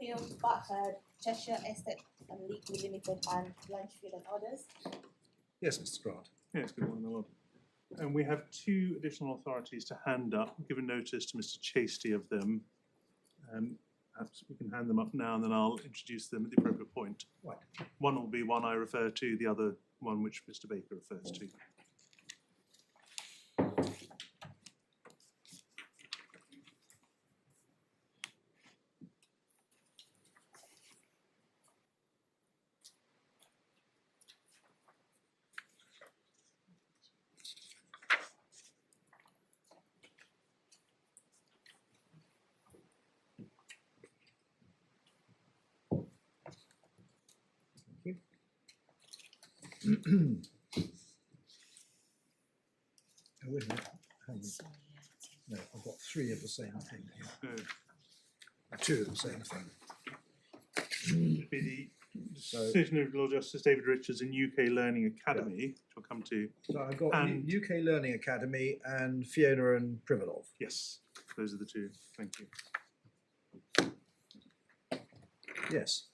Blanchfield, Butthead, Cheshire Estate Legal Ltd and Blanchfield and others. Yes, Mr. Grant. Yes, good morning, my lord. And we have two additional authorities to hand up, given notice to Mr. Chasty of them. Perhaps we can hand them up now and then I'll introduce them at the appropriate point. Right. One will be one I refer to, the other one which Mr. Baker refers to. Oh, wait a minute. No, I've got three of the same thing here. Two of the same thing. Would be the decision of Lord Justice David Richards in UK Learning Academy, which we'll come to. So I've got And- UK Learning Academy and Fiona and Privilov. Yes, those are the two. Thank you. Yes.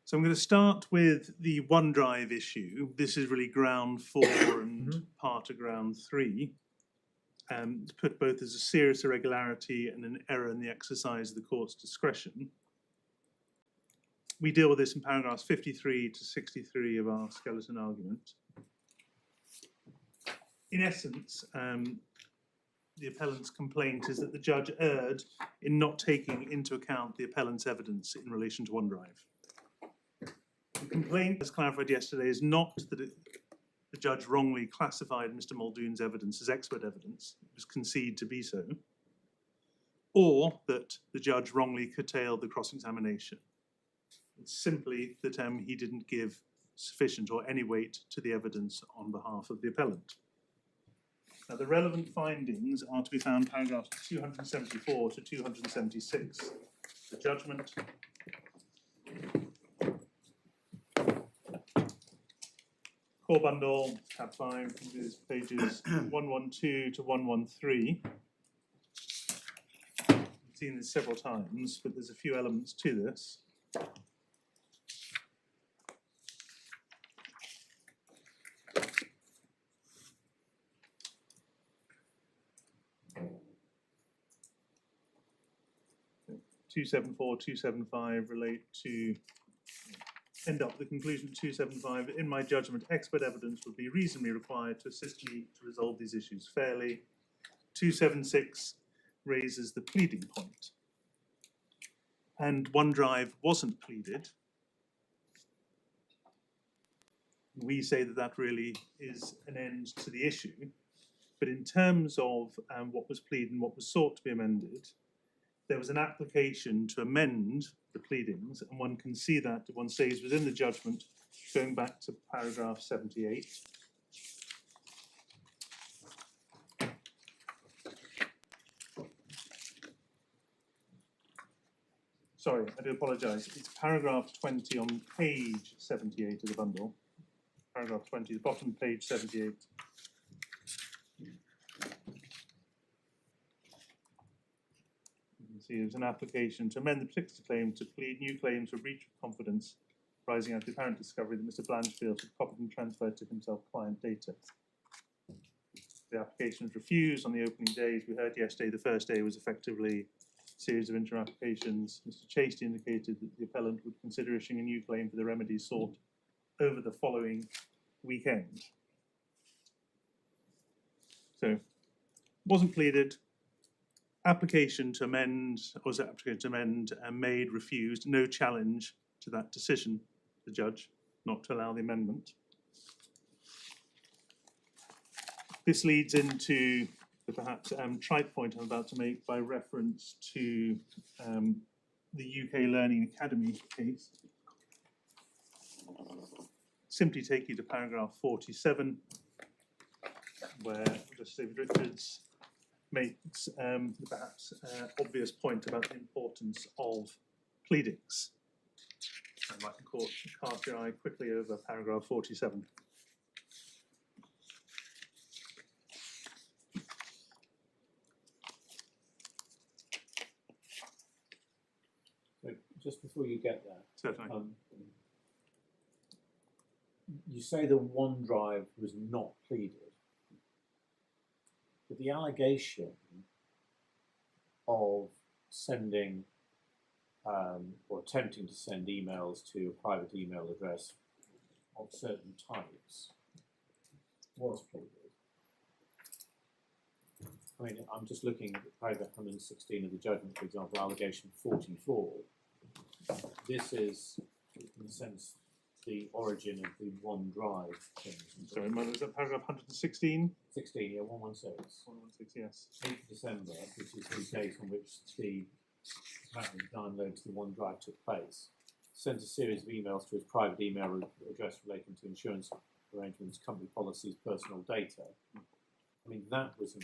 So I'm going to start with the OneDrive issue. This is really ground 4 and part of ground 3. It's put both as a serious irregularity and an error in the exercise of the court's discretion. We deal with this in paragraphs 53 to 63 of our skeleton argument. In essence, the appellant's complaint is that the judge erred in not taking into account the appellant's evidence in relation to OneDrive. The complaint, as clarified yesterday, is not that the judge wrongly classified Mr. Muldoon's evidence as expert evidence, it was conceded to be so, or that the judge wrongly curtailed the cross-examination. It's simply that he didn't give sufficient or any weight to the evidence on behalf of the appellant. Now, the relevant findings are to be found in paragraphs 274 to 276. The judgment, core bundle, tab 5, is pages 112 to 113. We've seen this several times, but there's a few elements to this. Okay. 274, 275 relate to end up the conclusion of 275. In my judgment, expert evidence would be reasonably required to assist me to resolve these issues fairly. 276 raises the pleading point. And OneDrive wasn't pleaded. We say that that really is an end to the issue. But in terms of what was pleaded and what was sought to be amended, there was an application to amend the pleadings, and one can see that one stays within the judgment, going back to paragraph 78. Sorry, I do apologise. It's paragraph 20 on page 78 of the bundle. Paragraph 20, the bottom page 78. See, there's an application to amend the particular claim to plead new claims for breach of confidence arising out of the apparent discovery that Mr. Blanchfield had copied and transferred to himself client data. The application was refused on the opening days. We heard yesterday the first day was effectively a series of interim applications. Mr. Chasty indicated that the appellant would consider issuing a new claim for the remedies sought over the following weekend. So, wasn't pleaded. Application to amend, was application to amend made, refused, no challenge to that decision, the judge, not to allow the amendment. This leads into the perhaps trite point I'm about to make by reference to the UK Learning Academy case. Simply take you to paragraph 47, where Justice David Richards makes the perhaps obvious point about the importance of pleadings. I'd like to cast your eye quickly over paragraph 47. just before you get there, Certainly. you say the OneDrive was not pleaded, but the allegation of sending or attempting to send emails to a private email address of certain types was pleaded. I mean, I'm just looking at paragraph 116 of the judgment, for example, allegation 44. This is, in a sense, the origin of the OneDrive thing. Sorry, is that paragraph 116? 16, yeah, 116. 116, yes. 8th of December, which is the date on which the apparently download to the OneDrive took place, sent a series of emails to his private email address relating to insurance arrangements, company policies, personal data. I mean, that's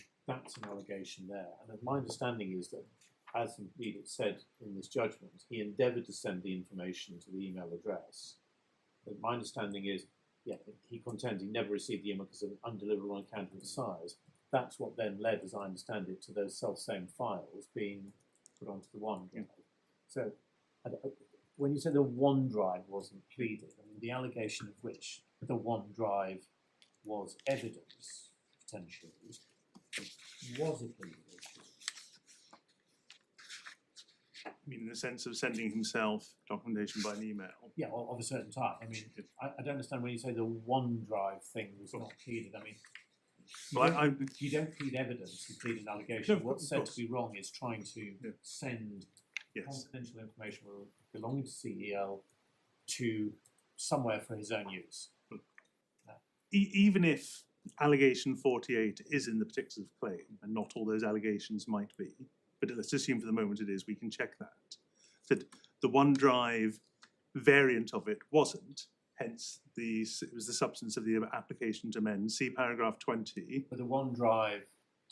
an allegation there. And my understanding is that, as indeed it said in this judgment, he endeavoured to send the information to the email address. But my understanding is, yeah, he contends he never received the email because of an undeliverable on account of the size. That's what then led, as I understand it, to those self-same files being put onto the OneDrive. Yeah. So, when you say the OneDrive wasn't pleaded, I mean, the allegation of which the OneDrive was evidence, potentially, was a pleaded issue. I mean, in the sense of sending himself documentation by an email. Yeah, of a certain type. I mean, I don't understand when you say the OneDrive thing was not pleaded. I mean, you don't plead evidence, you plead an allegation. No, What's said to be wrong is trying to send Yes. confidential information belonging to CEL to somewhere for his own use. Even if allegation 48 is in the particulars of claim, and not all those allegations might be, but let's assume for the moment it is, we can check that. That the OneDrive variant of it wasn't, hence it was the substance of the application to amend. See paragraph 20. But the OneDrive,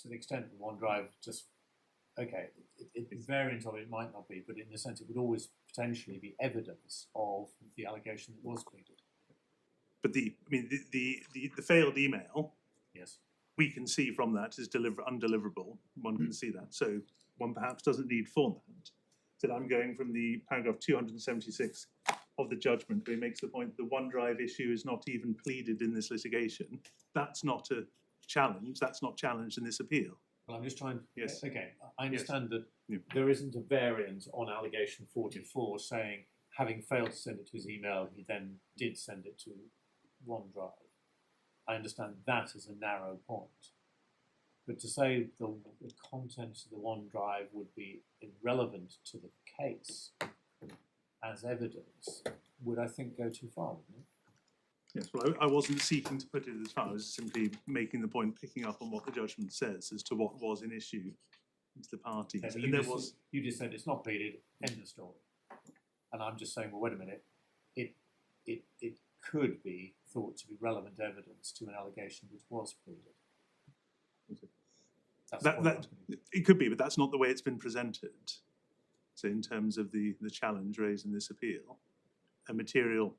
to the extent that OneDrive just, okay, the variant of it might not be, but in the sense it would always potentially be evidence of the allegation that was pleaded. But the failed email, Yes. we can see from that is undeliverable. One can see that. So one perhaps doesn't need for that. So I'm going from the paragraph 276 of the judgment, where he makes the point the OneDrive issue is not even pleaded in this litigation. That's not a challenge. That's not challenged in this appeal. Well, I'm just trying. Yes. Okay, I understand that Yeah. there isn't a variant on allegation 44 saying, having failed to send it to his email, he then did send it to OneDrive. I understand that as a narrow point. But to say the contents of the OneDrive would be irrelevant to the case as evidence would, I think, go too far, wouldn't it? Yes, well, I wasn't seeking to put it as far as simply making the point, picking up on what the judgment says as to what was in issue to the parties. Okay, And you just said it's not pleaded, end of story. And I'm just saying, well, wait a minute, it could be thought to be relevant evidence to an allegation which was pleaded. It could be, but that's not the way it's been presented. So in terms of the challenge raised in this appeal, a material.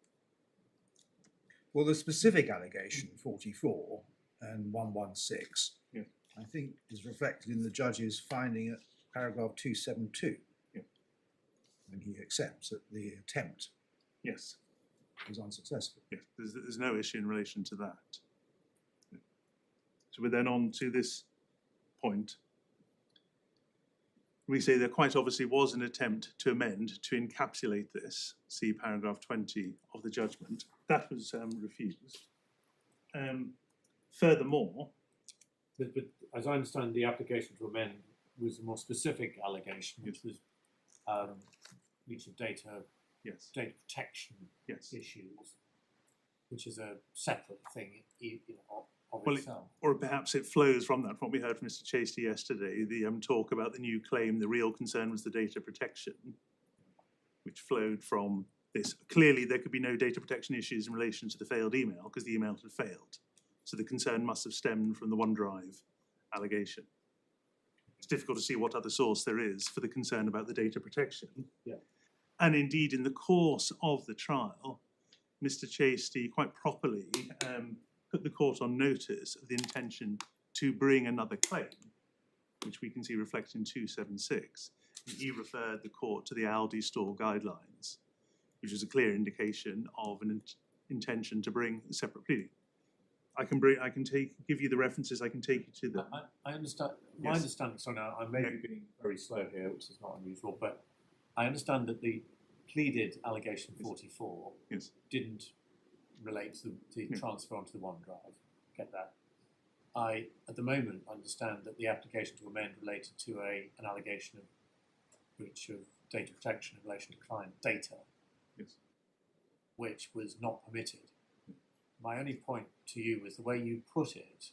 Well, the specific allegation 44 and 116, Yeah. I think, is reflected in the judge's finding at paragraph 272, Yeah. when he accepts that the attempt Yes. was unsuccessful. Yes, there's no issue in relation to that. So we're then on to this point. We say there quite obviously was an attempt to amend to encapsulate this. See paragraph 20 of the judgment. That was refused. Furthermore, But as I understand, the application to amend was a more specific allegation, which was breach of data yes, protection yes. issues, which is a separate thing of Well, itself. Or perhaps it flows from that, from what we heard from Mr. Chasty yesterday, the talk about the new claim, the real concern was the data protection, which flowed from this. Clearly, there could be no data protection issues in relation to the failed email because the email had failed. So the concern must have stemmed from the OneDrive allegation. It's difficult to see what other source there is for the concern about the data protection. Yeah. And indeed, in the course of the trial, Mr. Chasty quite properly put the court on notice of the intention to bring another claim, which we can see reflected in 276, He referred the court to the Aldi store guidelines, which is a clear indication of an intention to bring a separate pleading. Give you the references, I can take you to them. I understand, my Yes. understanding, so now I may be being very slow here, which is not unusual, but I understand that the pleaded allegation 44 Yes. didn't relate to the Yeah. transfer onto the OneDrive. Get that? I, at the moment, understand that the application to amend related to an allegation of breach of data protection in relation to client data, Yes. which was not permitted. My only point to you was the way you put it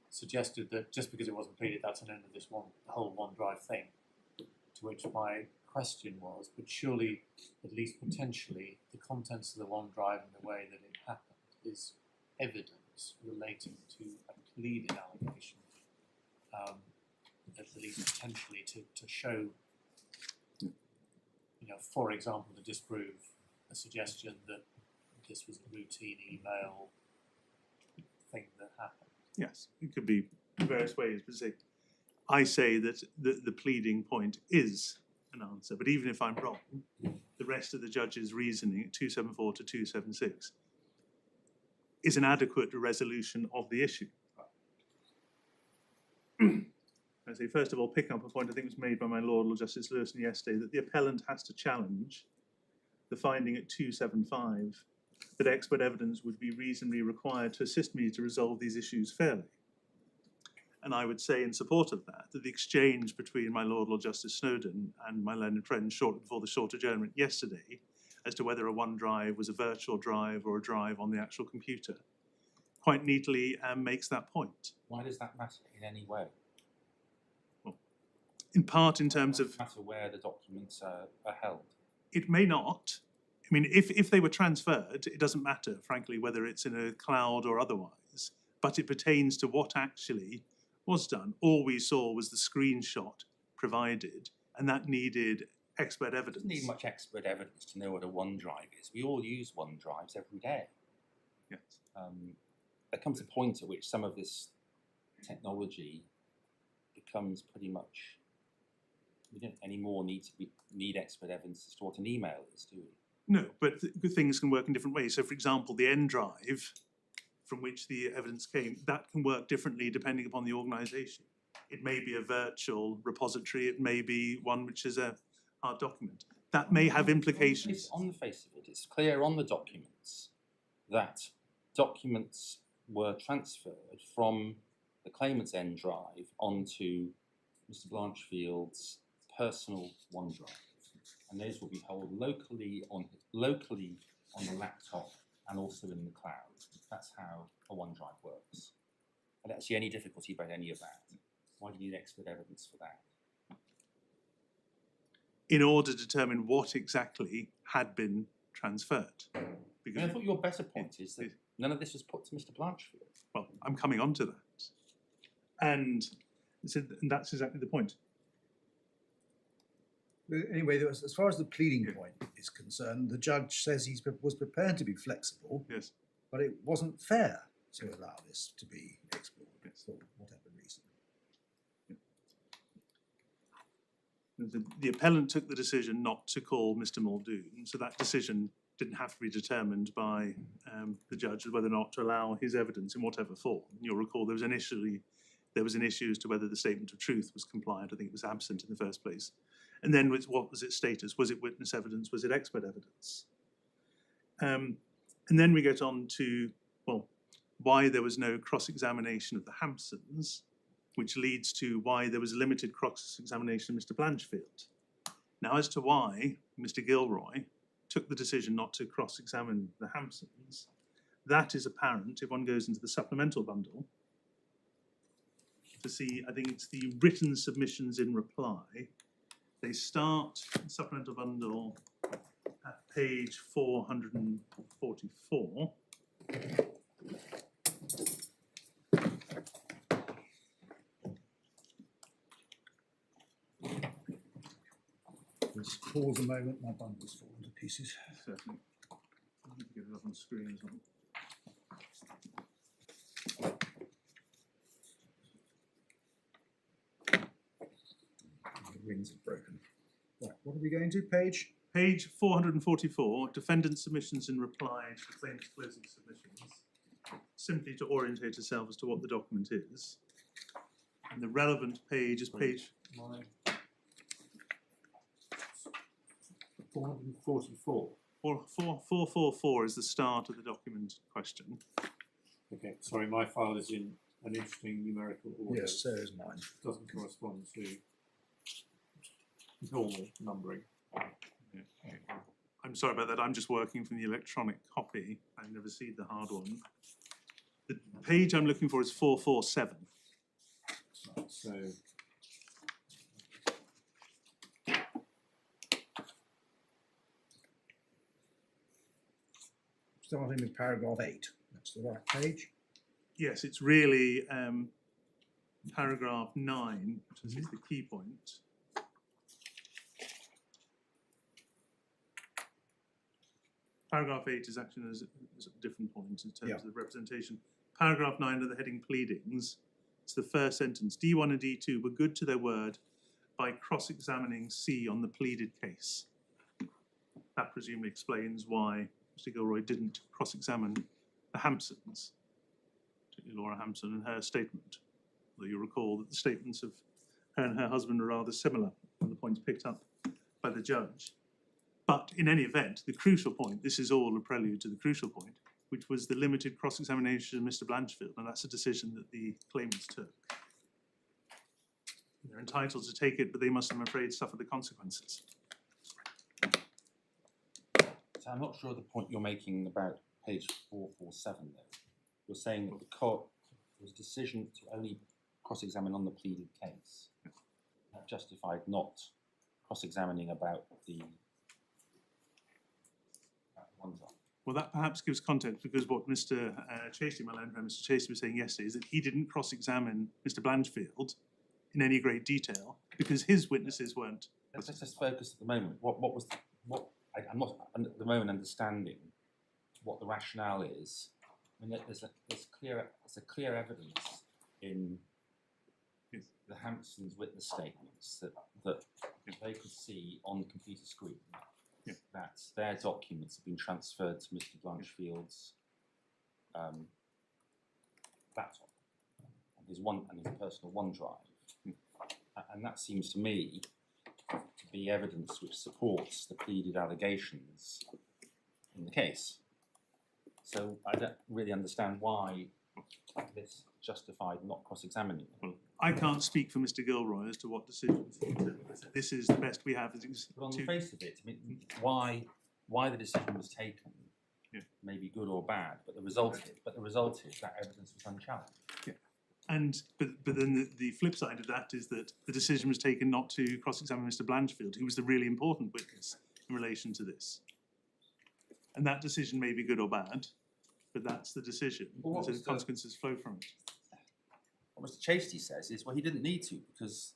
suggested that just because it wasn't pleaded, that's an end of the whole OneDrive thing. To which my question was, but surely, at least potentially, the contents of the OneDrive and the way that it happened is evidence relating to a pleaded allegation, at least potentially to show, for example, to disprove a suggestion that this was a routine email thing that happened. Yes, it could be various ways, but I say that the pleading point is an answer, but even if I'm wrong, the rest of the judge's reasoning at 274 to 276 is an adequate resolution of the issue. I say, first of all, picking up a point I think was made by my Lord Justice Lewison yesterday, that the appellant has to challenge the finding at 275 that expert evidence would be reasonably required to assist me to resolve these issues fairly. And I would say in support of that, that the exchange between my Lord Justice Snowden and my learned friend shortly before the short adjournment yesterday as to whether a OneDrive was a virtual drive or a drive on the actual computer quite neatly makes that point. Why does that matter in any way? Well, in part in terms of... Does it matter where the documents are held? It may not. I mean, if they were transferred, it doesn't matter, frankly, whether it's in a cloud or otherwise, but it pertains to what actually was done. All we saw was the screenshot provided, and that needed expert It evidence. doesn't need much expert evidence to know what a OneDrive is. We all use OneDrives every day. Yes. There comes a point at which some of this technology becomes pretty much, we don't anymore need expert evidence as to what an email is, do we? No, but good things can work in different ways. So, for example, the N drive from which the evidence came, that can work differently depending upon the organisation. It may be a virtual repository, it may be one which is a hard document. That may have implications. On the face of it, it's clear on the documents that documents were transferred from the claimant's N drive onto Mr. Blanchfield's personal OneDrive, and those will be held locally on the laptop and also in the cloud. That's how a OneDrive works. I don't see any difficulty about any of that. Why do you need expert evidence for that? In order to determine what exactly had been transferred. Because, I thought your better point is that none of this was put to Mr. Blanchfield. well, I'm coming on to that. And that's exactly the point. But anyway, as far as the pleading point is concerned, the judge says he was prepared to be flexible, Yes. but it wasn't fair to allow this to be explored for whatever reason. The appellant took the decision not to call Mr. Muldoon, so that decision didn't have to be determined by the judge as whether or not to allow his evidence in whatever form. You'll recall there was an issue as to whether the statement of truth was compliant. I think it was absent in the first place. And then what was its status? Was it witness evidence? Was it expert evidence? And then we get on to, well, why there was no cross-examination of the Hampsons, which leads to why there was limited cross-examination of Mr. Blanchfield. Now, as to why Mr. Gilroy took the decision not to cross-examine the Hampsons, that is apparent if one goes into the supplemental bundle to see, I think it's the written submissions in reply. They start supplemental bundle at page 444. Just pause a moment, my bundle's fallen to pieces. Certainly. I'll get it up on screen as well. The rings are broken. What are we going to? Page? Page 444, defendant submissions in reply to the claimant's closing submissions, simply to orientate yourself as to what the document is. And the relevant page is page 444. 444 is the start of the document question. Okay, sorry, my file is in an interesting numerical order. Yes, so is mine. Doesn't correspond to normal numbering. I'm sorry about that, I'm just working from the electronic copy. I've never seen the hard one. The page I'm looking for is 447. So Starting with paragraph 8. That's the right page. Yes, it's really paragraph 9, which is the key point. Paragraph 8 is actually is a different point in terms of the representation. Paragraph 9 of the heading pleadings, it's the first sentence. D1 and D2 were good to their word by cross-examining C on the pleaded case. That presumably explains why Mr. Gilroy didn't cross-examine the Hampsons, particularly Laura Hampson and her statement. Although you recall that the statements of her and her husband are rather similar from the points picked up by the judge. But in any event, the crucial point, this is all a prelude to the crucial point, which was the limited cross-examination of Mr. Blanchfield, and that's a decision that the claimants took. They're entitled to take it, but they must, I'm afraid, suffer the consequences. So I'm not sure the point you're making about page 447 though. You're saying that the court was a decision to only cross-examine on the pleaded case. That justified not cross-examining about the OneDrive. Well, that perhaps gives context, because what Mr. Chasey, my learned friend Mr. Chasey, was saying yesterday is that he didn't cross-examine Mr. Blanchfield in any great detail because his witnesses weren't. Let's just focus at the moment. I'm not at the moment understanding what the rationale is. I mean, there's clear evidence in the Hampsons' witness statements that they could see on the computer screen that their documents have been transferred to Mr. Blanchfield's laptop and his personal OneDrive, and that seems to me to be evidence which supports the pleaded allegations in the case. So I don't really understand why this justified not cross-examining them. I can't speak for Mr. Gilroy as to what decisions he took. This is the best we have. But on the face of it, I mean, why the decision was taken may be good or bad, but the result is that evidence was unchallenged. Yeah. And but then the flip side of that is that the decision was taken not to cross-examine Mr. Blanchfield, who was the really important witness in relation to this. And that decision may be good or bad, but that's the decision. Well, so the consequences flow from it. What Mr. Chasey says is, well, he didn't need to because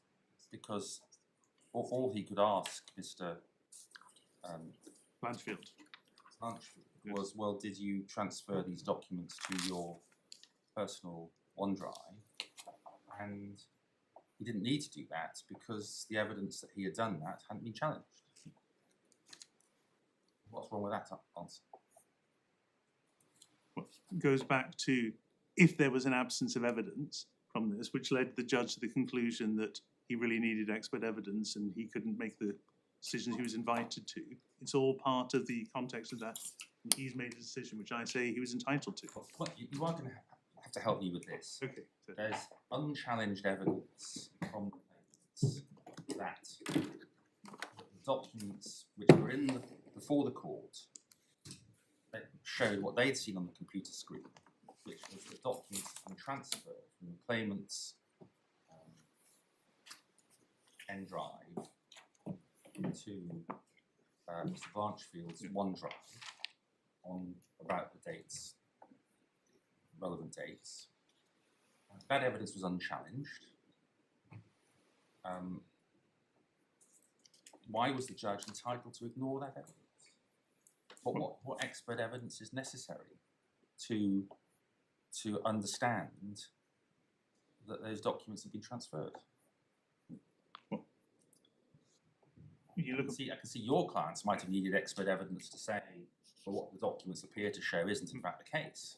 all he could ask Mr. Blanchfield was, well, did you transfer these documents to your personal OneDrive? And he didn't need to do that because the evidence that he had done that hadn't been challenged. What's wrong with that answer? Well, it goes back to if there was an absence of evidence from this, which led the judge to the conclusion that he really needed expert evidence and he couldn't make the decisions he was invited to. It's all part of the context of that. And he's made a decision which I say he was entitled to. Well, you are going to have to help me with this. Okay. So There's unchallenged evidence from the claimants that the documents which were before the court that showed what they'd seen on the computer screen, which was the documents being transferred from the claimant's OneDrive into Mr. Blanchfield's OneDrive on about the dates, relevant dates. That evidence was unchallenged. Why was the judge entitled to ignore that evidence? What expert evidence is necessary to understand that those documents have been transferred? you look at I can see your clients might have needed expert evidence to say, well, what the documents appear to show isn't in fact the case.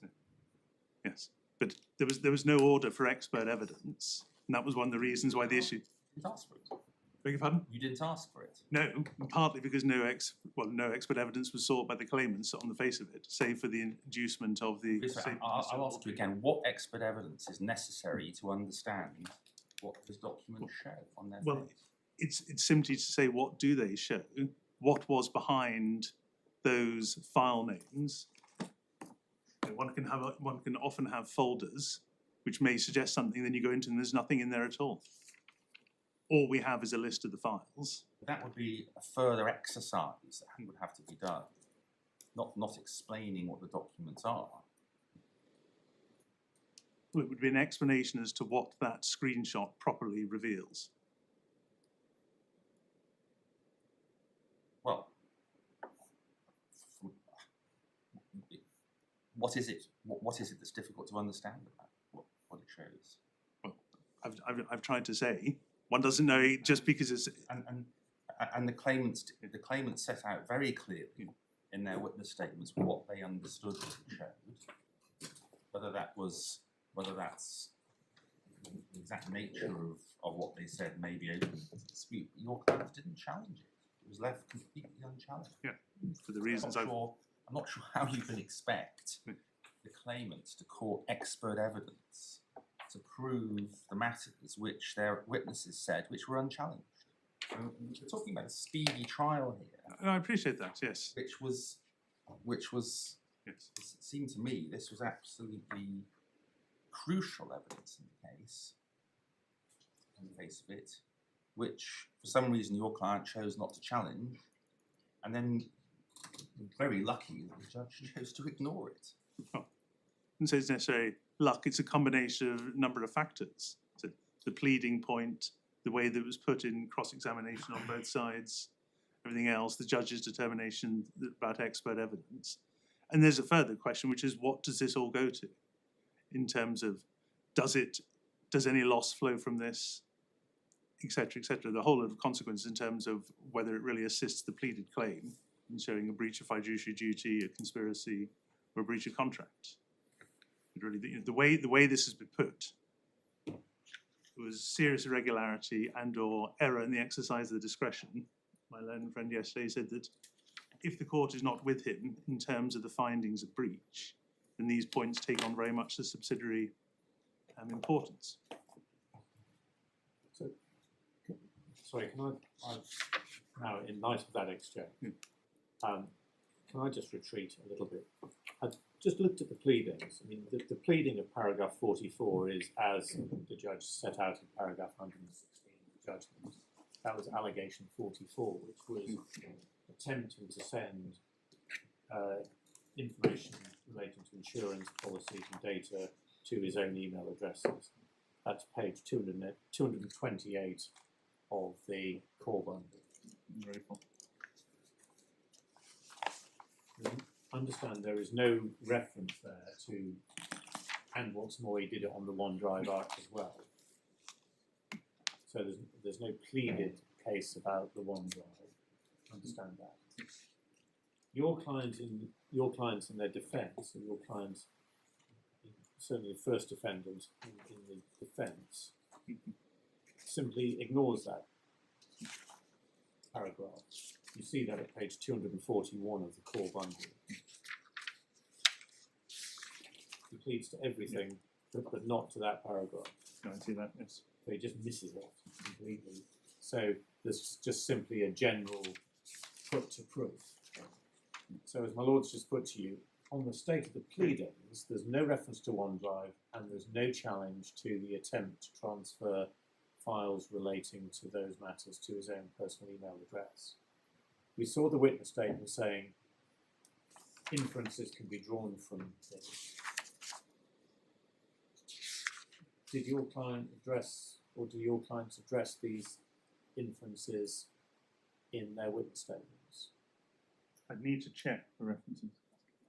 yes, but there was no order for expert evidence, and that was one of the reasons why the issue. You didn't ask for it. Beg your pardon? You didn't ask for it. No, partly because no expert evidence was sought by the claimants on the face of it, save for the inducement of the. I'll ask you again, what expert evidence is necessary to understand what this document show on their Well, face? it's simply to say what do they show, what was behind those file names. One can often have folders which may suggest something, then you go into and there's nothing in there at all. All we have is a list of the files. That would be a further exercise that would have to be done, not explaining what the documents are. It would be an explanation as to what that screenshot properly reveals. Well, what is it? What is it that's difficult to understand about what it shows? Well, I've tried to say, one doesn't know just because it's. And the claimants set out very clearly in their witness statements what they understood that it showed. Whether that's the exact nature of what they said may be open to dispute. Your clients didn't challenge it. It was left completely unchallenged. Yeah, for the reasons I'm not sure how you can expect the claimants to call expert evidence to prove the matters which their witnesses said which were unchallenged. We're talking about a speedy trial here. I appreciate that, yes. Which was Yes. it seemed to me this was absolutely crucial evidence in the case, on the face of it, which for some reason your client chose not to challenge, and then very lucky that the judge chose to ignore it. And so it's necessarily luck, it's a combination of a number of factors. So the pleading point, the way that it was put in cross-examination on both sides, everything else, the judge's determination about expert evidence. And there's a further question, which is what does this all go to? In terms of, does any loss flow from this, etc., etc. The whole of consequences in terms of whether it really assists the pleaded claim in showing a breach of fiduciary duty, a conspiracy, or a breach of contract. But really, the way this has been put, it was serious irregularity and/or error in the exercise of the discretion. My learned friend yesterday said that if the court is not with him in terms of the findings of breach, then these points take on very much the subsidiary importance. So, sorry, can I now, in light of that exchange, can I just retreat a little bit? I just looked at the pleadings. I mean, the pleading of paragraph 44 is as the judge set out in paragraph 116 of the judgment. That was allegation 44, which was attempting to send information relating to insurance policies and data to his own email addresses. That's page 228 of the core bundle. Very cool. Understand there is no reference there to, and what's more, he did it on the OneDrive arc as well. So there's no pleaded case about the OneDrive. Understand that. Your clients in their defence, and your clients, certainly the first defendant in the defence, simply ignores that paragraph. You see that at page 241 of the core bundle. He pleads to everything, but not to that paragraph. No, I see that, yes. So he just misses it completely. So there's just simply a general put to proof. So as my lord's just put to you, on the state of the pleadings, there's no reference to OneDrive and there's no challenge to the attempt to transfer files relating to those matters to his own personal email address. We saw the witness statement saying inferences can be drawn from this. Did your client address, or do your clients address these inferences in their witness statements? I need to check the references.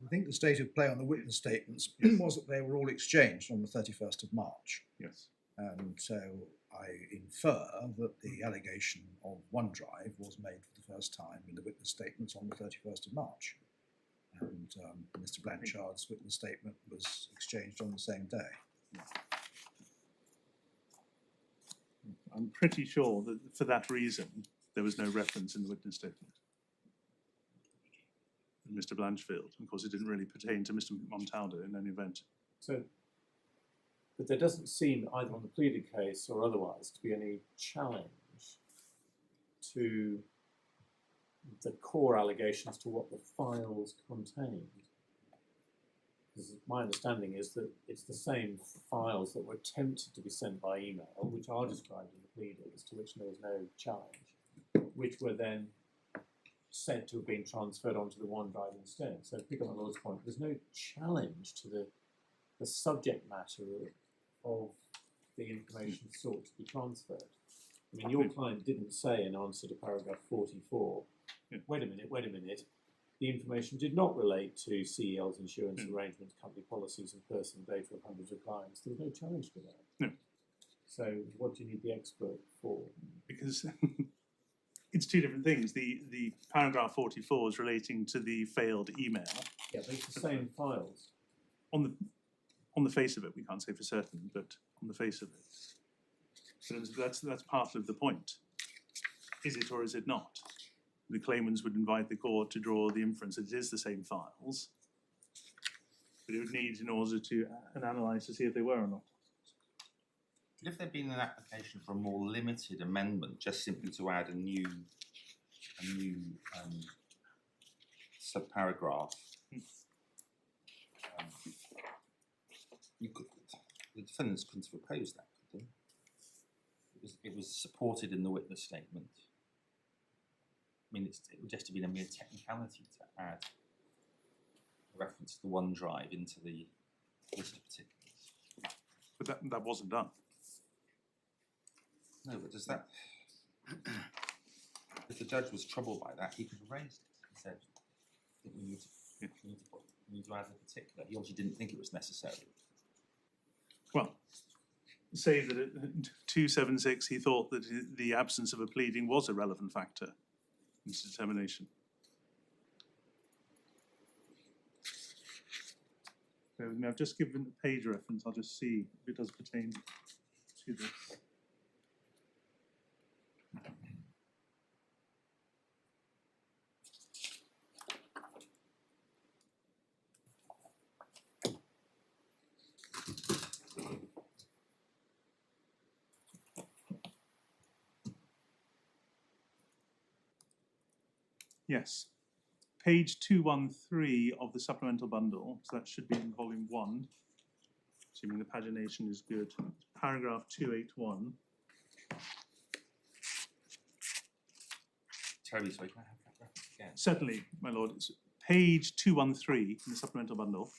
I think the state of play on the witness statements was that they were all exchanged on the 31st of March. Yes. And so I infer that the allegation of OneDrive was made for the first time in the witness statements on the 31st of March. And Mr. Blanchard's witness statement was exchanged on the same day. I'm pretty sure that for that reason, there was no reference in the witness statement. Mr. Blanchfield. Of course, it didn't really pertain to Mr. Montaldo in any event. So, but there doesn't seem, either on the pleaded case or otherwise, to be any challenge to the core allegations to what the files contained. Because my understanding is that it's the same files that were attempted to be sent by email, which are described in the pleadings, to which there was no challenge, which were then said to have been transferred onto the OneDrive instead. So to pick up on Lord's point, there's no challenge to the subject matter of the information sought to be transferred. I mean, your client didn't say in answer to paragraph 44, wait a minute, the information did not relate to CEL's insurance arrangements, company policies and personal data of hundreds of clients. There was no challenge to that. No. So what do you need the expert for? Because it's two different things. The paragraph 44 is relating to the failed email. Yeah, but it's the same files. On the face of it, we can't say for certain, but on the face of it. But that's part of the point. Is it or is it not? The claimants would invite the court to draw the inference that it is the same files, but it would need in order to analyse to see if they were or not. But if there'd been an application for a more limited amendment, just simply to add a new subparagraph, the defendants couldn't have opposed that, could they? It was supported in the witness statement. I mean, it would just have been a mere technicality to add a reference to the OneDrive into the list of particulars. But that wasn't done. No, but does that... if the judge was troubled by that, he could have raised it. He said, I think we need to add a particular. He obviously didn't think it was necessary. Well, say that at 276 he thought that the absence of a pleading was a relevant factor in his determination. So I've just given the page reference. I'll just see if it does pertain to this. Yes, page 213 of the supplemental bundle, so that should be in volume 1, assuming the pagination is good. Paragraph 281. Terry, sorry, can I have that reference again? Certainly, my lord. It's page 213 in the supplemental bundle.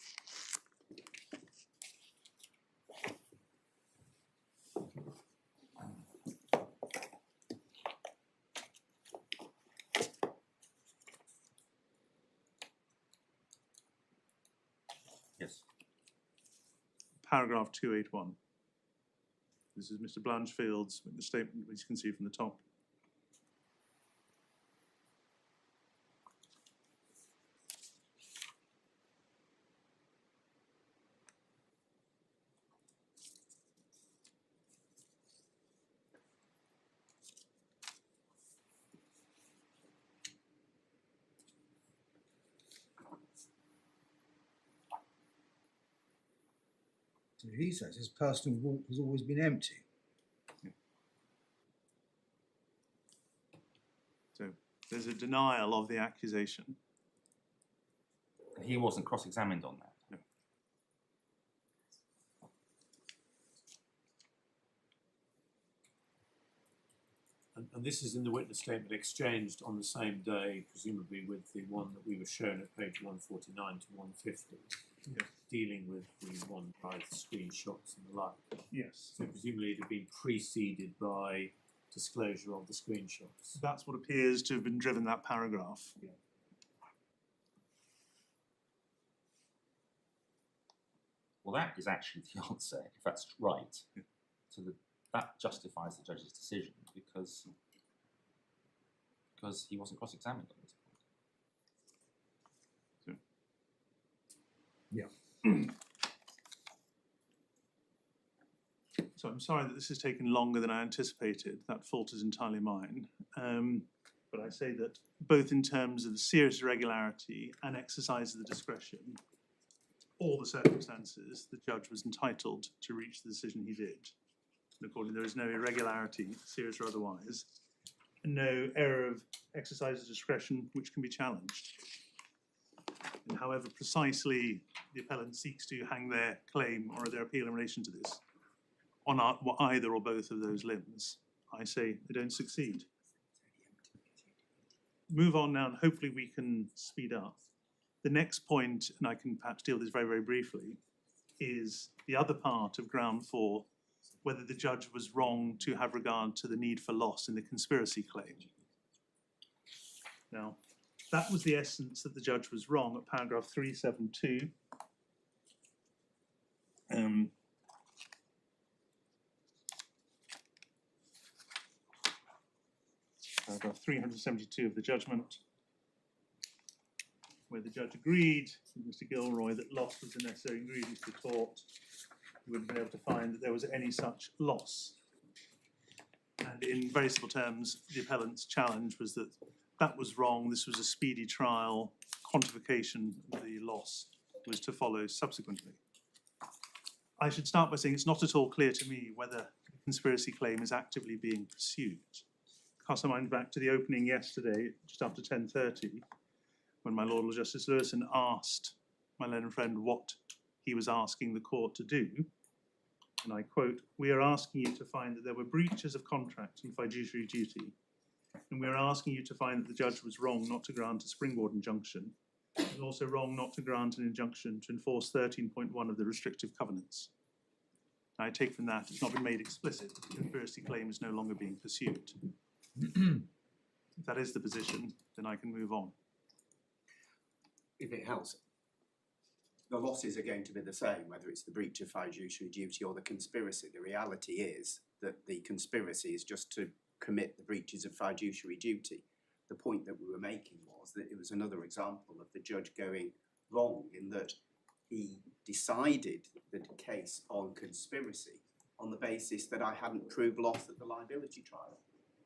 Yes. Paragraph 281. This is Mr. Blanchfield's witness statement, which you can see from the top. So he says his personal vault has always been empty. So there's a denial of the accusation. He wasn't cross-examined on that. No. And this is in the witness statement exchanged on the same day, presumably with the one that we were shown at page 149 to 150, dealing with the OneDrive screenshots and the like. Yes. So presumably it had been preceded by disclosure of the screenshots. That's what appears to have been driven that paragraph. Yeah. Well, that is actually the answer, if that's right, that justifies the judge's decision because he wasn't cross-examined on this point. So I'm sorry that this has taken longer than I anticipated. That fault is entirely mine. But I say that both in terms of the serious irregularity and exercise of the discretion, all the circumstances, the judge was entitled to reach the decision he did. And accordingly, there is no irregularity, serious or otherwise, and no error of exercise of discretion which can be challenged. And however precisely the appellant seeks to hang their claim or their appeal in relation to this, on either or both of those limbs, I say they don't succeed. Move on now, and hopefully we can speed up. The next point, and I can perhaps deal with this very, very briefly, is the other part of ground 4, whether the judge was wrong to have regard to the need for loss in the conspiracy claim. Now, that was the essence that the judge was wrong at paragraph 372. Paragraph 372 of the judgment, where the judge agreed with Mr. Gilroy that loss was the necessary ingredient to the tort. He wouldn't be able to find that there was any such loss. And in very simple terms, the appellant's challenge was that that was wrong. This was a speedy trial. Quantification of the loss was to follow subsequently. I should start by saying it's not at all clear to me whether the conspiracy claim is actively being pursued. Cast my mind back to the opening yesterday, just after 10:30, when my Lord Justice Lewison asked my learned friend what he was asking the court to do. And I quote, "We are asking you to find that there were breaches of contract and fiduciary duty. And we are asking you to find that the judge was wrong not to grant a Springboard injunction, and also wrong not to grant an injunction to enforce 13.1 of the restrictive covenants." I take from that it's not been made explicit that the conspiracy claim is no longer being pursued. If that is the position, then I can move on. If it helps, the losses are going to be the same, whether it's the breach of fiduciary duty or the conspiracy. The reality is that the conspiracy is just to commit the breaches of fiduciary duty. The point that we were making was that it was another example of the judge going wrong in that he decided the case on conspiracy on the basis that I hadn't proved loss at the liability trial.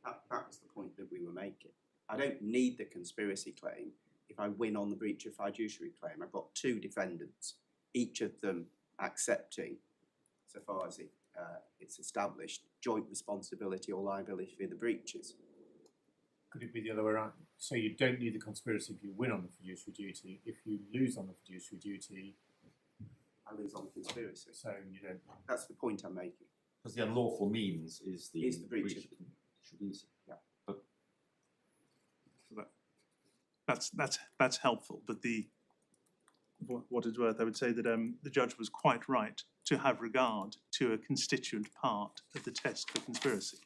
That was the point that we were making. I don't need the conspiracy claim if I win on the breach of fiduciary claim. I've got 2 defendants, each of them accepting, so far as it's established, joint responsibility or liability for the breaches. Could it be the other way around? So you don't need the conspiracy if you win on the fiduciary duty. If you lose on the fiduciary duty, I lose on the conspiracy. so you don't. That's the point I'm making. Because the unlawful means is the breach of duty. Yeah. But That's helpful, but what is worth, I would say that the judge was quite right to have regard to a constituent part of the test for conspiracy.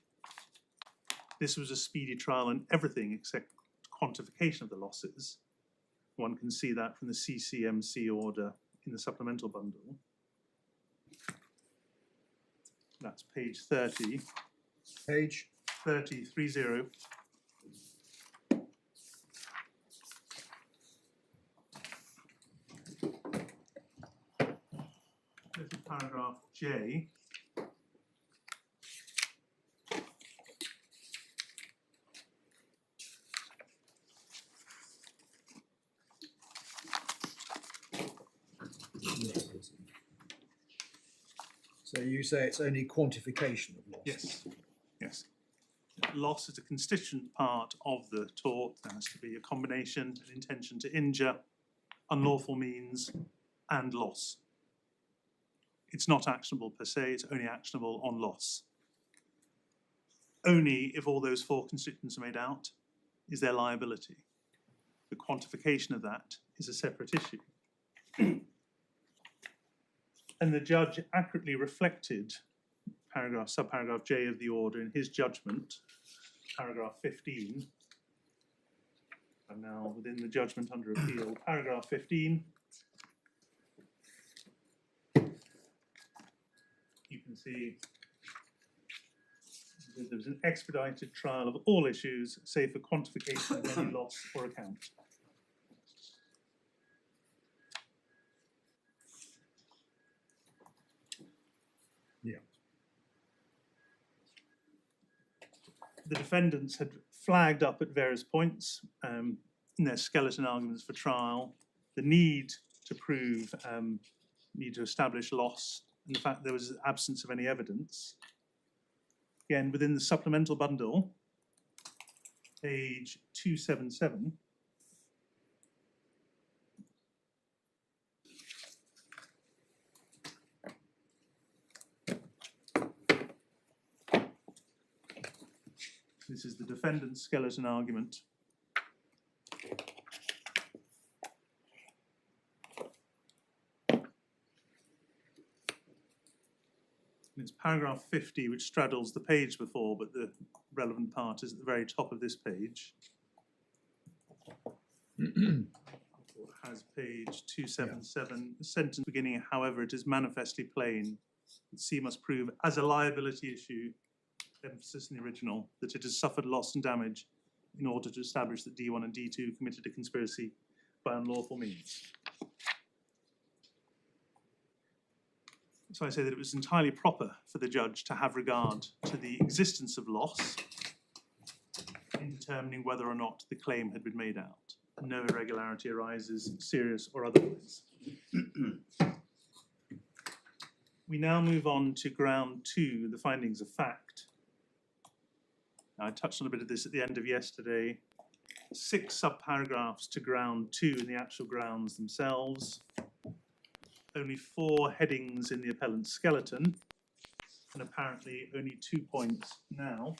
This was a speedy trial on everything except quantification of the losses. One can see that from the CCMC order in the supplemental bundle. That's page 30. Page 30. This is paragraph J. So you say it's only quantification of loss? Yes, yes. Loss is a constituent part of the tort. There has to be a combination, an intention to injure, unlawful means, and loss. It's not actionable per se, it's only actionable on loss. Only if all those 4 constituents are made out is there liability. The quantification of that is a separate issue. And the judge accurately reflected subparagraph J of the order in his judgment, paragraph 15. I'm now within the judgment under appeal, paragraph 15. You can see that there was an expedited trial of all issues, save for quantification of any loss or account. Yeah. The defendants had flagged up at various points in their skeleton arguments for trial the need to prove, need to establish loss, and the fact there was absence of any evidence. Again, within the supplemental bundle, page 277, this is the defendant's skeleton argument. It's paragraph 50, which straddles the page before, but the relevant part is at the very top of this page. It has page 277, the sentence beginning, however, it is manifestly plain that C must prove as a liability issue, emphasis in the original, that it has suffered loss and damage in order to establish that D1 and D2 committed a conspiracy by unlawful means. So I say that it was entirely proper for the judge to have regard to the existence of loss in determining whether or not the claim had been made out. No irregularity arises, serious or otherwise. We now move on to ground 2, the findings of fact. Now, I touched on a bit of this at the end of yesterday. 6 subparagraphs to ground 2 in the actual grounds themselves. Only 4 headings in the appellant's skeleton, and apparently only 2 points now.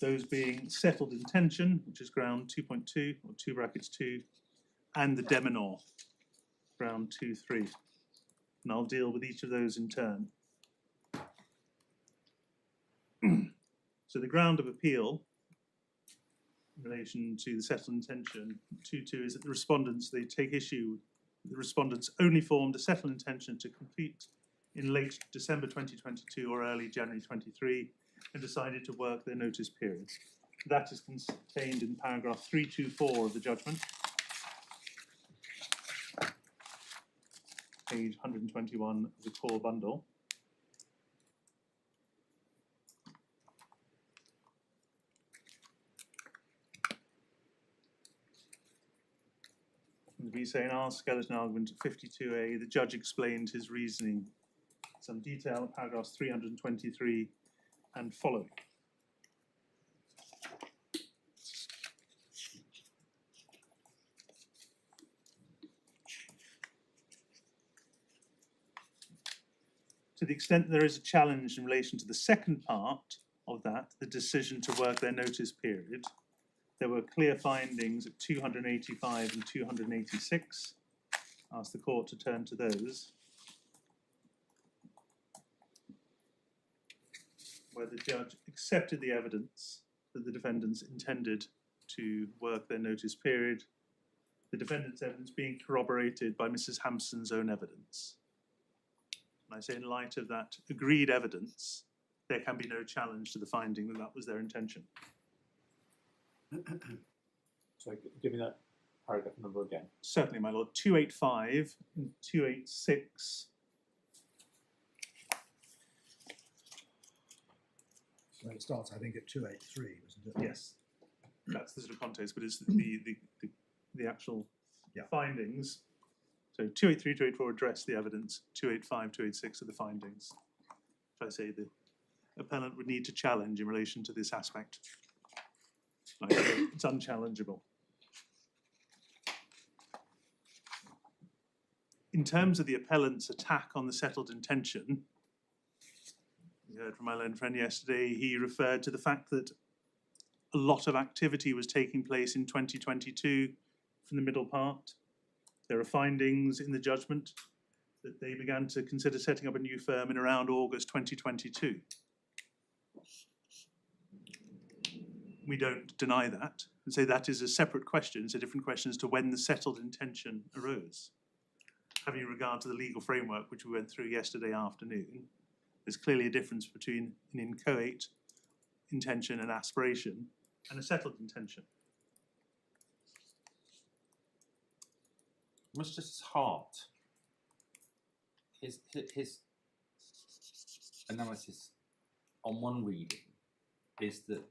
Those being settled intention, which is ground 2.2, or 2 brackets 2, and the Demor, ground 2.3. And I'll deal with each of those in turn. So the ground of appeal in relation to the settled intention, 2.2, is that the respondents, they take issue. The respondents only formed a settled intention to complete in late December 2022 or early January 23 and decided to work their notice period. That is contained in paragraph 324 of the judgment, page 121 of the core bundle. As we say in our skeleton argument at 52A, the judge explained his reasoning in some detail at paragraphs 323 and following. To the extent there is a challenge in relation to the second part of that, the decision to work their notice period, there were clear findings at 285 and 286. Ask the court to turn to those, where the judge accepted the evidence that the defendants intended to work their notice period, the defendant's evidence being corroborated by Mrs. Hampson's own evidence. And I say in light of that agreed evidence, there can be no challenge to the finding that that was their intention. So give me that paragraph number again. Certainly, my lord. 285 and 286. So it starts, I think, at 283, wasn't it? Yes, that's the sort of context, but it's the actual findings. So 283, 284 address the evidence. 285, 286 are the findings. If I say the appellant would need to challenge in relation to this aspect. Like, it's unchallengeable. In terms of the appellant's attack on the settled intention, we heard from my learned friend yesterday, he referred to the fact that a lot of activity was taking place in 2022 from the middle part. There are findings in the judgment that they began to consider setting up a new firm in around August 2022. We don't deny that and say that is a separate question. It's a different question as to when the settled intention arose. Having regard to the legal framework which we went through yesterday afternoon, There's clearly a difference between an inchoate intention and aspiration and a settled intention. Mr. Hart, his analysis on one reading is that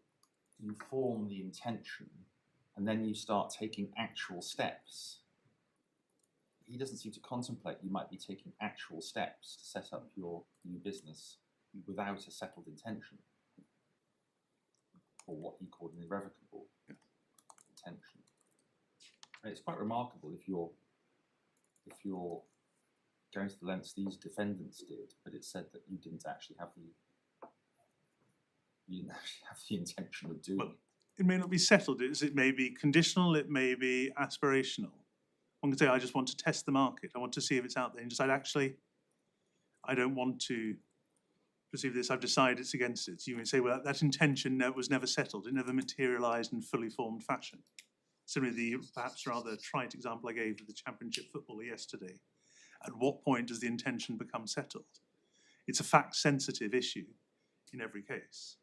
you form the intention and then you start taking actual steps. He doesn't seem to contemplate you might be taking actual steps to set up your new business without a settled intention, or what he called an irrevocable intention. And it's quite remarkable if you're going to the lengths these defendants did, but it said that you didn't actually have the intention of doing it. It may not be settled, it may be conditional, it may be aspirational. One can say, I just want to test the market, I want to see if it's out there, and decide, actually, I don't want to perceive this, I've decided it's against it. So you may say, well, that intention was never settled, it never materialised in fully formed fashion. Similarly, the perhaps rather trite example I gave of the championship footballer yesterday. At what point does the intention become settled? It's a fact-sensitive issue in every case.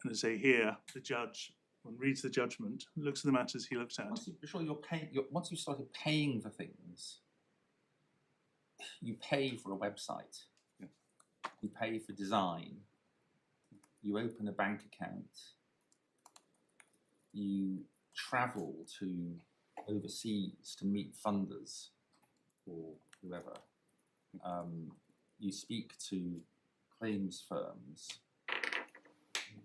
And as I say here, the judge, one reads the judgment, looks at the matters he looks at. Once you started paying for things, you pay for a website, you pay for design, you open a bank account, you travel to overseas to meet funders or whoever, you speak to claims firms.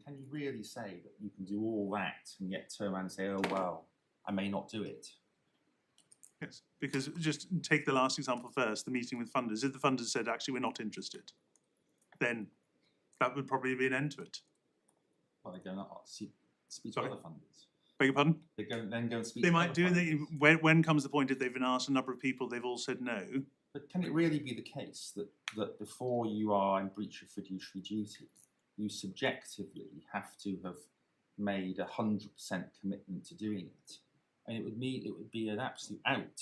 Can you really say that you can do all that and yet turn around and say, oh, well, I may not do it? Yes, because just take the last example first, the meeting with funders. If the funders said, actually, we're not interested, then that would probably be an end to it. Well, they go and speak to other funders. Beg your pardon? They then go and speak They to might other do funders. it. When comes the point if they've been asked a number of people, they've all said no? But can it really be the case that before you are in breach of fiduciary duty, you subjectively have to have made 100% commitment to doing it? And it would be an absolute out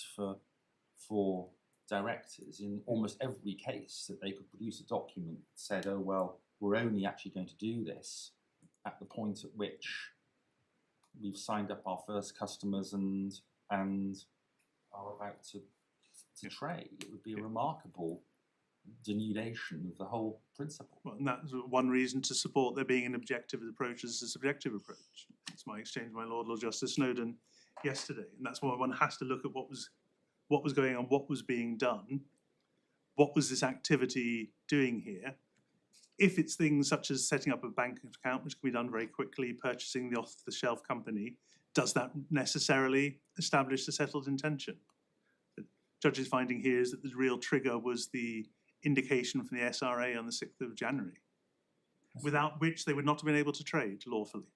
for directors in almost every case that they could produce a document that said, oh, well, we're only actually going to do this at the point at which we've signed up our first customers and are about to trade. It would be a remarkable denudation of the whole principle. Well, and that's one reason to support there being an objective approach as a subjective approach. It's my exchange with my Lord Justice Snowden yesterday, and that's why one has to look at what was going on, what was being done, what was this activity doing here. If it's things such as setting up a bank account, which can be done very quickly, purchasing the off-the-shelf company, does that necessarily establish the settled intention? The judge's finding here is that the real trigger was the indication from the SRA on the 6th of January, without which they would not have been able to trade lawfully.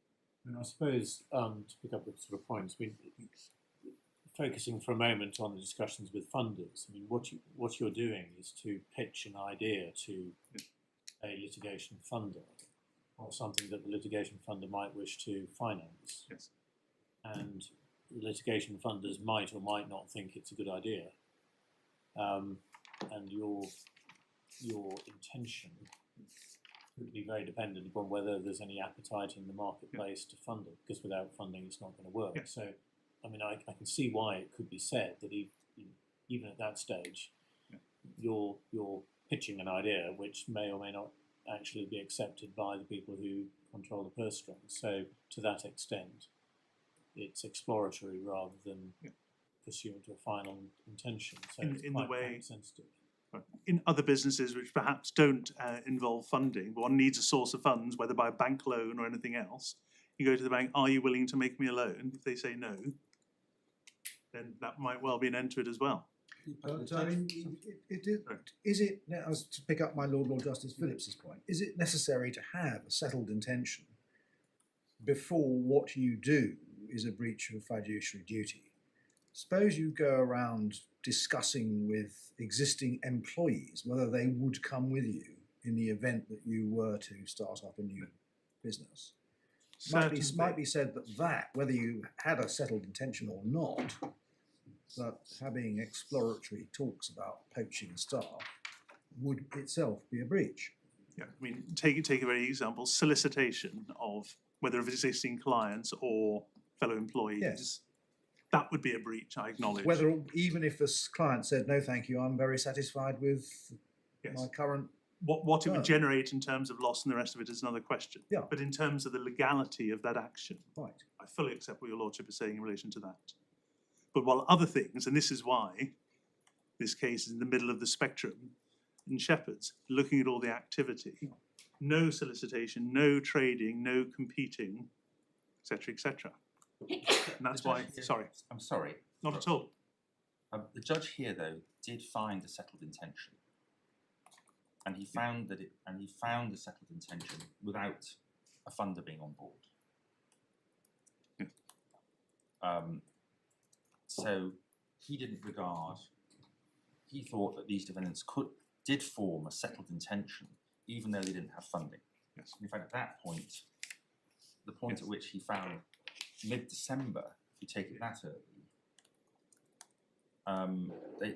And I suppose, to pick up the sort of points, focusing for a moment on the discussions with funders, I mean, what you're doing is to pitch an idea to a litigation funder, or something that the litigation funder might wish to finance. Yes. And the litigation funders might or might not think it's a good idea. And your intention would be very dependent upon whether there's any appetite in the marketplace to fund it, because without funding it's not going to work. Yeah. So, I mean, I can see why it could be said that even at that stage, you're pitching an idea which may or may not actually be accepted by the people who control the purse strings. So, to that extent, it's exploratory rather than pursuant to a final intention. So it's in quite the way sensitive. in other businesses which perhaps don't involve funding, but one needs a source of funds, whether by a bank loan or anything else, you go to the bank, are you willing to make me a loan? If they say no, then that might well be an end to it as well. But I mean, is it, as to pick up my Lord Justice Phillips's point, is it necessary to have a settled intention before what you do is a breach of fiduciary duty? Suppose you go around discussing with existing employees whether they would come with you in the event that you were to start up a new business. Might be said that whether you had a settled intention or not, that having exploratory talks about poaching staff would itself be a breach. Yeah, I mean, take a very example, solicitation of whether of existing clients or fellow employees. Yes. That would be a breach, I acknowledge. Whether, even if the client said, no, thank you, I'm very satisfied with Yes. my current, What it would Oh. generate in terms of loss and the rest of it is another question. Yeah. But in terms of the legality of that action, right, I fully accept what your lordship is saying in relation to that. But while other things, and this is why this case is in the middle of the spectrum in Shepherd's, looking at all the activity, no solicitation, no trading, no competing, etc., etc. And that's The why, judge here- sorry, I'm sorry. not at all. The judge here, though, did find a settled intention, and he found that a settled intention without a funder being on board. Yeah. So he didn't regard. He thought that these defendants did form a settled intention, even though they didn't have funding. Yes. In fact, at that point, the point Yes. at which he found mid-December, if you take it that early,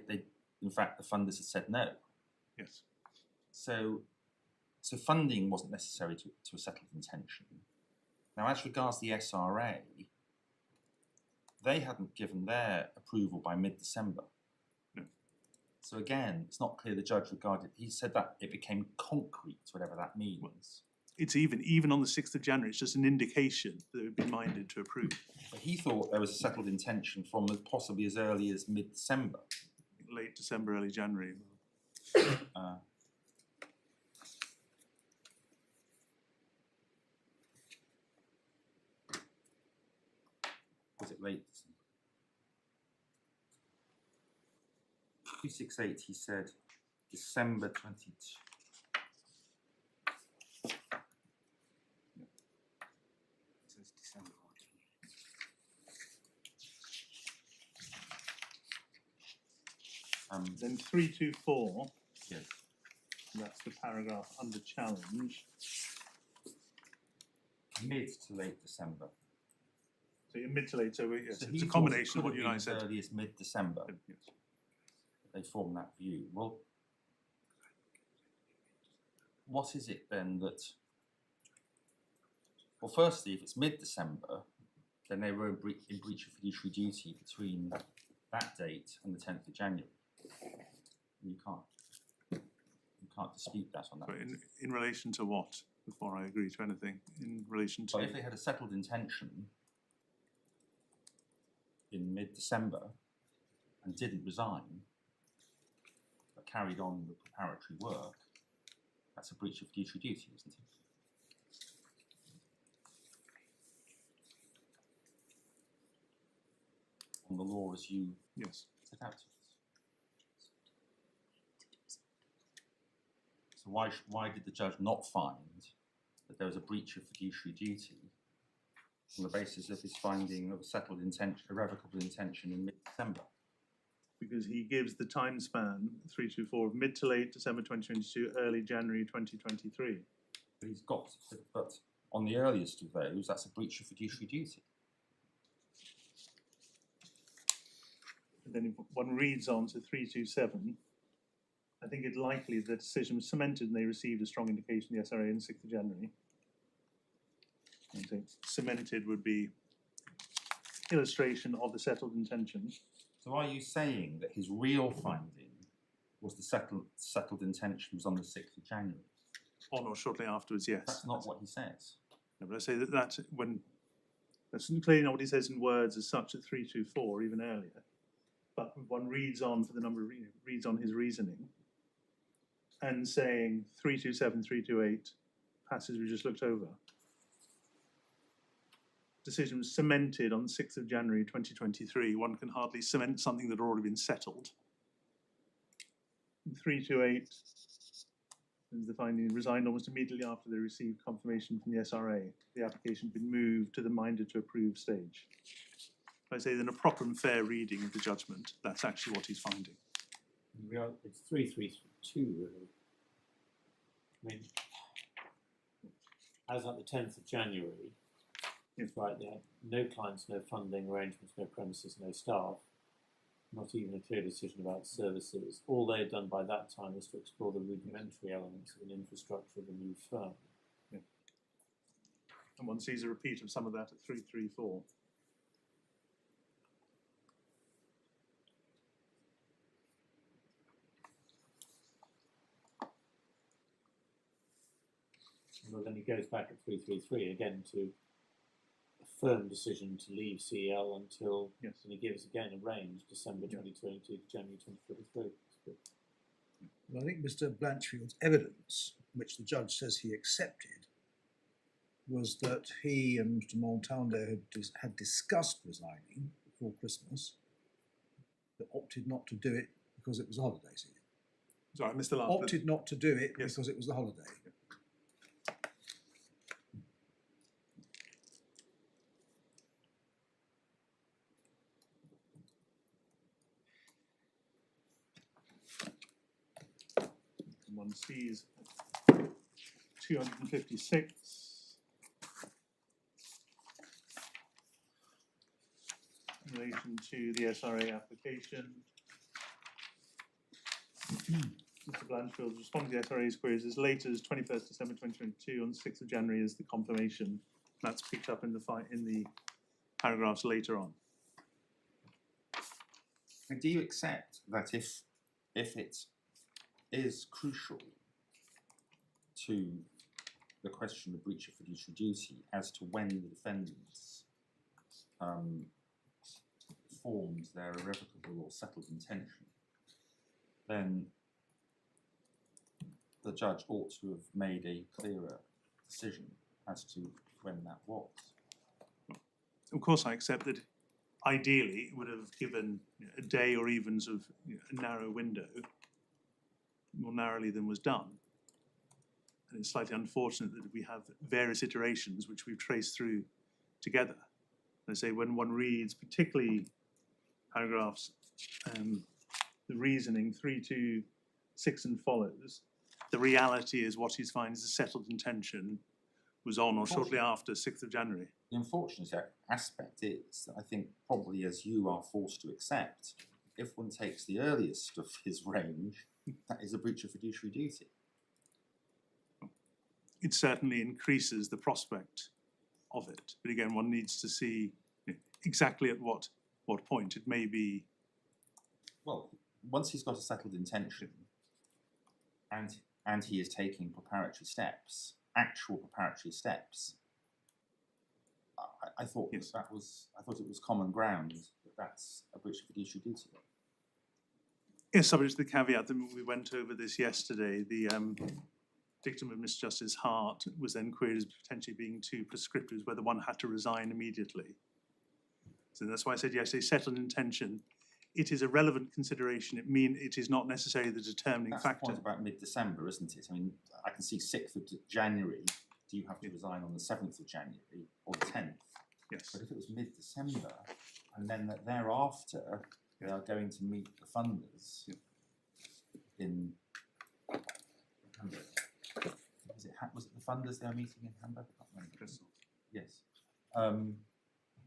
they in fact the funders had said no. Yes. So funding wasn't necessary to a settled intention. Now, as regards the SRA, they hadn't given their approval by mid-December. No. So again, it's not clear the judge regarded. He said that it became concrete, whatever that means. It's even on the 6th of January, it's just an indication that they would be minded to approve. But he thought there was a settled intention from possibly as early as mid-December. Late December, early January. Was it late? 268, he said December 22. It says December. Then 324, Yes. that's the paragraph under challenge. Mid to late December. So you're mid to late, so yes, So it's he a thought combination it of what could you have and I been as said. early as mid-December. Yes. They formed that view. Well, what is it then that? Well, firstly, if it's mid-December, then they were in breach of fiduciary duty between that date and the 10th of January. You can't dispute that on that. So in relation to what, before I agree to anything, in relation to... But if they had a settled intention in mid-December and didn't resign, but carried on the preparatory work, that's a breach of fiduciary duty, isn't it? On the law as you Yes. set out to us. So why did the judge not find that there was a breach of fiduciary duty on the basis of his finding of a settled intention, irrevocable intention in mid-December? Because he gives the time span, 324, of mid to late December 2022, early January 2023. But he's got, but on the earliest of those, that's a breach of fiduciary duty. And then if one reads on to 327, I think it's likely the decision was cemented and they received a strong indication of the SRA on the 6th of January. I think cemented would be illustration of the settled intention. So are you saying that his real finding was the settled intention was on the 6th of January? On or shortly afterwards, yes. That's not what he says. No, but I say that when that's clearly not what he says in words as such at 324, even earlier. But one reads on for the number of reads on his reasoning, and saying 327, 328, passage we just looked over. Decision was cemented on the 6th of January 2023. One can hardly cement something that had already been settled. 328 is the finding resigned almost immediately after they received confirmation from the SRA. The application had been moved to the minded to approve stage. I say then a proper and fair reading of the judgment, that's actually what he's finding. It's 332 really. I mean, as at the 10th of January, Yeah. it's right there, no clients, no funding arrangements, no premises, no staff. not even a clear decision about services. All they had done by that time was to explore the rudimentary elements of an infrastructure of a new firm. And one sees a repeat of some of that at 334. Well, then he goes back at 333 again to a firm decision to leave CEL until, Yes. and he gives again a range, December 2022 to January 2033. Well, I think Mr. Blanchfield's evidence, which the judge says he accepted, was that he and Mr. Montando had discussed resigning before Christmas, but opted not to do it because it was a holiday season. Sorry, I missed the last. Opted not to do it Yes. because it was the holiday. One sees 256. In relation to the SRA application. Mr. Blanchfield responded to the SRA's queries as late as 21st December 2022. On 6th of January is the confirmation. That's picked up in the paragraphs later on. And do you accept that if it is crucial to the question of breach of fiduciary duty as to when the defendants formed their irrevocable or settled intention, then the judge ought to have made a clearer decision as to when that was? Of course, I accept that ideally it would have given a day or even sort of a narrow window, more narrowly than was done. And it's slightly unfortunate that we have various iterations which we've traced through together. I say when one reads particularly paragraphs, the reasoning 3 to 6 and follows, the reality is what he's finding is a settled intention was on or shortly after 6th of January. The unfortunate aspect is that I think probably as you are forced to accept, if one takes the earliest of his range, that is a breach of fiduciary duty. It certainly increases the prospect of it. But again, one needs to see exactly at what point. It may be... Well, once he's got a settled intention and he is taking preparatory steps, actual preparatory steps, I thought Yes. I thought it was common ground that that's a breach of fiduciary duty. Yes, subject to the caveat that we went over this yesterday. The dictum of Mr. Justice Hart was then queried as potentially being too prescriptive, whether one had to resign immediately. So that's why I said yes, a settled intention. It is a relevant consideration. It is not necessarily the determining That's factor. the point about mid-December, isn't it? I mean, I can see 6th of January. Do you have to resign on the 7th of January or the 10th? Yes. But if it was mid-December, and then thereafter they are going to meet the funders in Hamburg. Was it the funders they are meeting in Hamburg? I can't remember. Yes.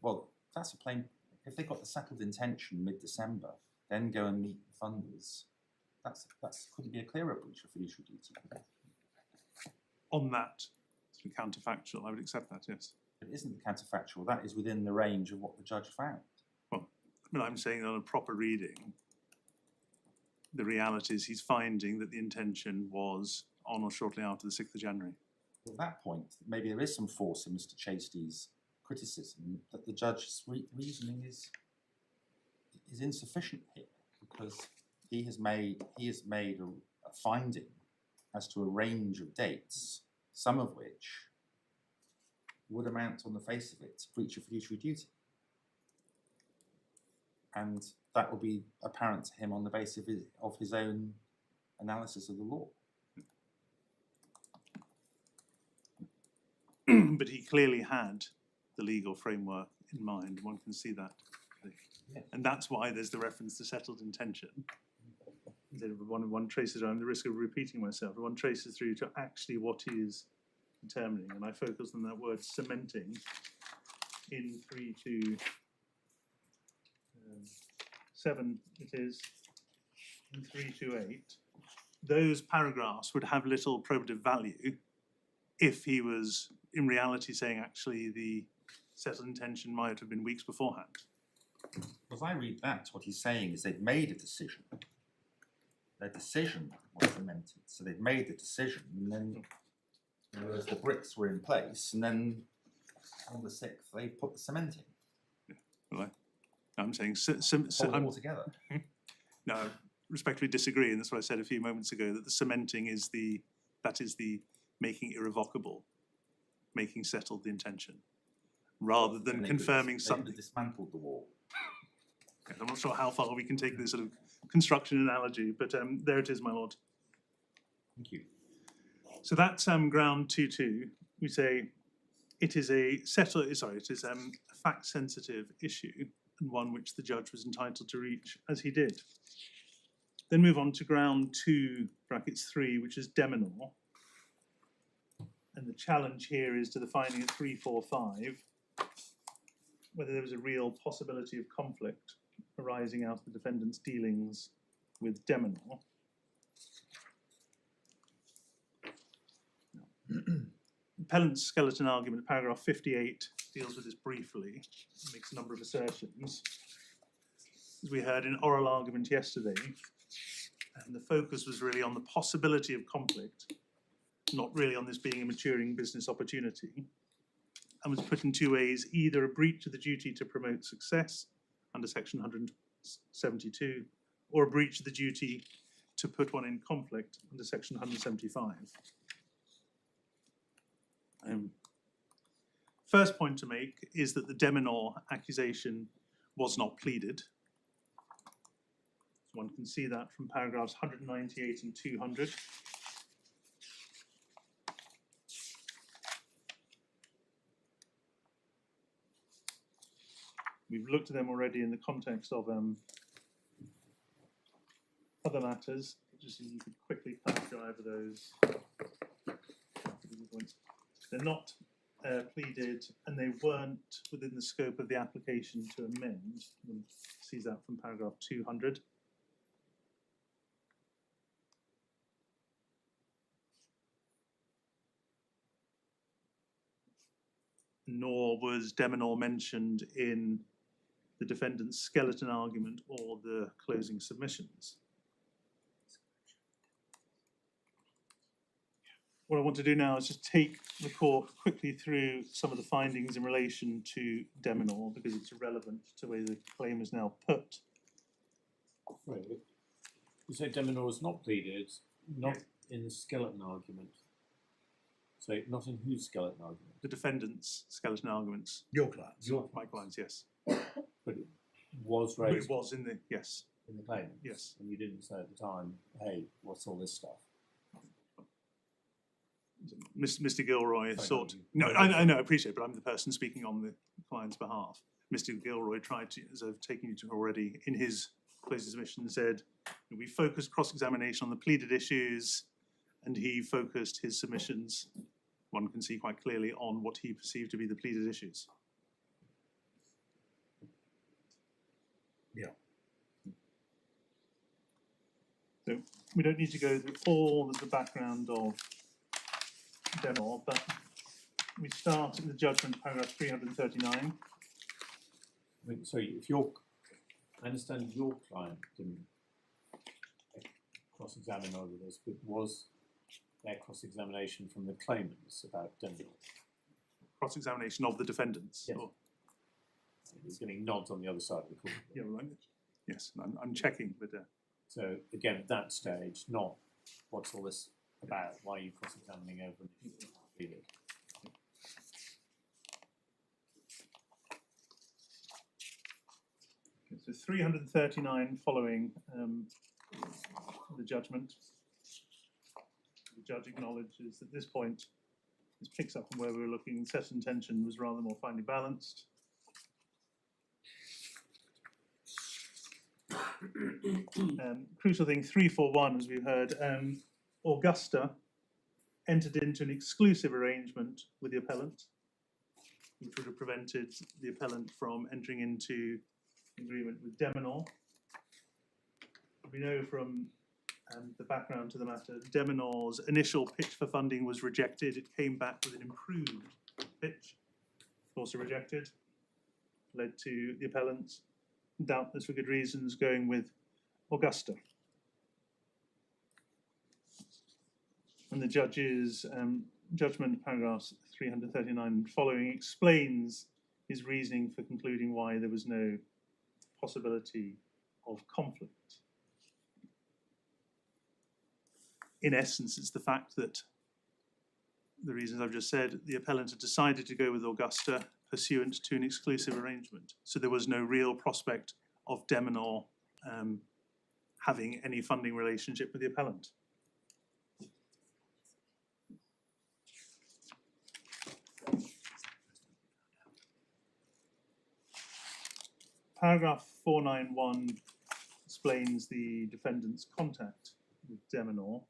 Well, that's a plain. If they got the settled intention mid-December, then go and meet the funders. That's could it be a clearer breach of fiduciary duty? On that sort of counterfactual, I would accept that. Yes. It isn't counterfactual. That is within the range of what the judge found. Well, I mean, I'm saying on a proper reading, the reality is he's finding that the intention was on or shortly after the 6th of January. At that point, maybe there is some force in Mr. Chasty's criticism that the judge's reasoning is insufficient here, because he has made a finding as to a range of dates, some of which would amount on the face of it to breach of fiduciary duty. And that will be apparent to him on the basis of his own analysis of the law. But he clearly had the legal framework in mind. One can see that. Yes. And that's why there's the reference to settled intention. One traces around the risk of repeating myself. One traces through to actually what he is determining. And I focus on that word cementing in 3 to 7 it is, and 328, those paragraphs would have little probative value if he was in reality saying actually the settled intention might have been weeks beforehand. As I read that, what he's saying is they've made a decision. Their decision was cemented. So they've made the decision, and then whereas the bricks were in place, and then on the 6th they put the cement in. Well, I'm saying Hold it all together. no, I respectfully disagree, and that's what I said a few moments ago, that the cementing is the making irrevocable, making settled the intention, rather than And they confirming could something. have dismantled the wall. I'm not sure how far we can take this sort of construction analogy, but there it is, my lord. Thank you. So that's ground 2.2. We say it is a fact-sensitive issue, and one which the judge was entitled to reach, as he did. Then move on to ground 2, brackets 3, which is Demor. And the challenge here is to the finding at 345, whether there was a real possibility of conflict arising out of the defendant's dealings with Demor. Appellant's skeleton argument, paragraph 58, deals with this briefly, makes a number of assertions. As we heard in oral argument yesterday, and the focus was really on the possibility of conflict, not really on this being a maturing business opportunity, and was put in two ways: either a breach of the duty to promote success under section 172, or a breach of the duty to put one in conflict under section 175. First point to make is that the Demor accusation was not pleaded. One can see that from paragraphs 198 and 200. We've looked at them already in the context of other matters. Just so you could quickly go over those. They're not pleaded, and they weren't within the scope of the application to amend. One sees that from paragraph 200. Nor was Demor mentioned in the defendant's skeleton argument or the closing submissions. What I want to do now is just take the court quickly through some of the findings in relation to Demor, because it's relevant to the way the claim is now put. Right. You say Demor was not pleaded, not in the skeleton argument. So not in whose skeleton argument? The defendant's skeleton arguments. Your clients. My clients, yes. But it was It raised was in the, yes. in the claim. Yes. And you didn't say at the time, hey, what's all this stuff? Mr. Gilroy Sorry, sought. no, No, I know, I appreciate it, but I'm the person speaking on the client's behalf. Mr. Gilroy tried to, as I've taken you to already, in his closing submission, said we focused cross-examination on the pleaded issues, and he focused his submissions, one can see quite clearly, on what he perceived to be the pleaded issues. Yeah. So we don't need to go through all of the background of Demor, but we start in the judgment, paragraph 339. I mean, sorry, I understand your client didn't cross-examine over this, but was there cross-examination from the claimants about Demor? Cross-examination of the defendants. Yes. Or, He's getting nods on the other side of the court. yeah, right. Yes, I'm checking, but So again, at that stage, not what's all this about, why are you cross-examining over an issue that's not pleaded? so 339 following the judgment. The judge acknowledges at this point, this picks up on where we were looking, set intention was rather more finely balanced. Crucial thing, 341, as we heard, Augusta entered into an exclusive arrangement with the appellant, which would have prevented the appellant from entering into agreement with Demor. we know from the background to the matter, Demonor's initial pitch for funding was rejected. It came back with an improved pitch, also rejected, led to the appellants, doubtless for good reasons, going with Augusta. And the judge's judgment, paragraphs 339 and following, explains his reasoning for concluding why there was no possibility of conflict. In essence, it's the fact that, the reasons I've just said, the appellant had decided to go with Augusta pursuant to an exclusive arrangement. So there was no real prospect of Demor having any funding relationship with the appellant. Paragraph 491 explains the defendant's contact with Demor,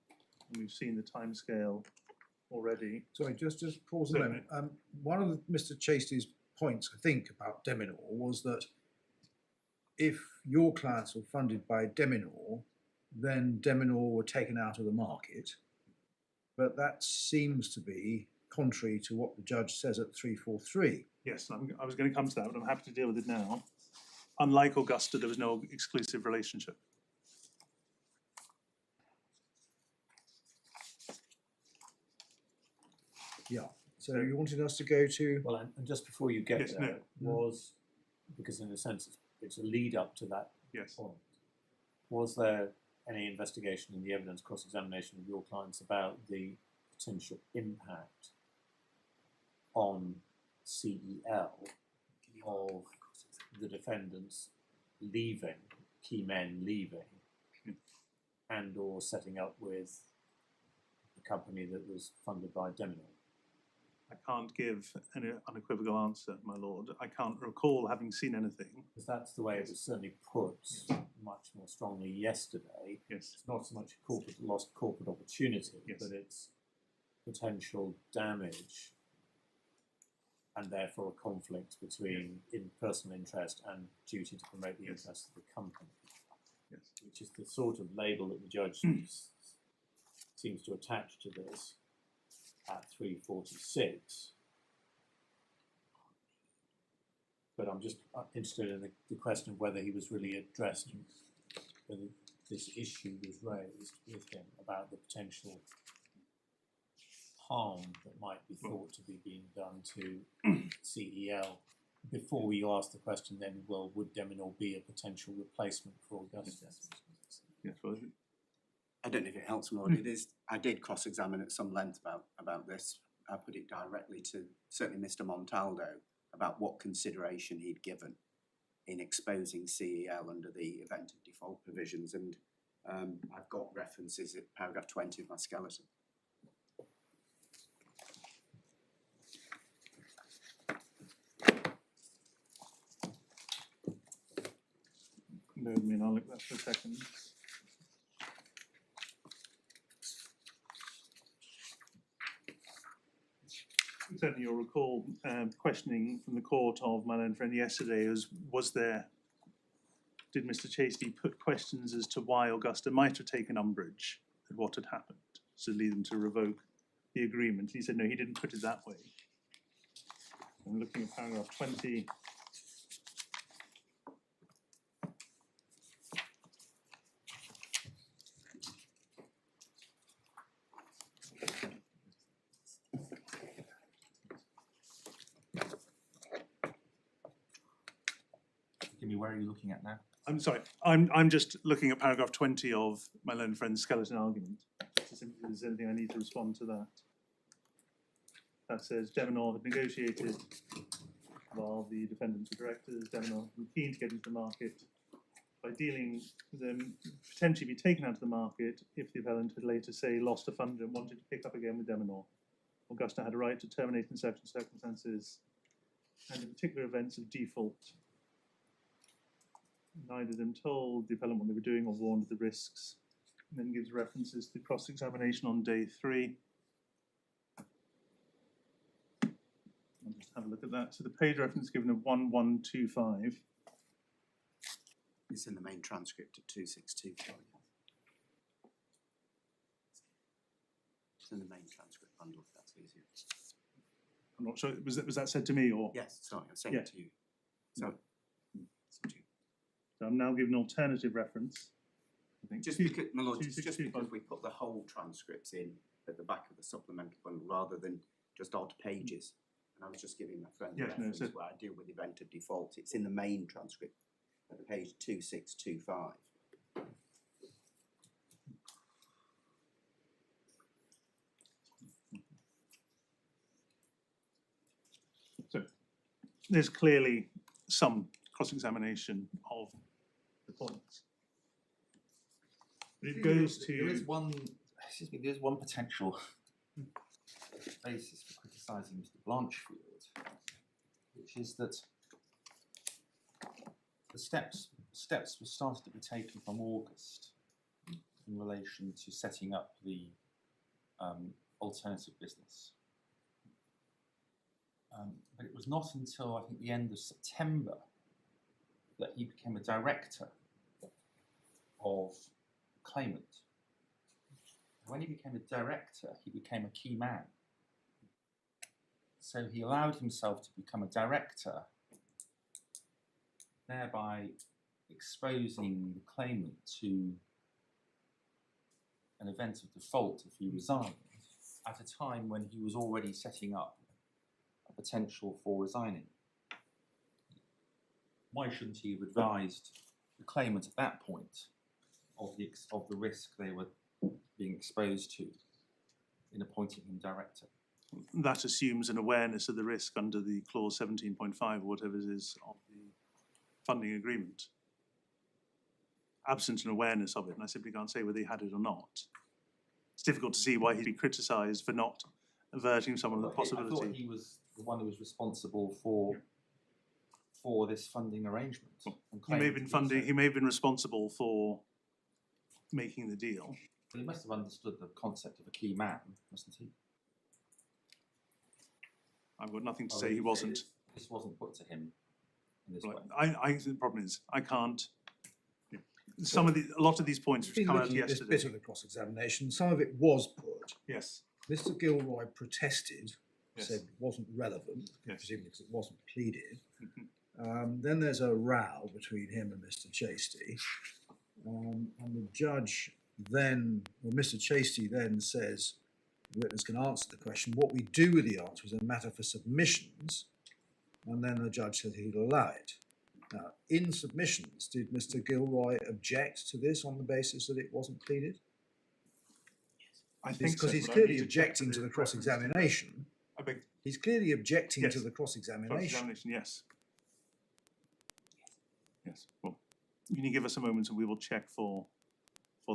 and we've seen the timescale already. Sorry, just pause a moment. One of Mr. Chasty's points, I think, about Demor was that if your clients were funded by Demor, then Demor were taken out of the market. But that seems to be contrary to what the judge says at 343. Yes, I was going to come to that, but I'm happy to deal with it now. Unlike Augusta, there was no exclusive relationship. Yeah. So you wanted us to go to... Well, and just before you get Yes, there, no. was, because in a sense it's a lead up to that Yes. point, was there any investigation in the evidence cross-examination of your clients about the potential impact on CEL of the defendants leaving, key men leaving, and or setting up with a company that was funded by Demor? I can't give an unequivocal answer, my lord. I can't recall having seen anything. Because that's the way it was certainly put much more strongly yesterday. Yes. It's not so much lost corporate opportunity, Yes. but it's potential damage and therefore a conflict between personal interest and duty to promote the interests of the company. Yes. Which is the sort of label that the judge seems to attach to this at 346. But I'm just interested in the question of whether he was really addressed, whether this issue was raised with him about the potential harm that might be thought to be being done to CEL. Before you ask the question then, well, would Demor be a potential replacement for Augusta? Yes, well, I don't know if it helps more. It is. I did cross-examine at some length about this. I put it directly to certainly Mr. Montaldo about what consideration he'd given in exposing CEL under the event of default provisions, and I've got references at paragraph 20 of my skeleton. no, I mean, I'll look that for a second. Certainly you'll recall questioning from the court of my learned friend yesterday did Mr. Chasty put questions as to why Augusta might have taken umbrage at what had happened to lead them to revoke the agreement? He said no, he didn't put it that way. I'm looking at paragraph 20. Where are you looking at now? I'm sorry, I'm just looking at paragraph 20 of my learned friend's skeleton argument. So simply, if there's anything I need to respond to that. That says Demor had negotiated while the defendants were directors. Demor was keen to get into the market by dealing with them, potentially be taken out of the market if the appellant had later, say, lost a fund and wanted to pick up again with Demor. Augusta had a right to terminate in certain circumstances and in particular events of default. Neither of them told the appellant what they were doing or warned of the risks, and then gives references to cross-examination on day 3. I'll just have a look at that. So the page reference given of 1125. It's in the main transcript at 262. in the main transcript bundle, if that's easier. I'm not sure, was that said to me or? Yes, sorry, I sent Yeah. it to you. So, it's up to you. So I'm now giving an alternative reference. I think. Just because, my lord, it's just 262. because we put the whole transcripts in at the back of the supplemental bundle rather than just odd pages. And I was just giving my friend a Yes, no, reference so- where I deal with event of default. It's in the main transcript at page 2625. So there's clearly some cross-examination of the points. But it goes to. There is one. Excuse me. There is one potential basis for criticising Mr. Blanchfield, which is that the steps were started to be taken from August in relation to setting up the alternative business. But it was not until I think the end of September that he became a director of claimant. When he became a director, he became a key man. So he allowed himself to become a director, thereby exposing the claimant to an event of default if he resigned, at a time when he was already setting up a potential for resigning. Why shouldn't he have advised the claimant at that point of the risk they were being exposed to in appointing him director? That assumes an awareness of the risk under the clause 17.5 or whatever it is of the funding agreement. Absent an awareness of it, and I simply can't say whether he had it or not. It's difficult to see why he'd be criticised for not averting some of the I thought possibility. he was the one who was responsible for this funding arrangement. and He may claimed have been to be funding. so. He may have been responsible for making the deal. He must have understood the concept of a key man, mustn't he? I've got nothing to Or say he wasn't. This wasn't put to him in this Right. way. The problem is I can't. A lot of these points We've which been come out looking at this yesterday. bit of the cross-examination. Some of it was put. Yes. Mr. Gilroy protested, Yes. said it wasn't relevant, Yes. presumably because it wasn't pleaded. Mhm. Then there's a row between him and Mr. Chasty. And the judge then, or Mr. Chasty then says, the witness can answer the question. What we do with the answer is a matter for submissions. And then the judge said he'd allow it. Now, in submissions, did Mr. Gilroy object to this on the basis that it wasn't pleaded? I think Because so, he's but I clearly need to check objecting to the reference cross-examination. I beg He's clearly objecting to Yes. the cross-examination. cross-examination. Yes. Yes. Well, can you give us a moment and we will check for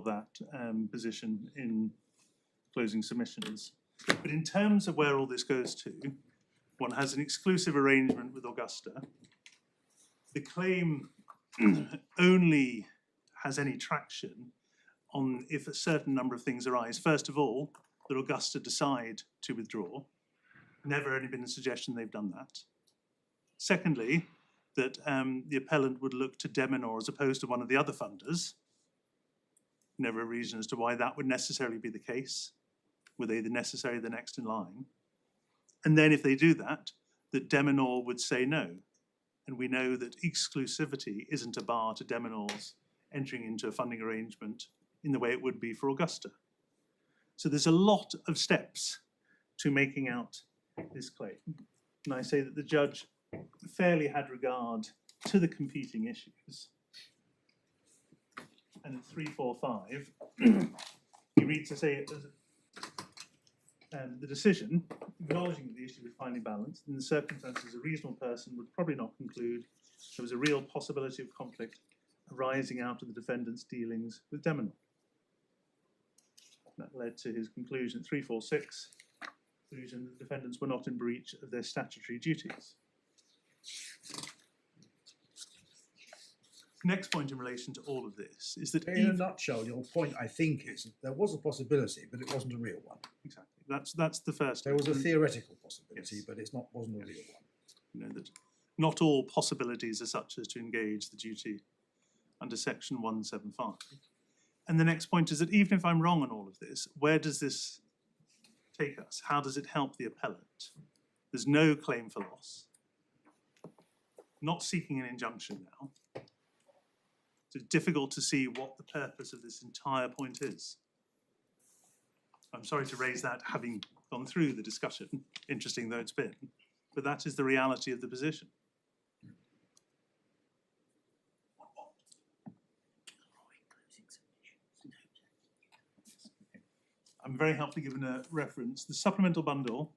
that position in closing submissions. But in terms of where all this goes to, one has an exclusive arrangement with Augusta. The claim only has any traction on if a certain number of things arise. First of all, that Augusta decide to withdraw. Never only been a suggestion they've done that. Secondly, that the appellant would look to Demor as opposed to one of the other funders. Never a reason as to why that would necessarily be the case. Were they the necessary, the next in line? And then if they do that, that Demor would say no. And we know that exclusivity isn't a bar to Demor's entering into a funding arrangement in the way it would be for Augusta. So there's a lot of steps to making out this claim. And I say that the judge fairly had regard to the competing issues. And in 345, he reads to say the decision, acknowledging that the issue was finely balanced, in the circumstances a reasonable person would probably not conclude there was a real possibility of conflict arising out of the defendant's dealings with Demor. That led to his conclusion, 346, conclusion that the defendants were not in breach of their statutory duties. Next point in relation to all of this is that In a nutshell, your point, I think, is that there was a possibility, but it wasn't a real one. exactly, that's the first. There was a and, theoretical possibility, Yes. but it wasn't a real one. you know, that not all possibilities are such as to engage the duty under section 175. And the next point is that even if I'm wrong on all of this, where does this take us? How does it help the appellant? There's no claim for loss. Not seeking an injunction now. So it's difficult to see what the purpose of this entire point is. I'm sorry to raise that, having gone through the discussion, interesting though it's been, but that is the reality of the position. I'm very helpfully given a reference. The supplemental bundle,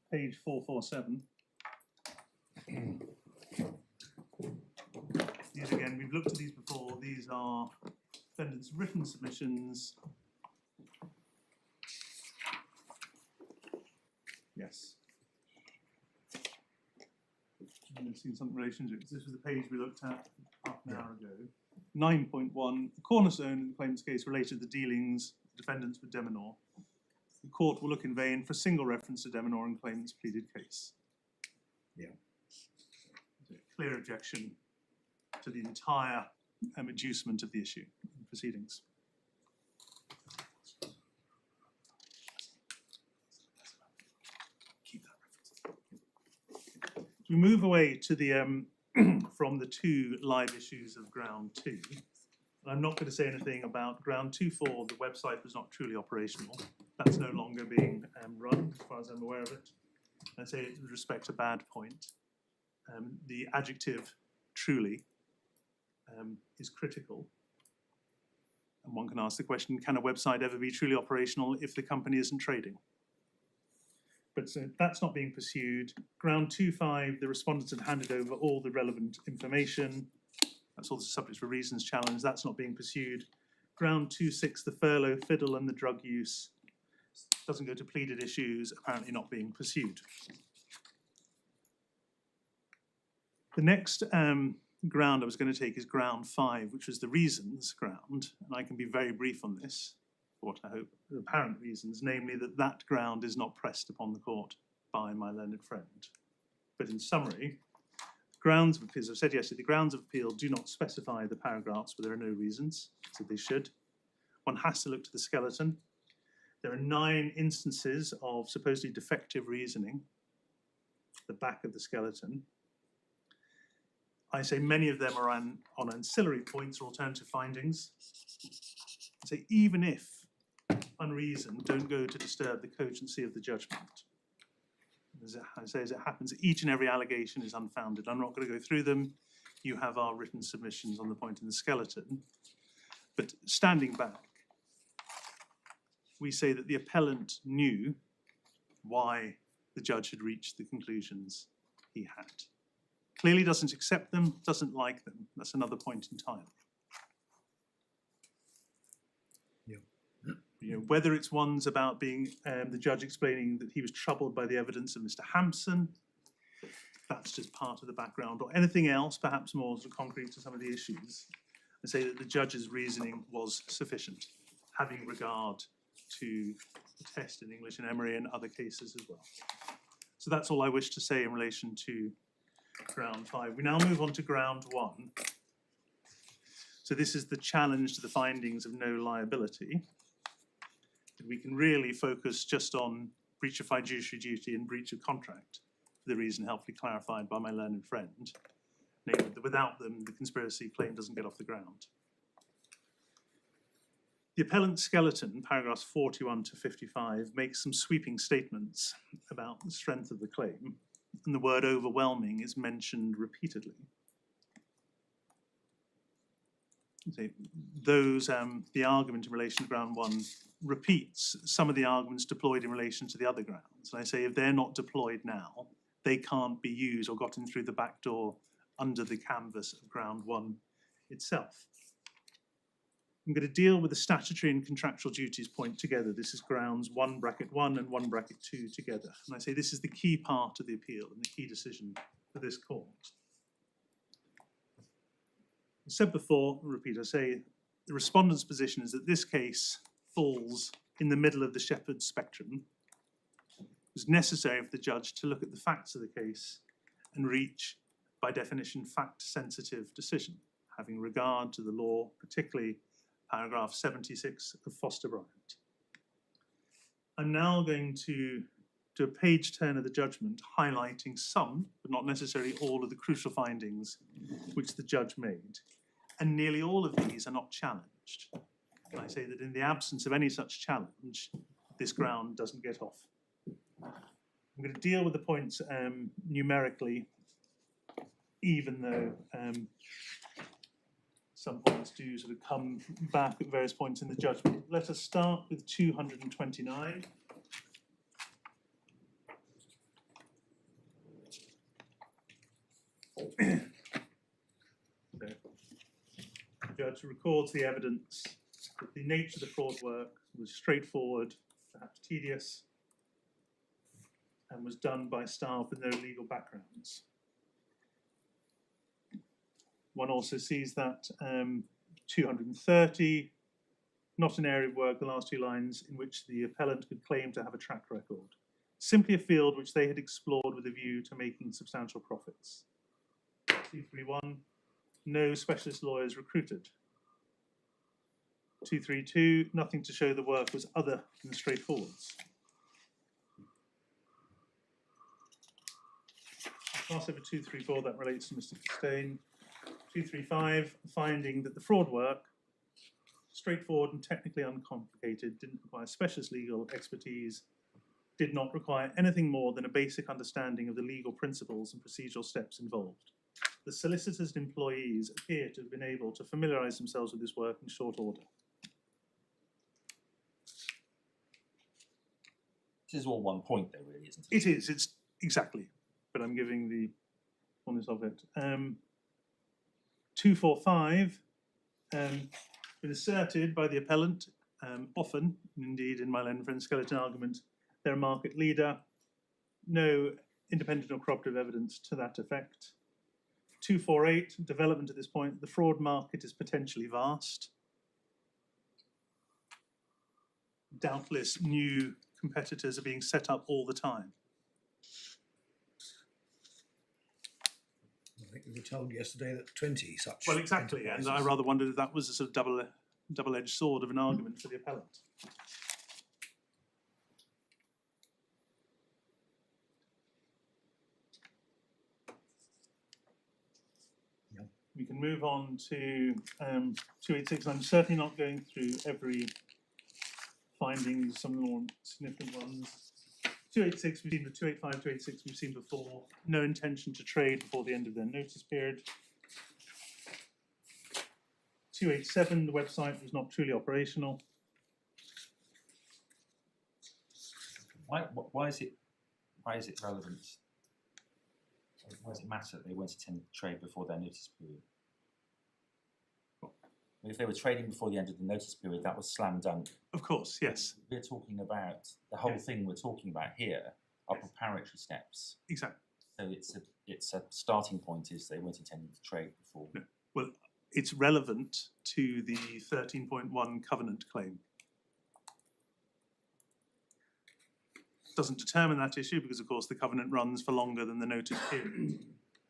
page 447. These again, we've looked at these before. These are defendants' written submissions. Yes. I've seen some relation to it. This was the page we looked at half an hour ago. 9.1, the cornerstone of the claimant's case related to the dealings of defendants with Demor. The court will look in vain for a single reference to Demor in claimant's pleaded case. Yeah. Clear objection to the entire adducement of the issue in proceedings. Keep that reference. We move away to the from the two live issues of ground 2. I'm not going to say anything about ground 2.4. The website was not truly operational. That's no longer being run, as far as I'm aware of it. I say it with respect to bad point. The adjective truly is critical. And one can ask the question, can a website ever be truly operational if the company isn't trading? But so that's not being pursued. Ground 2.5, the respondents have handed over all the relevant information. That's also subject for reasons challenge. That's not being pursued. Ground 2.6, the furlough, fiddle and the drug use doesn't go to pleaded issues, apparently not being pursued. The next ground I was going to take is ground 5, which was the reasons ground, and I can be very brief on this, for what I hope are apparent reasons, namely that that ground is not pressed upon the court by my learned friend. But in summary, grounds of appeal, as I've said yesterday, the grounds of appeal do not specify the paragraphs where there are no reasons, so they should. One has to look to the skeleton. There are 9 instances of supposedly defective reasoning at the back of the skeleton. I say many of them are on ancillary points or alternative findings. I say even if unreasoned, don't go to disturb the cogency of the judgment. As I say, as it happens, each and every allegation is unfounded. I'm not going to go through them. You have our written submissions on the point in the skeleton. But standing back, we say that the appellant knew why the judge had reached the conclusions he had. Clearly doesn't accept them, doesn't like them. That's another point entirely. You know, whether it's ones about being the judge explaining that he was troubled by the evidence of Mr. Hampson, that's just part of the background, or anything else, perhaps more sort of concrete to some of the issues, and say that the judge's reasoning was sufficient, having regard to the test in English and Emery and other cases as well. So that's all I wish to say in relation to ground 5. We now move on to ground 1. So this is the challenge to the findings of no liability. We can really focus just on breach of fiduciary duty and breach of contract, for the reason helpfully clarified by my learned friend, namely that without them, the conspiracy claim doesn't get off the ground. The appellant skeleton, paragraphs 41 to 55, makes some sweeping statements about the strength of the claim, and the word overwhelming is mentioned repeatedly. The argument in relation to ground 1 repeats some of the arguments deployed in relation to the other grounds. And I say if they're not deployed now, they can't be used or gotten through the back door under the canvas of ground 1 itself. I'm going to deal with the statutory and contractual duties point together. This is grounds 1 bracket 1 and 1 bracket 2 together. And I say this is the key part of the appeal and the key decision for this court. I said before, I'll repeat, I say the respondent's position is that this case falls in the middle of the Shepherd spectrum. It was necessary for the judge to look at the facts of the case and reach, by definition, fact-sensitive decision, having regard to the law, particularly paragraph 76 of Foster Bryant. I'm now going to do a page turn of the judgment, highlighting some, but not necessarily all, of the crucial findings which the judge made. And nearly all of these are not challenged. And I say that in the absence of any such challenge, this ground doesn't get off. I'm going to deal with the points numerically, even though some points do sort of come back at various points in the judgment. Let us start with 229. The judge records the evidence that the nature of the fraud work was straightforward, perhaps tedious, and was done by staff with no legal backgrounds. One also sees that 230, not an area of work, the last two lines, in which the appellant could claim to have a track record, simply a field which they had explored with a view to making substantial profits. 231, no specialist lawyers recruited. 232, nothing to show the work was other than straightforwards. I'll pass over 234, that relates to Mr. Costain. 235, finding that the fraud work, straightforward and technically uncomplicated, didn't require specialist legal expertise, did not require anything more than a basic understanding of the legal principles and procedural steps involved. The solicitors and employees appear to have been able to familiarise themselves with this work in short order. This is all one point, though, really, isn't it? It is, it's exactly, but I'm giving the honest of it. 245, been asserted by the appellant, often, indeed in my Lenfren skeleton argument, they're a market leader, no independent or corroborative evidence to that effect. 248, development at this point, the fraud market is potentially vast. Doubtless new competitors are being set up all the time. I think we were told yesterday that 20 such. Well, exactly, and I rather wondered if that was a sort of double-edged sword of an argument for the appellant. Yeah. We can move on to 286. I'm certainly not going through every finding, some of the more significant ones. 286 we've seen, the 285, 286 we've seen before. No intention to trade before the end of their notice period. 287, the website was not truly operational. Why is it relevant? Why does it matter that they weren't intended to trade before their notice period? If they were trading before the end of the notice period, that was slam dunk. Of course, yes. We're talking about the whole thing we're talking about here are preparatory steps. Exactly. So it's a starting point is they weren't intending to trade before. No. Well, it's relevant to the 13.1 covenant claim. Doesn't determine that issue because, of course, the covenant runs for longer than the notice period.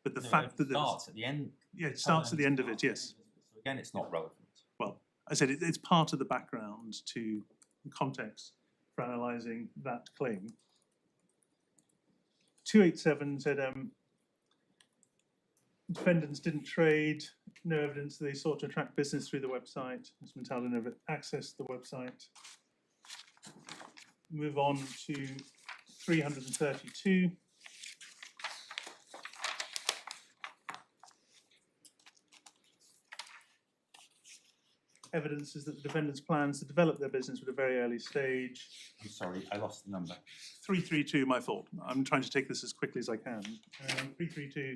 But the fact that it starts at the end. Yeah, it starts at the end of it. Yes. So again, it's not relevant. Well, I said it's part of the background to the context for analysing that claim. 287 said defendants didn't trade, no evidence that they sought to attract business through the website. Mr. Montaldo never accessed the website. Move on to 332. Evidence is that the defendants' plans to develop their business at a very early stage. I'm sorry, I lost the number. 332, my fault. I'm trying to take this as quickly as I can. 332,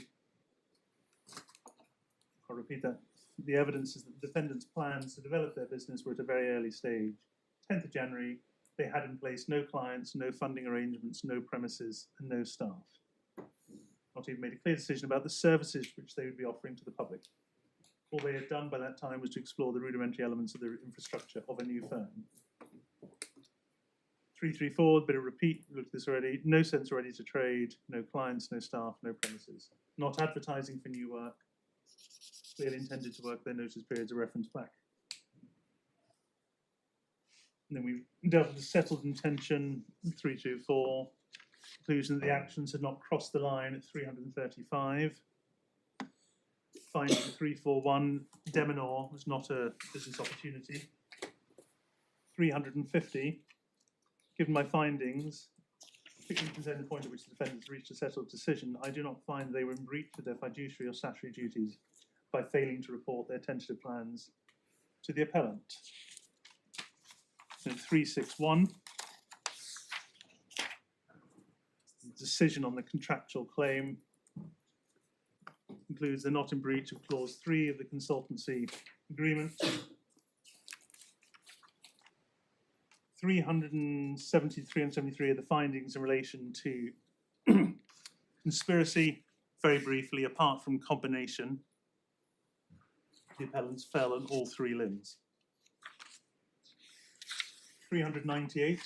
I'll repeat that. The evidence is that the defendants' plans to develop their business were at a very early stage. 10th of January, they had in place no clients, no funding arrangements, no premises, and no staff. Not even made a clear decision about the services which they would be offering to the public. All they had done by that time was to explore the rudimentary elements of the infrastructure of a new firm. 334, bit of repeat, we looked at this already. No sense ready to trade, no clients, no staff, no premises. Not advertising for new work. Clearly intended to work their notice periods a reference back. And then we dealt with the settled intention, 324. Conclusion that the actions had not crossed the line at 335. Finding 341, Demor was not a business opportunity. 350, given my findings, particularly concerning the point at which the defendants reached a settled decision, I do not find they were in breach of their fiduciary or statutory duties by failing to report their tentative plans to the appellant. And 361, the decision on the contractual claim concludes they're not in breach of clause 3 of the consultancy agreement. 373 are the findings in relation to conspiracy. Very briefly, apart from combination, the appellants fell on all 3 limbs. 398.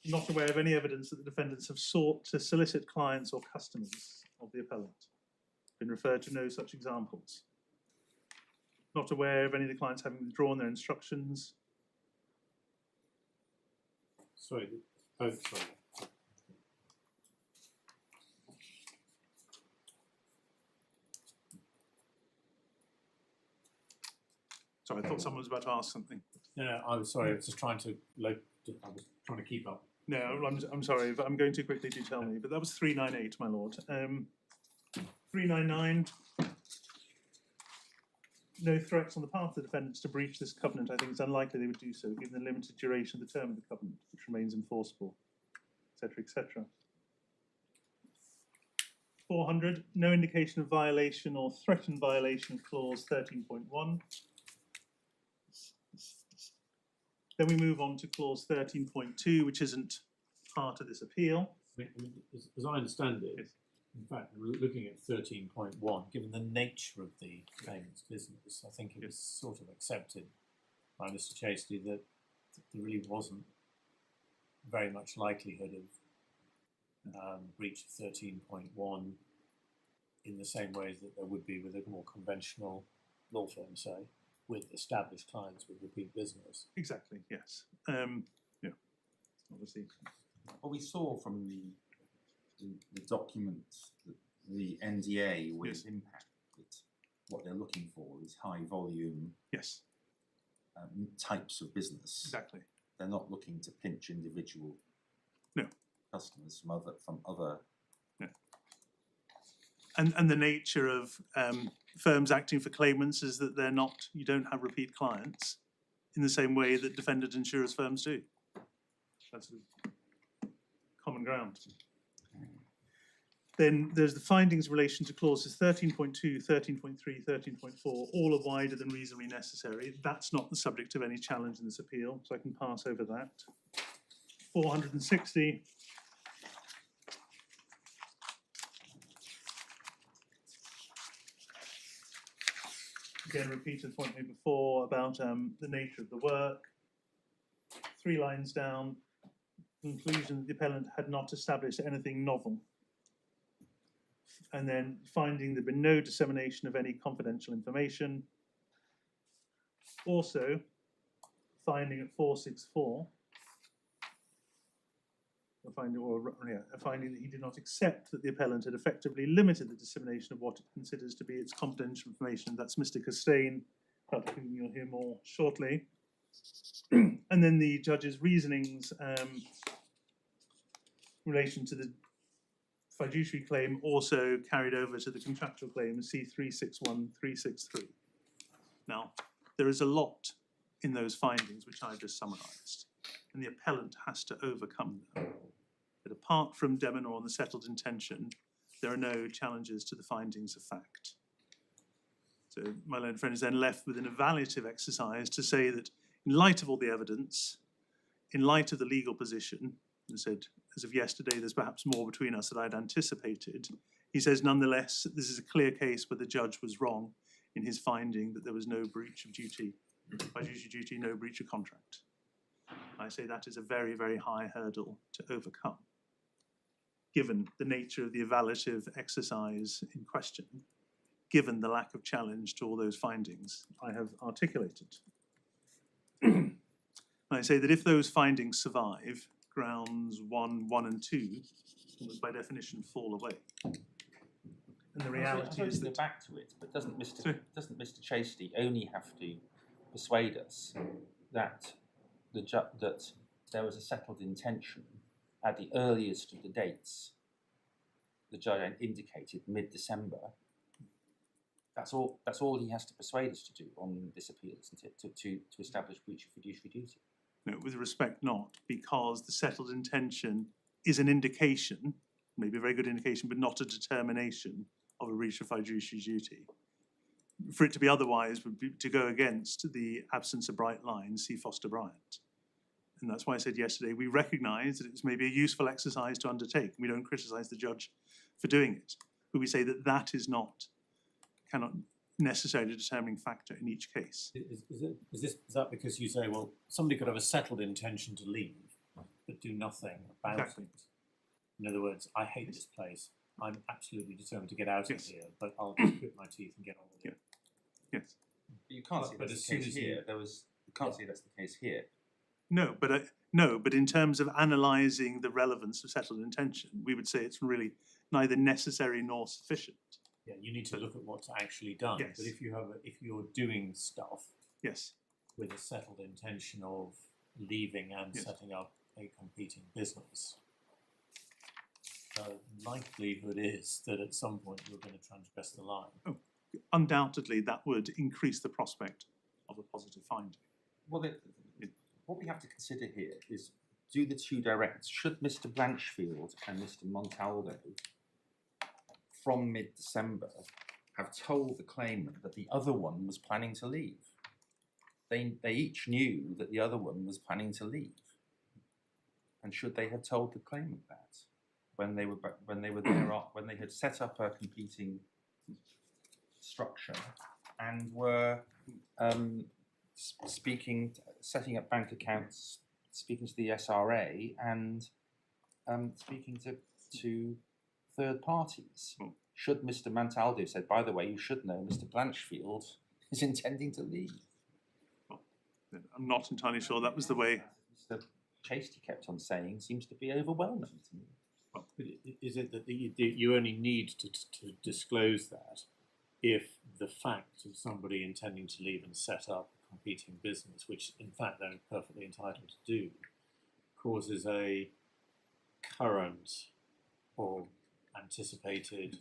Not aware of any evidence that the defendants have sought to solicit clients or customers of the appellant. Been referred to no such examples. Not aware of any of the clients having withdrawn their instructions. Sorry, both, sorry. Sorry, I thought someone was about to ask something. No, I was sorry, I was just trying to, I was trying to keep up. No, I'm sorry, but I'm going too quickly, do tell me. But that was 398, my lord. 399. No threats on the part of the defendants to breach this covenant. I think it's unlikely they would do so, given the limited duration of the term of the covenant, which remains enforceable, etc., etc. 400. No indication of violation or threatened violation of clause 13.1. Then we move on to clause 13.2, which isn't part of this appeal. I mean, as I understand it, Yes. in fact, looking at 13.1, given the nature of the claimant's business, I think it was sort of accepted by Mr. Chastely that there really wasn't very much likelihood of breach of 13.1 in the same way that there would be with a more conventional law firm, say, with established clients with repeat business. Exactly, yes. Yeah, obviously. What we saw from the document, the NDA with Yes. impact, that what they're looking for is high volume Yes, types of business. exactly. They're not looking to pinch individual No. customers from other. And the nature of firms acting for claimants is that they're not, you don't have repeat clients in the same way that defendant insurers firms do. That's a common ground. Then there's the findings in relation to clauses 13.2, 13.3, 13.4, all are wider than reasonably necessary. That's not the subject of any challenge in this appeal, so I can pass over that. 460. Again, repeated point made before about the nature of the work. 3 lines down, conclusion that the appellant had not established anything novel. And then finding there had been no dissemination of any confidential information. Also, finding at 464, a finding that he did not accept that the appellant had effectively limited the dissemination of what it considers to be its confidential information. That's Mr. Costain, about whom you'll hear more shortly. And then the judge's reasonings in relation to the fiduciary claim also carried over to the contractual claim, C361, 363. Now, there is a lot in those findings which I just summarised, and the appellant has to overcome them. But apart from Demor and the settled intention, there are no challenges to the findings of fact. So my learned friend is then left with an evaluative exercise to say that in light of all the evidence, in light of the legal position, and said, as of yesterday, there's perhaps more between us than I'd anticipated. He says, nonetheless, this is a clear case where the judge was wrong in his finding that there was no breach of duty, fiduciary duty, no breach of contract. I say that is a very, very high hurdle to overcome, given the nature of the evaluative exercise in question given the lack of challenge to all those findings I have articulated. I say that if those findings survive, grounds 1, 1 and 2 almost by definition fall away. And the reality is go that back to it, but doesn't Sorry. Mr. Chastey only have to persuade us that that there was a settled intention at the earliest of the dates the judge indicated, mid-December? That's all he has to persuade us to do on this appeal, isn't it? To establish breach of fiduciary duty. no, with respect not, because the settled intention is an indication, maybe a very good indication, but not a determination of a breach of fiduciary duty. For it to be otherwise would be to go against the absence of bright lines, see Foster Bryant. And that's why I said yesterday, we recognise that it's maybe a useful exercise to undertake. We don't criticise the judge for doing it, but we say that that is cannot necessarily a determining factor in each case. Is that because you say, well, somebody could have a settled intention to leave, but do nothing about Exactly. it? In other words, I hate this place. I'm absolutely determined to get out Yes. of here, but I'll just grit my teeth and get on with it. Yes. But you can't But- say but that's as the soon case as you- here. You can't say that's the case here. No, but in terms of analysing the relevance of settled intention, we would say it's really neither necessary nor sufficient. Yeah, you need to look at what's actually done. Yes. But if you're doing stuff Yes. with a settled intention of leaving and Yes. setting up a competing business, the likelihood is that at some point you're going to transgress the line. Undoubtedly, that would increase the prospect of a positive finding. Well, what we have to consider here is, do the two directs, should Mr. Blanchfield and Mr. Montaldo, from mid-December, have told the claimant that the other one was planning to leave? They each knew that the other one was planning to leave. And should they have told the claimant that when they were there, when they had set up a competing structure and were setting up bank accounts, speaking to the SRA and speaking to third parties? Should Mr. Montaldo have said, by the way, you should know Mr. Blanchfield is intending to leave? I'm not entirely sure that was the way. Mr. Chastey kept on saying seems to be overwhelming to me. But is it that you only need to disclose that if the fact of somebody intending to leave and set up a competing business, which in fact they're perfectly entitled to do, causes a current or anticipated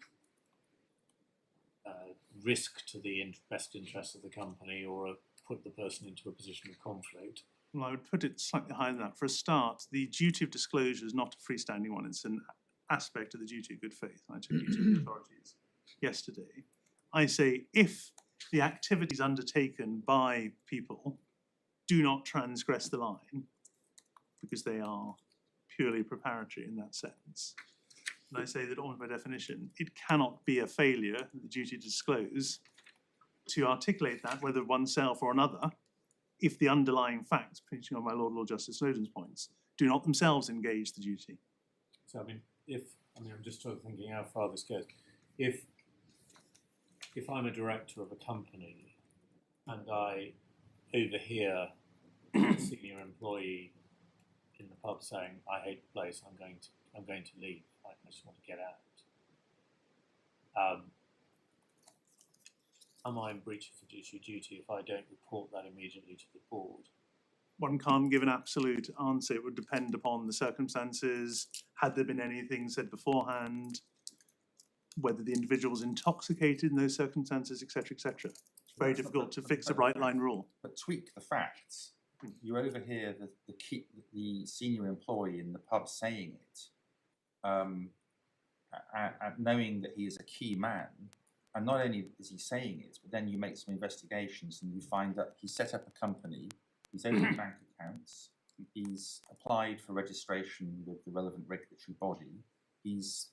risk to the best interests of the company, or put the person into a position of conflict? Well, I would put it slightly higher than that. For a start, the duty of disclosure is not a freestanding one. It's an aspect of the duty of good faith. I took it to the authorities yesterday. I say if the activities undertaken by people do not transgress the line, because they are purely preparatory in that sense, and I say that almost by definition, it cannot be a failure, the duty to disclose, to articulate that, whether oneself or another, if the underlying facts, preaching on my Lord Justice Snowden's points, do not themselves engage the duty. So I'm just sort of thinking how far this goes. If I'm a director of a company and I overhear a senior employee in the pub saying, "I hate the place. I'm going to leave. I just want to get out." Am I in breach of fiduciary duty if I don't report that immediately to the board? One can't give an absolute answer. It would depend upon the circumstances. Had there been anything said beforehand, whether the individual was intoxicated in those circumstances, etc., etc. It's very difficult to fix a bright line rule. But tweak the facts. You overhear the senior employee in the pub saying it, knowing that he is a key man, and not only is he saying it, but then you make some investigations and you find that he set up a company, he's opened bank accounts, he's applied for registration with the relevant regulatory body, he's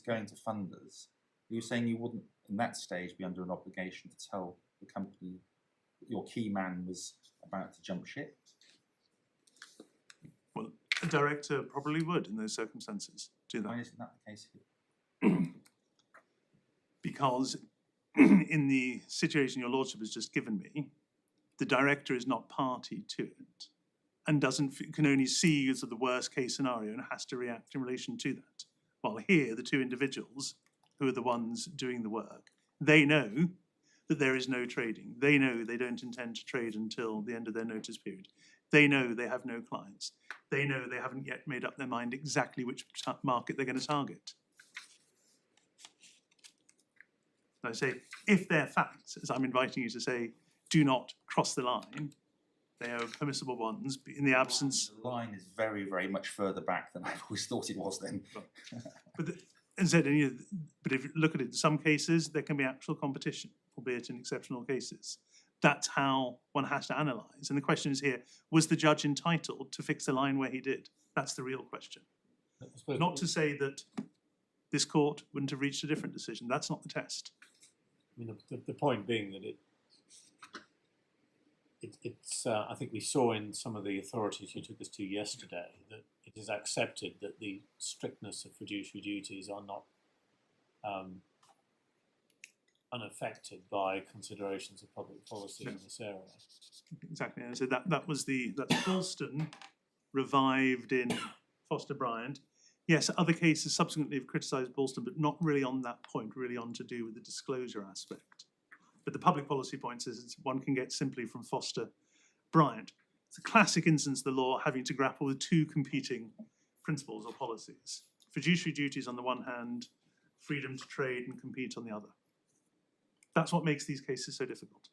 going to funders. You're saying you wouldn't, in that stage, be under an obligation to tell the company that your key man was about to jump ship? Well, a director probably would in those circumstances do Why that. isn't that the case here? because in the situation your lordship has just given me, the director is not party to it and can only see as the worst case scenario and has to react in relation to that. While here, the two individuals who are the ones doing the work, they know that there is no trading. They know they don't intend to trade until the end of their notice period. They know they have no clients. They know they haven't yet made up their mind exactly which market they're going to target. I say, if they're facts, as I'm inviting you to say, do not cross the line, they are permissible ones in the absence. The line is very, very much further back than I've always thought it was then. But as I said, but if you look at it, in some cases there can be actual competition, albeit in exceptional cases. That's how one has to analyse. And the question is here: was the judge entitled to fix the line where he did? That's the real question. Not to say that this court wouldn't have reached a different decision. That's not the test. I mean, the point being that it's I think we saw in some of the authorities you took us to yesterday that it is accepted that the strictness of fiduciary duties are not unaffected by considerations of public policy in this area. Exactly. And so that's Falston revived in Foster Bryant. Yes, other cases subsequently have criticised Balston, but not really on that point, really on to do with the disclosure aspect. But the public policy point is one can get simply from Foster Bryant. It's a classic instance of the law having to grapple with two competing principles or policies. Fiduciary duties on the one hand, freedom to trade and compete on the other. That's what makes these cases so difficult.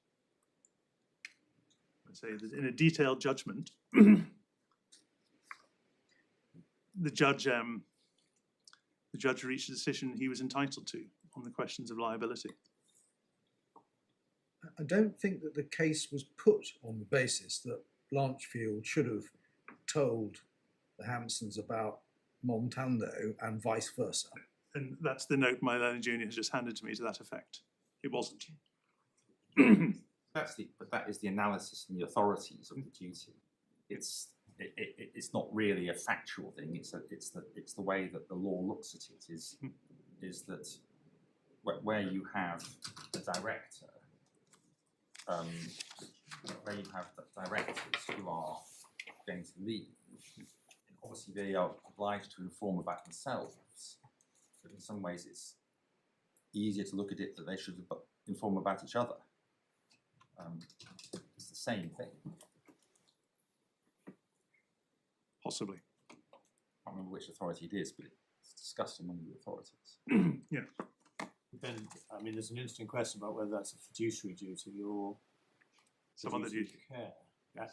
I say that in a detailed judgment, the judge reached a decision he was entitled to on the questions of liability. I don't think that the case was put on the basis that Blanchfield should have told the Hampsons about Montando and vice versa. And that's the note my learned junior has just handed to me to that effect. It wasn't. But that is the analysis and the authorities of the duty. It's not really a factual thing. It's the way that the law looks at it. Is that where you have the director, where you have the directors who are going to leave, obviously they are obliged to inform about themselves. But in some ways, it's easier to look at it that they should inform about each other. It's the same thing. Possibly. I can't remember which authority it is, but it's discussed among the authorities. Yeah. Then, I mean, there's an interesting question about whether that's a fiduciary duty or Some other duty. of care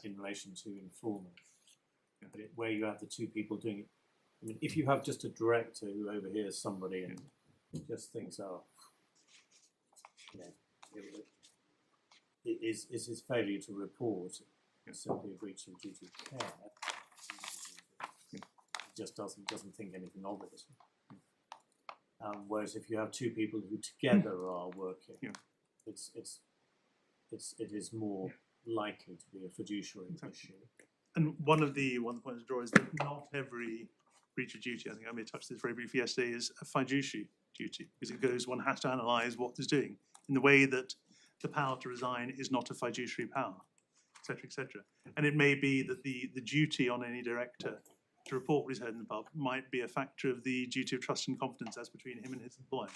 in relation to informing. Yeah. But where you have the two people doing it. I mean, if you have just a director who overhears somebody and just thinks, oh, you know, is his failure to report simply a breach of duty of care? He just doesn't think anything of it. Whereas if you have two people who together are working, it is more likely to be a fiduciary issue. And one of the points to draw is that not every breach of duty, I think I may touch this very briefly yesterday, is a fiduciary duty, because it goes, one has to analyse what it's doing in the way that the power to resign is not a fiduciary power, etc., etc. And it may be that the duty on any director to report what he's heard in the pub might be a factor of the duty of trust and confidence as between him and his employer,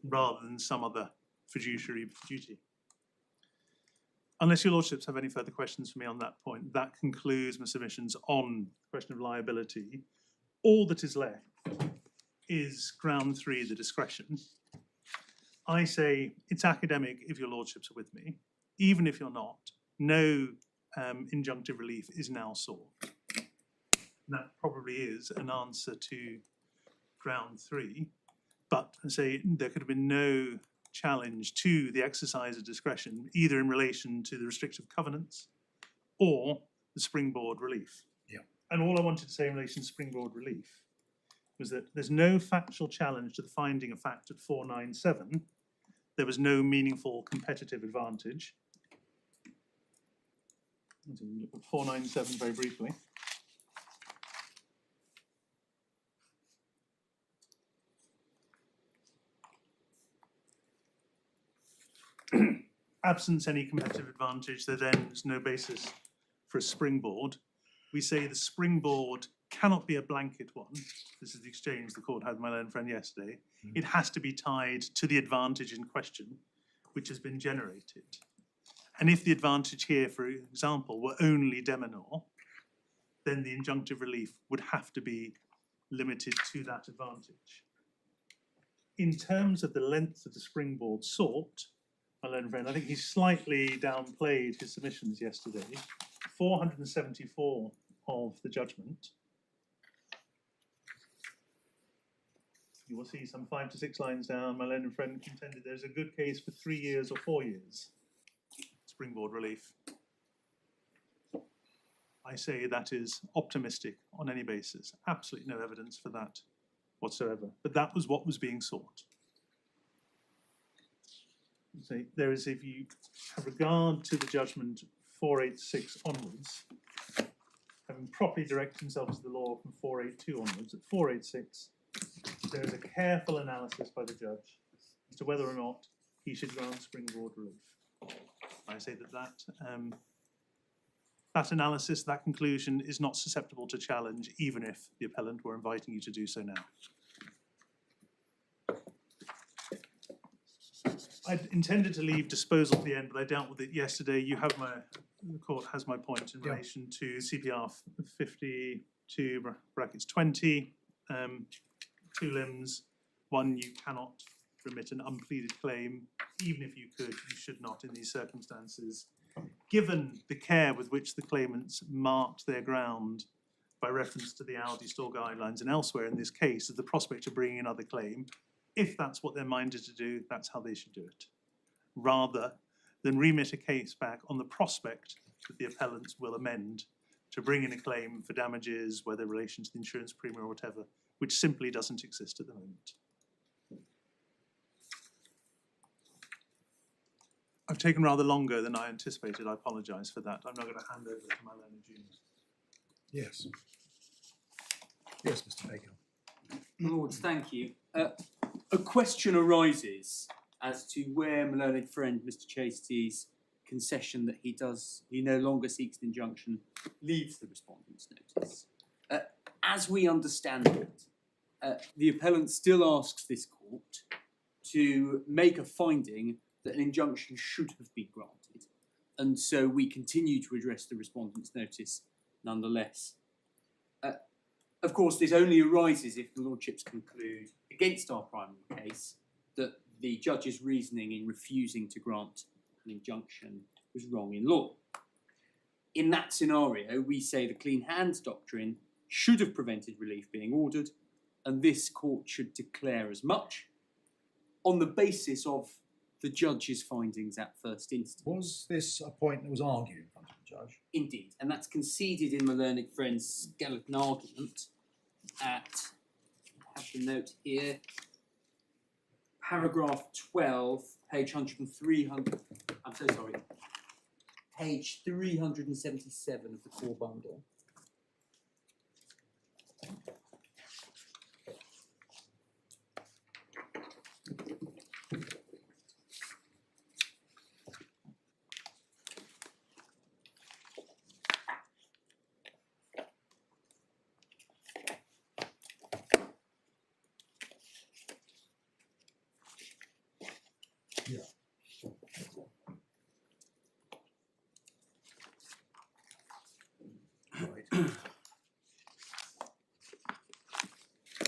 rather than some other fiduciary duty. Unless your lordships have any further questions for me on that point, that concludes my submissions on the question of liability. All that is left is ground 3, the discretion. I say it's academic if your lordships are with me. Even if you're not, no injunctive relief is now sought. And that probably is an answer to ground 3. But I say there could have been no challenge to the exercise of discretion, either in relation to the restrictive covenants or the Springboard relief. Yeah. And all I wanted to say in relation to Springboard relief was that there's no factual challenge to the finding of fact at 497. There was no meaningful competitive advantage. Let's look at 497 very briefly. absence any competitive advantage, there then is no basis for a springboard. We say the springboard cannot be a blanket one. This is the exchange the court had with my learned friend yesterday. It has to be tied to the advantage in question, which has been generated. And if the advantage here, for example, were only Demor, then the injunctive relief would have to be limited to that advantage. In terms of the length of the springboard sought, my learned friend, I think he slightly downplayed his submissions yesterday. 474 of the judgment. You will see some 5 to 6 lines down, my learned friend contended there's a good case for 3 years or 4 years. Springboard relief. I say that is optimistic on any basis. Absolutely no evidence for that whatsoever. But that was what was being sought. So there is, if you have regard to the judgment 486 onwards, having properly directed himself to the law from 482 onwards, at 486, there is a careful analysis by the judge as to whether or not he should grant springboard relief. I say that that analysis, that conclusion is not susceptible to challenge, even if the appellant were inviting you to do so now. I intended to leave disposal at the end, but I dealt with it yesterday. You have the court has my point in relation to CPR 52 brackets 20, 2 limbs. 1, you cannot remit an unpleaded claim. Even if you could, you should not in these circumstances. Given the care with which the claimants marked their ground by reference to the Aldi store guidelines and elsewhere in this case, of the prospect of bringing another claim, if that's what they're minded to do, that's how they should do it. Rather than remit a case back on the prospect that the appellants will amend to bring in a claim for damages, whether in relation to the insurance premium or whatever, which simply doesn't exist at the moment. I've taken rather longer than I anticipated. I apologise for that. I'm now going to hand over to my learned junior. Yes. Yes, Mr. Baker. Lords, thank you. A question arises as to where my learned friend Mr. Chasty's concession that he no longer seeks an injunction leaves the respondent's notice. As we understand it, the appellant still asks this court to make a finding that an injunction should have been granted, and so we continue to address the respondent's notice nonetheless. Of course, this only arises if the Lordships conclude, against our primary case, that the judge's reasoning in refusing to grant an injunction was wrong in law. In that scenario, we say the clean hands doctrine should have prevented relief being ordered, and this court should declare as much on the basis of the judge's findings at first instance. Was this a point that was argued in front of the judge? Indeed, and that's conceded in my learned friend's skeleton argument at, I have the note here, paragraph 12, page 300, I'm so sorry, page 377 of the core bundle.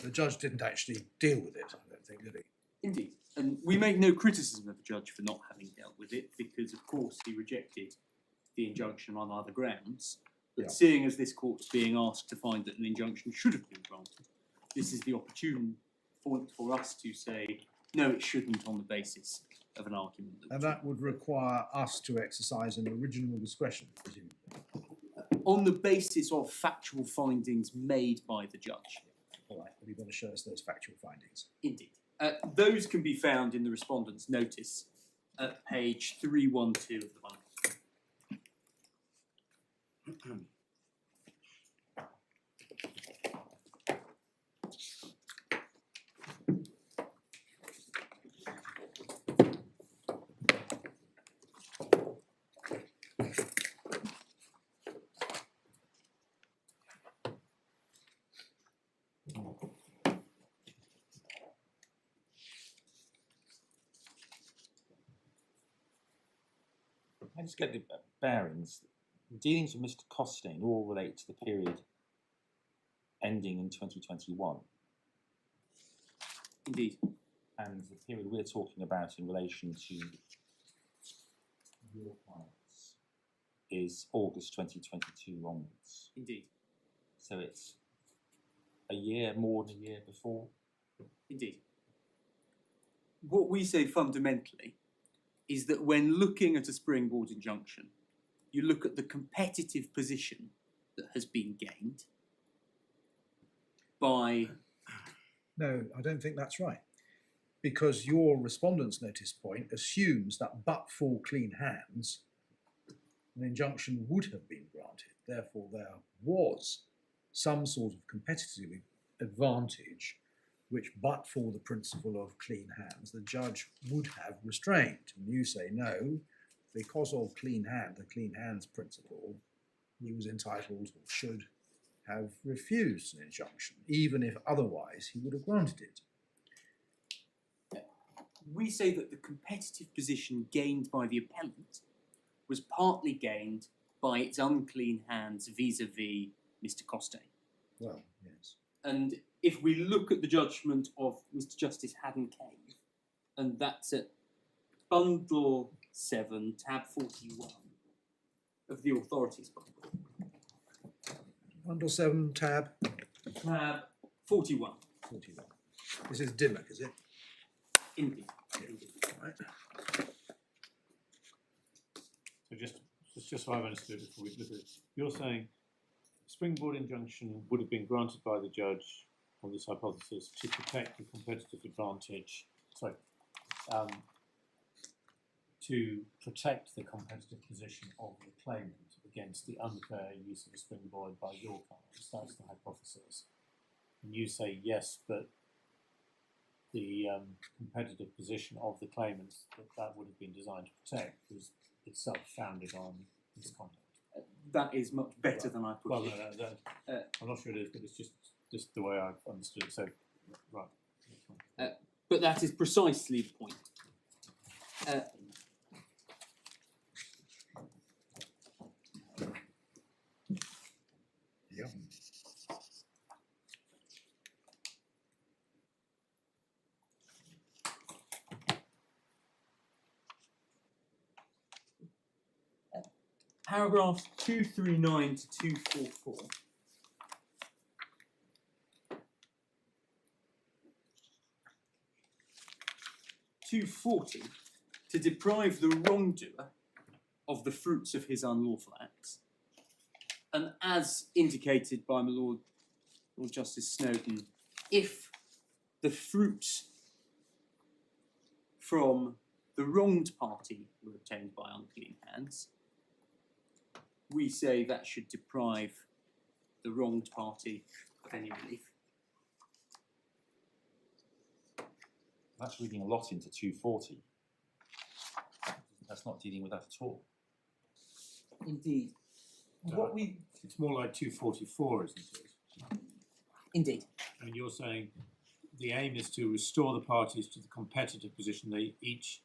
The judge didn't actually deal with it, I don't think, did he? Indeed, and we make no criticism of the judge for not having dealt with it, because of course he rejected the injunction on other grounds. But seeing as this court's being asked to find that an injunction should have been granted, this is the opportune point for us to say, no, it shouldn't, on the basis of an argument. And that would require us to exercise an original discretion, presumably. On the basis of factual findings made by the judge. All right, well, you've got to show us those factual findings. Indeed. Those can be found in the respondent's notice at page 312 of the bundle. I just get the bearings. The dealings with Mr. Costain all relate to the period ending in 2021. Indeed. And the period we're talking about in relation to your clients is August 2022 onwards. Indeed. So it's a year, more than a year before. Indeed. What we say fundamentally is that when looking at a Springboard injunction, you look at the competitive position that has been gained by... No, I don't think that's right. Because your respondent's notice point assumes that but for clean hands, an injunction would have been granted. Therefore, there was some sort of competitive advantage which, but for the principle of clean hands, the judge would have restrained. And you say no, because of the clean hands principle, he was entitled or should have refused an injunction, even if otherwise he would have granted it. We say that the competitive position gained by the appellant was partly gained by its unclean hands vis-a-vis Mr. Costain. Well, yes. And if we look at the judgment of Mr. Justice Haddon Cave, and that's at bundle 7, tab 41 of the authorities bundle. Bundle 7, tab Tab 41. 41. This is Demor, is it? Indeed. Right. So just so I've understood before we look at it, you're saying Springboard injunction would have been granted by the judge on this hypothesis to protect the competitive advantage, to protect the competitive position of the claimant against the unfair use of a springboard by your clients. That's the hypothesis. And you say yes, but the competitive position of the claimant that would have been designed to protect was itself founded on misconduct. That is much better than I put Well, it. no, I'm not sure it is, but it's just the way I've understood it. So, right. But that is precisely the point. Yeah. Paragraphs 239 to 244. To deprive the wrongdoer of the fruits of his unlawful acts. And as indicated by my Lord Justice Snowden, if the fruits from the wronged party were obtained by unclean hands, we say that should deprive the wronged party of any relief. That's reading a lot into 240. That's not dealing with that at all. Indeed. It's more like 244, isn't it? Indeed. I mean, you're saying the aim is to restore the parties to the competitive position they each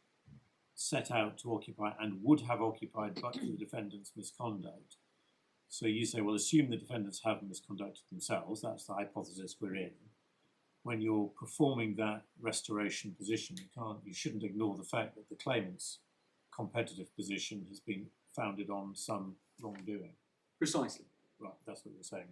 set out to occupy and would have occupied but for the defendant's misconduct. So you say, well, assume the defendants have misconducted themselves. That's the hypothesis we're in. When you're performing that restoration position, you shouldn't ignore the fact that the claimant's competitive position has been founded on some wrongdoing. Precisely. Right, that's what you're saying.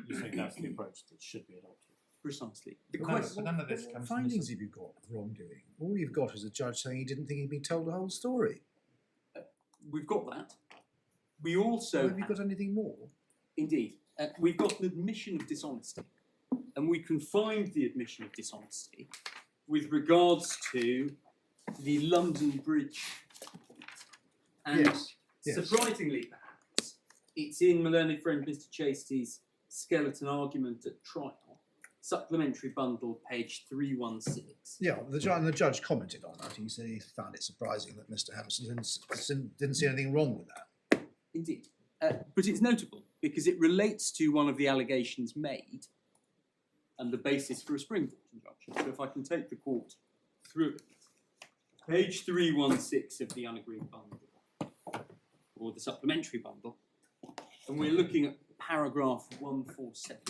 You think that's the approach that should be adopted. Precisely. The But question. none of this What comes from findings have you got of wrongdoing? All you've got is a judge saying he didn't think he'd been told the whole story. We've got that. We also Have you got anything more? Indeed. We've got an admission of dishonesty. And we can find the admission of dishonesty with regards to the London Bridge. And Yes. surprisingly, perhaps, it's in my learned friend Mr. Chasty's skeleton argument at trial, supplementary bundle, page 316. Yeah, the judge commented on that. He said he found it surprising that Mr. Hampson didn't see anything wrong with that. Indeed. But it's notable because it relates to one of the allegations made and the basis for a Springboard injunction. So if I can take the court through it. Page 316 of the unagreed bundle. or the supplementary bundle, and we're looking at paragraph 147.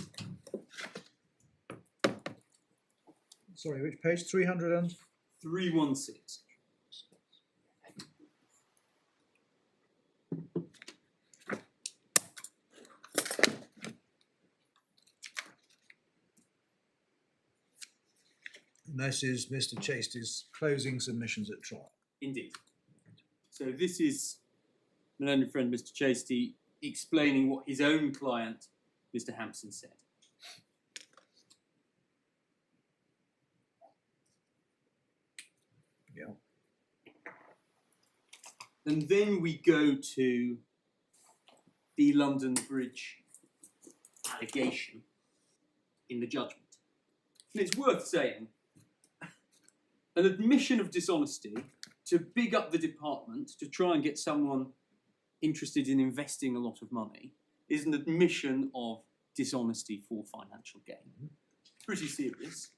Sorry, which page? 300 and? 316. And this is Mr. Chasty's closing submissions at trial. Indeed. So this is my learned friend Mr. Chasty explaining what his own client, Mr. Hampson, said. Yeah. And then we go to the London Bridge allegation in the judgment. And it's worth saying, an admission of dishonesty to big up the department to try and get someone interested in investing a lot of money is an admission of dishonesty for financial gain. Pretty serious,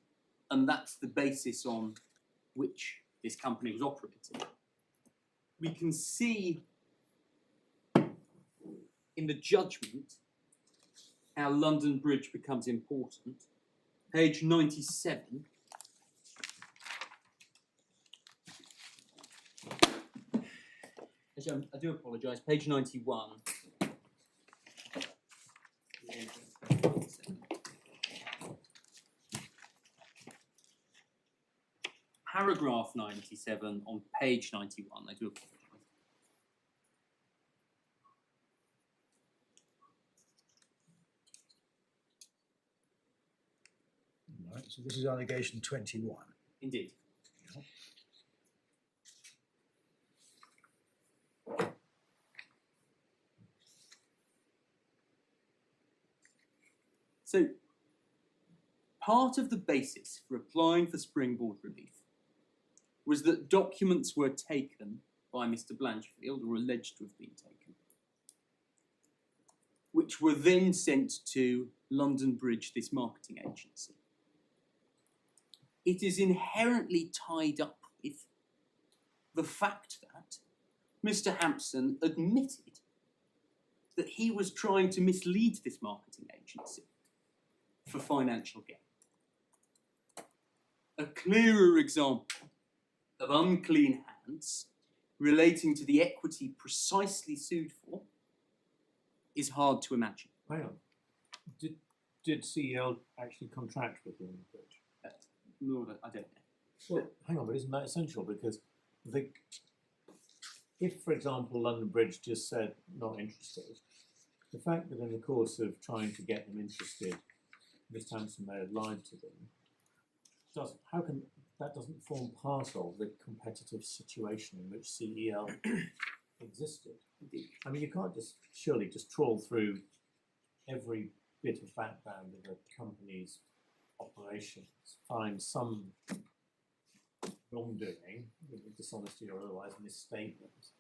and that's the basis on which this company was operating. We can see in the judgment how London Bridge becomes important. Page 97. Actually, I do apologise, page 91. Paragraph 97 on page 91, I do apologise. Right, so this is allegation 21. Indeed. So, part of the basis for applying for Springboard relief was that documents were taken by Mr. Blanchfield, or alleged to have been taken, which were then sent to London Bridge, this marketing agency. It is inherently tied up with the fact that Mr. Hampson admitted that he was trying to mislead this marketing agency for financial gain. A clearer example of unclean hands relating to the equity precisely sued for is hard to imagine. Hang on. Did CEL actually contract with London Bridge? Lord, I don't know. Well, hang on, but isn't that essential? Because if, for example, London Bridge just said not interested, the fact that in the course of trying to get them interested, Mr. Hampson may have lied to them, that doesn't form part of the competitive situation in which CEL existed? I mean, you can't surely just trawl through every bit of background of a company's operations, find some wrongdoing, dishonesty or otherwise, misstatement,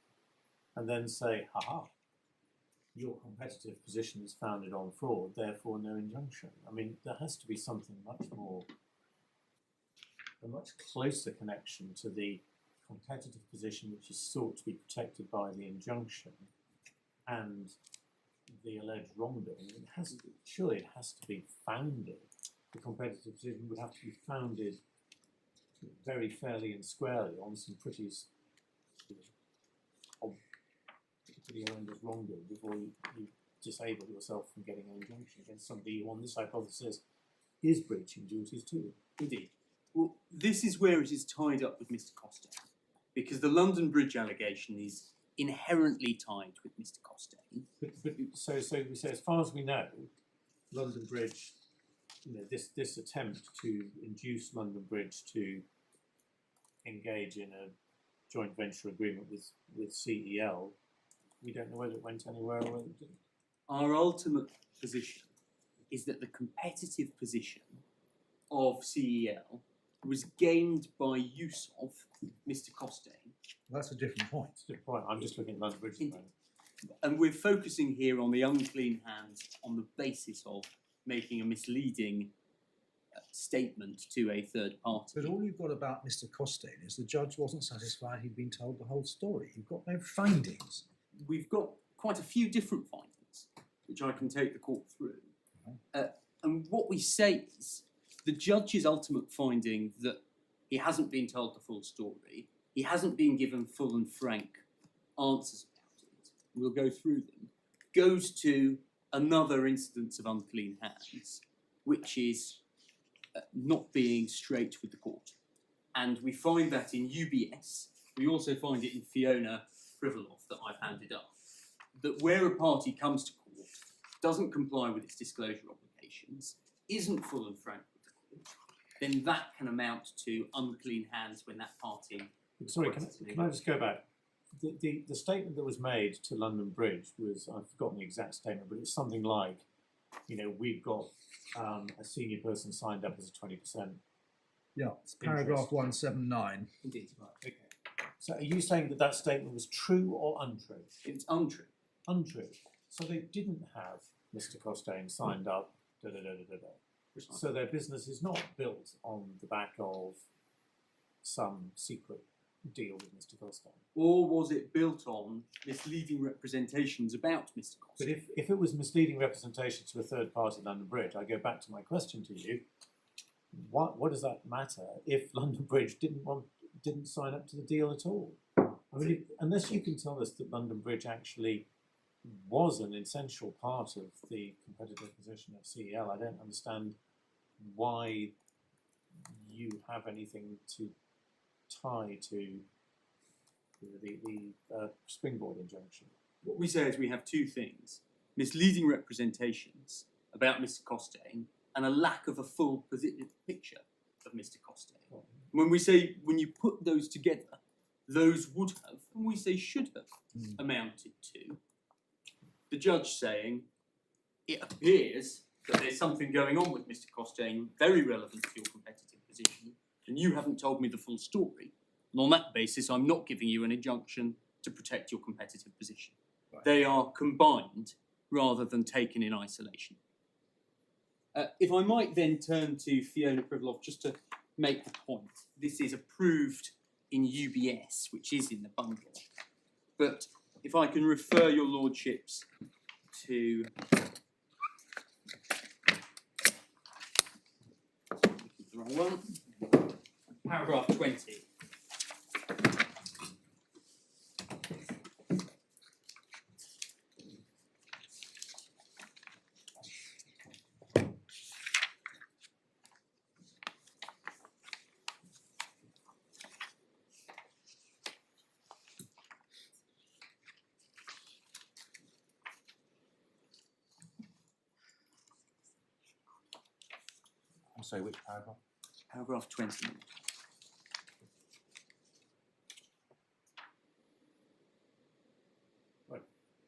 and then say, haha, your competitive position is founded on fraud, therefore no injunction. I mean, there has to be something a much closer connection to the competitive position which is sought to be protected by the injunction and the alleged wrongdoing. Surely it has to be founded. The competitive position would have to be founded very fairly and squarely on some pretty horrendous wrongdoing before you disable yourself from getting an injunction against somebody who, on this hypothesis, is breaching duties too. Indeed. Well, this is where it is tied up with Mr. Costain, because the London Bridge allegation is inherently tied with Mr. Costain. So we say, as far as we know, London Bridge, this attempt to induce London Bridge to engage in a joint venture agreement with CEL, we don't know whether it went anywhere or whether it didn't. Our ultimate position is that the competitive position of CEL was gained by use of Mr. Costain. That's a different point. That's a good point. I'm just looking at London Bridge at the moment. And we're focusing here on the unclean hands on the basis of making a misleading statement to a third party. But all you've got about Mr. Costain is the judge wasn't satisfied he'd been told the whole story. You've got no findings. we've got quite a few different findings, which I can take the court through. And what we say is the judge's ultimate finding that he hasn't been told the full story, he hasn't been given full and frank answers about it, we'll go through them, goes to another instance of unclean hands, which is not being straight with the court. And we find that in UBS, we also find it in Fiona Privilov that I've handed up, that where a party comes to court, doesn't comply with its disclosure obligations, isn't full and frank with the court, then that can amount to unclean hands when that party... Sorry, can I just go back? The statement that was made to London Bridge was, I've forgotten the exact statement, but it's something like, you know, we've got a senior person signed up as a 20%. Yeah, it's paragraph 179. Indeed. Right, okay. So are you saying that that statement was true or untrue? It's untrue. Untrue. So they didn't have Mr. Costain signed up, da-da-da-da-da-da. So their business is not built on the back of some secret deal with Mr. Costain. Or was it built on misleading representations about Mr. Costain? But if it was misleading representation to a third party, London Bridge, I go back to my question to you. What does that matter if London Bridge didn't sign up to the deal at all? I mean, unless you can tell us that London Bridge actually was an essential part of the competitive position of CEL, I don't understand why you have anything to tie to the Springboard injunction. What we say is we have two things: misleading representations about Mr. Costain and a lack of a full picture of Mr. Costain. When we say, when you put those together, those would have, and we say should have, amounted to the judge saying, it appears that there's something going on with Mr. Costain very relevant to your competitive position, and you haven't told me the full story. And on that basis, I'm not giving you an injunction to protect your competitive position. Right. They are combined rather than taken in isolation. If I might then turn to Fiona Privilov just to make the point. This is approved in UBS, which is in the bundle. But if I can refer your lordships to the wrong one. Paragraph 20. I'm sorry, which paragraph? Paragraph 20.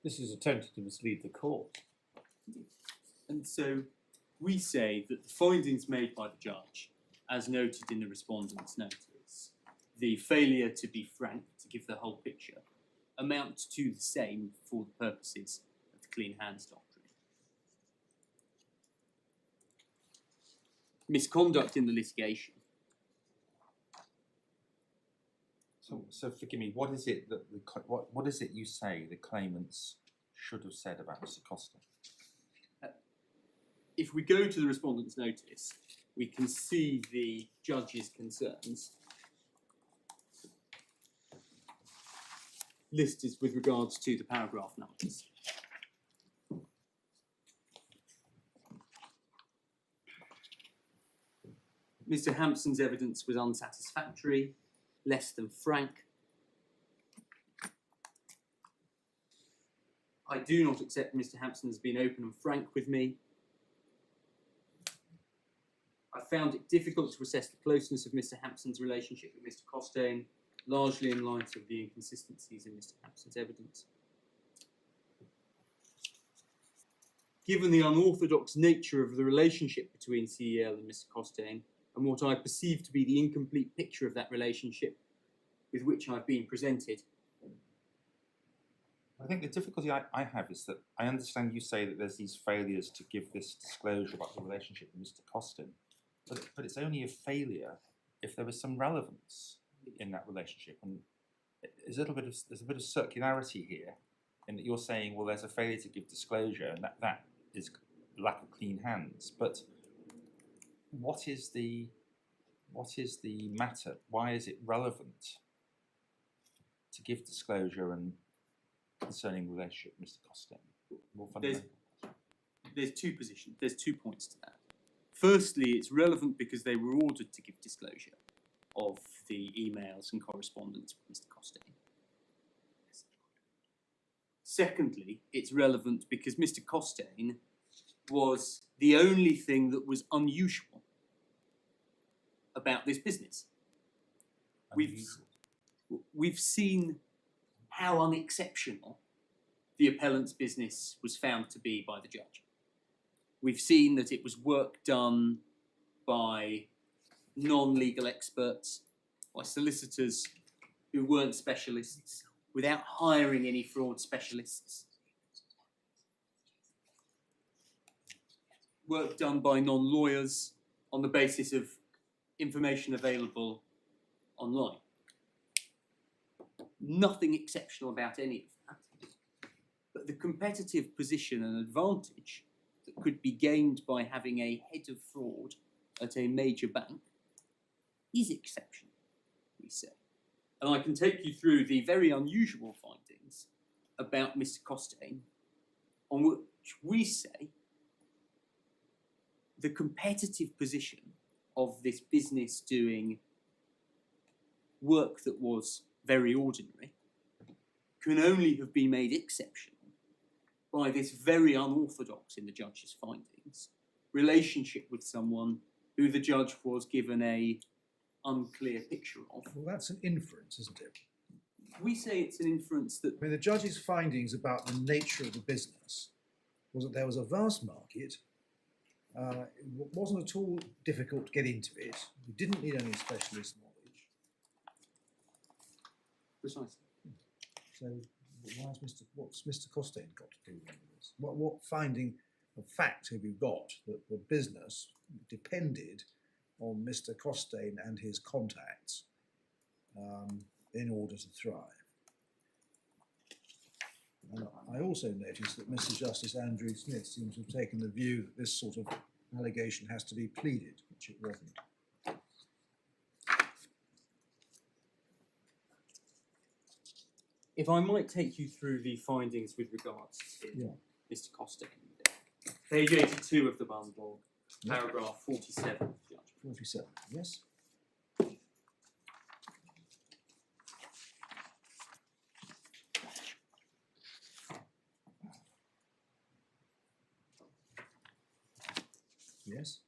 This is attempting to mislead the court. And so we say that the findings made by the judge, as noted in the respondent's notice, the failure to be frank, to give the whole picture, amount to the same for the purposes of the clean hands doctrine. Misconduct in the litigation. So forgive me. What is it that what is it you say the claimants should have said about Mr. Costa? If we go to the respondent's notice, we can see the judge's concerns listed with regards to the paragraph numbers. Mr. Hampson's evidence was unsatisfactory, less than frank. I do not accept Mr. Hampson has been open and frank with me. I found it difficult to assess the closeness of Mr. Hampson's relationship with Mr. Costain, largely in light of the inconsistencies in Mr. Hampson's evidence. Given the unorthodox nature of the relationship between CEL and Mr. Costain, and what I perceive to be the incomplete picture of that relationship with which I've been presented. I think the difficulty I have is that I understand you say that there's these failures to give this disclosure about the relationship with Mr. Costain, but it's only a failure if there is some relevance in that relationship, and there's a bit of circularity here in that you're saying, well, there's a failure to give disclosure, and that is lack of clean hands. But what is the matter? Why is it relevant to give disclosure and concerning the relationship, Mr. Costain? More fundamental. There's two positions. There's 2 points to that. Firstly, it's relevant because they were ordered to give disclosure of the emails and correspondence with Mr. Costain. Secondly, it's relevant because Mr. Costain was the only thing that was unusual about this business. We've seen how unexceptional the appellant's business was found to be by the judge. We've seen that it was work done by non-legal experts, by solicitors who weren't specialists, without hiring any fraud specialists. Work done by non-lawyers on the basis of information available online. Nothing exceptional about any of that. But the competitive position and advantage that could be gained by having a head of fraud at a major bank is exceptional, we say. And I can take you through the very unusual findings about Mr. Costain, on which we say the competitive position of this business doing work that was very ordinary can only have been made exceptional by this very unorthodox, in the judge's findings, relationship with someone who the judge was given a unclear picture of. Well, that's an inference, isn't it? We say it's an inference that I mean, the judge's findings about the nature of the business was that there was a vast market. It wasn't at all difficult to get into it. You didn't need any specialist knowledge. precisely. So what's Mr. Costain got to do with this? What finding of fact have you got that the business depended on Mr. Costain and his contacts in order to thrive? And I also noticed that Mr. Justice Andrew Smith seems to have taken the view that this sort of allegation has to be pleaded, which it wasn't. If I might take you through the findings with regards to Mr. Costain. Page 82 of the bundle, paragraph 47, Judge. 47, yes? Yes?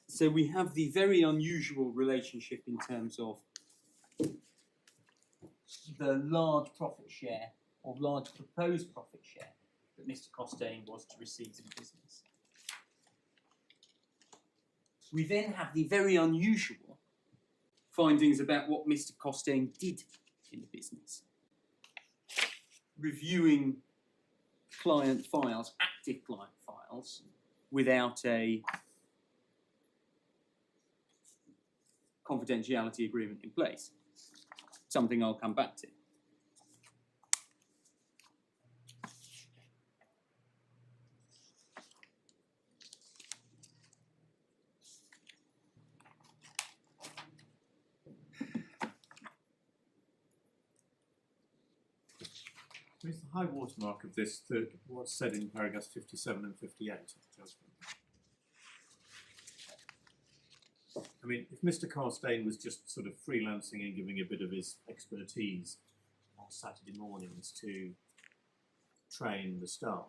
So we have the very unusual relationship in terms of the large profit share or large proposed profit share that Mr. Costain was to receive in the business. We then have the very unusual findings about what Mr. Costain did in the business. Reviewing client files, active client files, without a confidentiality agreement in place. Something I'll come back to. Is the high watermark of this what's said in paragraphs 57 and 58 of the judgment? I mean, if Mr. Costain was just sort of freelancing and giving a bit of his expertise on Saturday mornings to train the staff,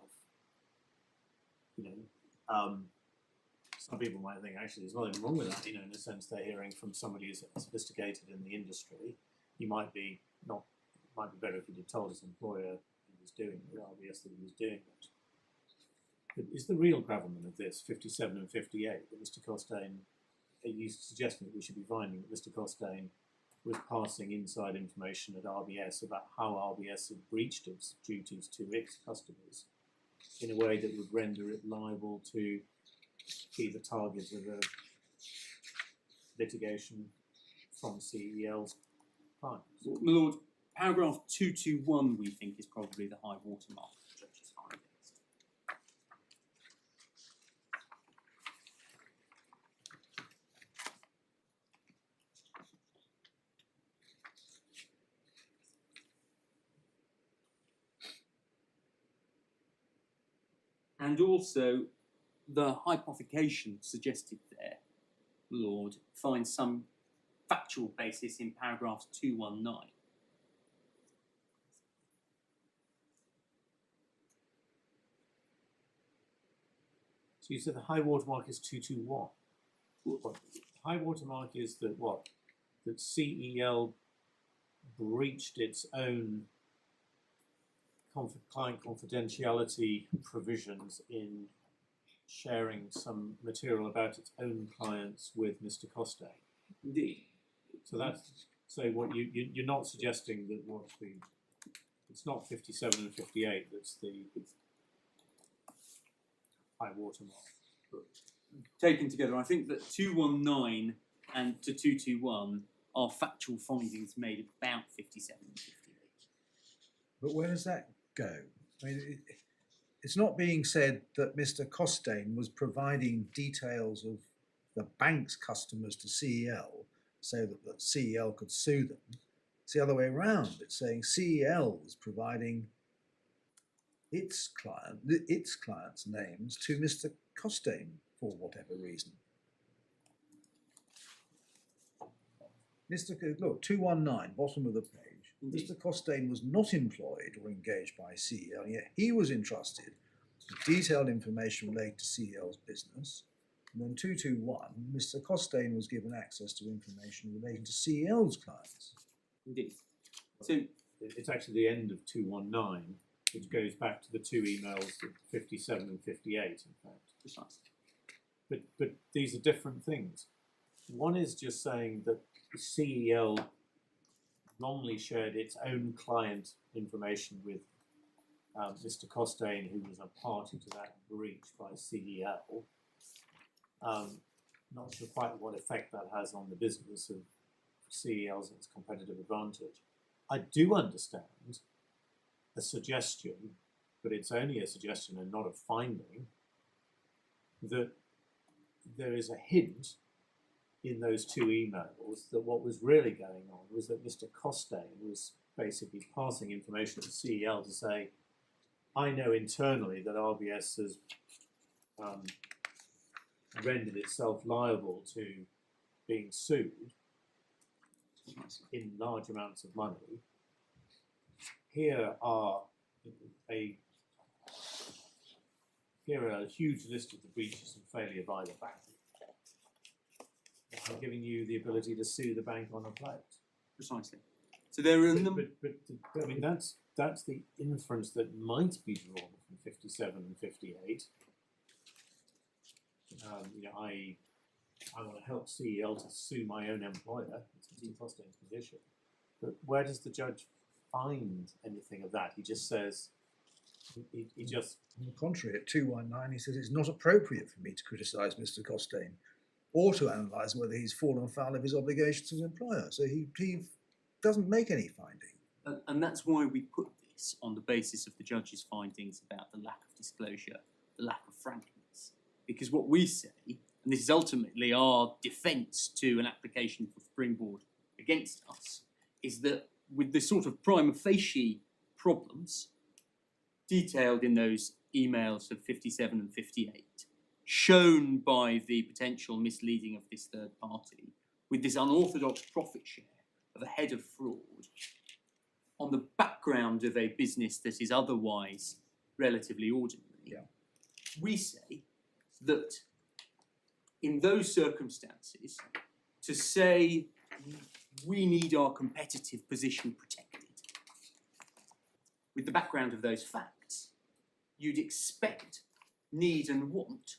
some people might think actually there's nothing wrong with that, in the sense they're hearing from somebody who's sophisticated in the industry. He might be better if he'd have told his employer he was doing the RBS that he was doing it. But is the real gravamen of this, 57 and 58, that Mr. Costain, are you suggesting that we should be finding that Mr. Costain was passing inside information at RBS about how RBS had breached its duties to its customers in a way that would render it liable to be the target of a litigation from CEL's clients? My Lord, paragraph 221 we think is probably the high watermark of the judge's findings. And also the hypothecation suggested there, Lord, finds some factual basis in paragraph 219. So you said the high watermark is 221. What? High watermark is that what? That CEL breached its own client confidentiality provisions in sharing some material about its own clients with Mr. Costain. Indeed. So that's what you're not suggesting that what the it's not 57 and 58 that's the high watermark. Taken together, I think that 219 and to 221 are factual findings made about 57 and 58. But where does that go? I mean, it's not being said that Mr. Costain was providing details of the bank's customers to CEL so that CEL could sue them. It's the other way around. It's saying CEL was providing its clients' names to Mr. Costain for whatever reason. Look, 219, bottom of the page. Indeed. Mr. Costain was not employed or engaged by CEL, yet he was entrusted with detailed information related to CEL's business. And then 221, Mr. Costain was given access to information relating to CEL's clients. Indeed. So It's actually the end of 219, which goes back to the two emails, 57 and 58, in fact. precisely. But these are different things. One is just saying that CEL wrongly shared its own client information with Mr. Costain, who was a party to that breach by CEL. Not sure quite what effect that has on the business of CEL's and its competitive advantage. I do understand a suggestion, but it's only a suggestion and not a finding, that there is a hint in those two emails that what was really going on was that Mr. Costain was basically passing information to CEL to say, I know internally that RBS has rendered itself liable to being sued in large amounts of money. Here are a huge list of the breaches and failure by the bank. I'm giving you the ability to sue the bank on a plate. Precisely. So there are a number. But I mean that's the inference that might be drawn from 57 and 58. I want to help CEL to sue my own employer. It's Mr. Costain's position. But where does the judge find anything of that? He just says, he just... On the contrary, at 219, he says it's not appropriate for me to criticise Mr. Costain or to analyse whether he's fallen foul of his obligations as an employer. So he doesn't make any finding. And that's why we put this on the basis of the judge's findings about the lack of disclosure, the lack of frankness. Because what we say, and this is ultimately our defence to an application for Springboard against us, is that with the sort of prima facie problems detailed in those emails of 57 and 58, shown by the potential misleading of this third party, with this unorthodox profit share of a head of fraud, on the background of a business that is otherwise relatively ordinary, we say that in those circumstances, to say we need our competitive position protected, with the background of those facts, you'd expect, need and want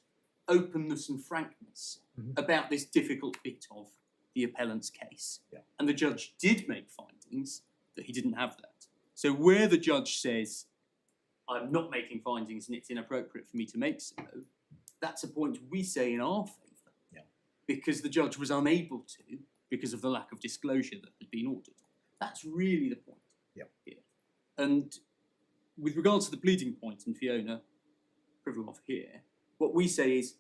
openness and frankness about this difficult bit of the appellant's case. And the judge did make findings that he didn't have that. So where the judge says, I'm not making findings and it's inappropriate for me to make so, that's a point we say in our favour. Because the judge was unable to, because of the lack of disclosure that had been ordered. That's really the point. Yep. Here. And with regards to the pleading point, and Fiona Privilov here, what we say is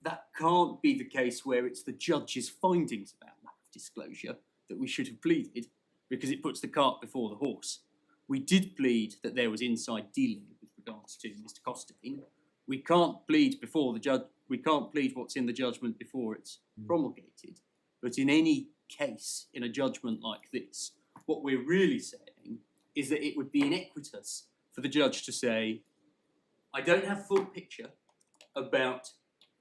that can't be the case where it's the judge's findings about lack of disclosure that we should have pleaded, because it puts the cart before the horse. We did plead that there was inside dealing with regards to Mr. Costain. We can't plead before the judge. We can't plead what's in the judgment before it's promulgated. But in any case, in a judgment like this, what we're really saying is that it would be iniquitous for the judge to say, I don't have full picture about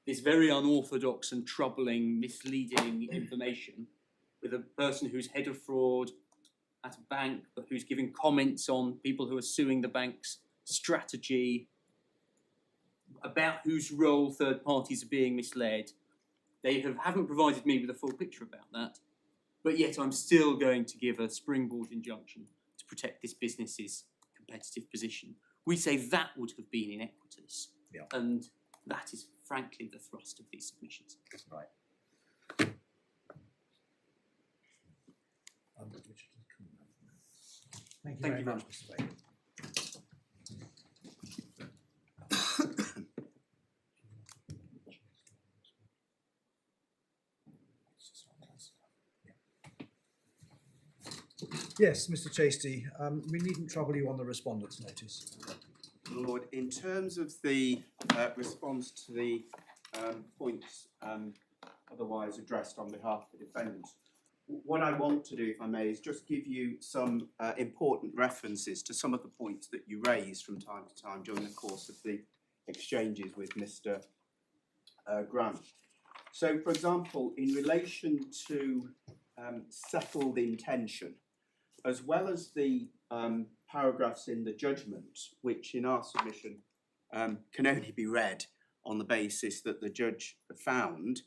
this very unorthodox and troubling, misleading information with a person who's head of fraud at a bank, but who's giving comments on people who are suing the bank's strategy, about whose role third parties are being misled. They haven't provided me with a full picture about that, but yet I'm still going to give a springboard injunction to protect this business's competitive position. We say that would have been iniquitous, Yeah. and that is frankly the thrust of these submissions. Right. Thank you Thank very you very much, Mr. Baker. Yes, Mr. Chasty, we needn't trouble you on the respondent's notice. Lord, in terms of the response to the points otherwise addressed on behalf of the defendants, what I want to do, if I may, is just give you some important references to some of the points that you raised from time to time during the course of the exchanges with Mr. Grant. So, for example, in relation to settled intention, as well as the paragraphs in the judgment, which in our submission can only be read on the basis that the judge found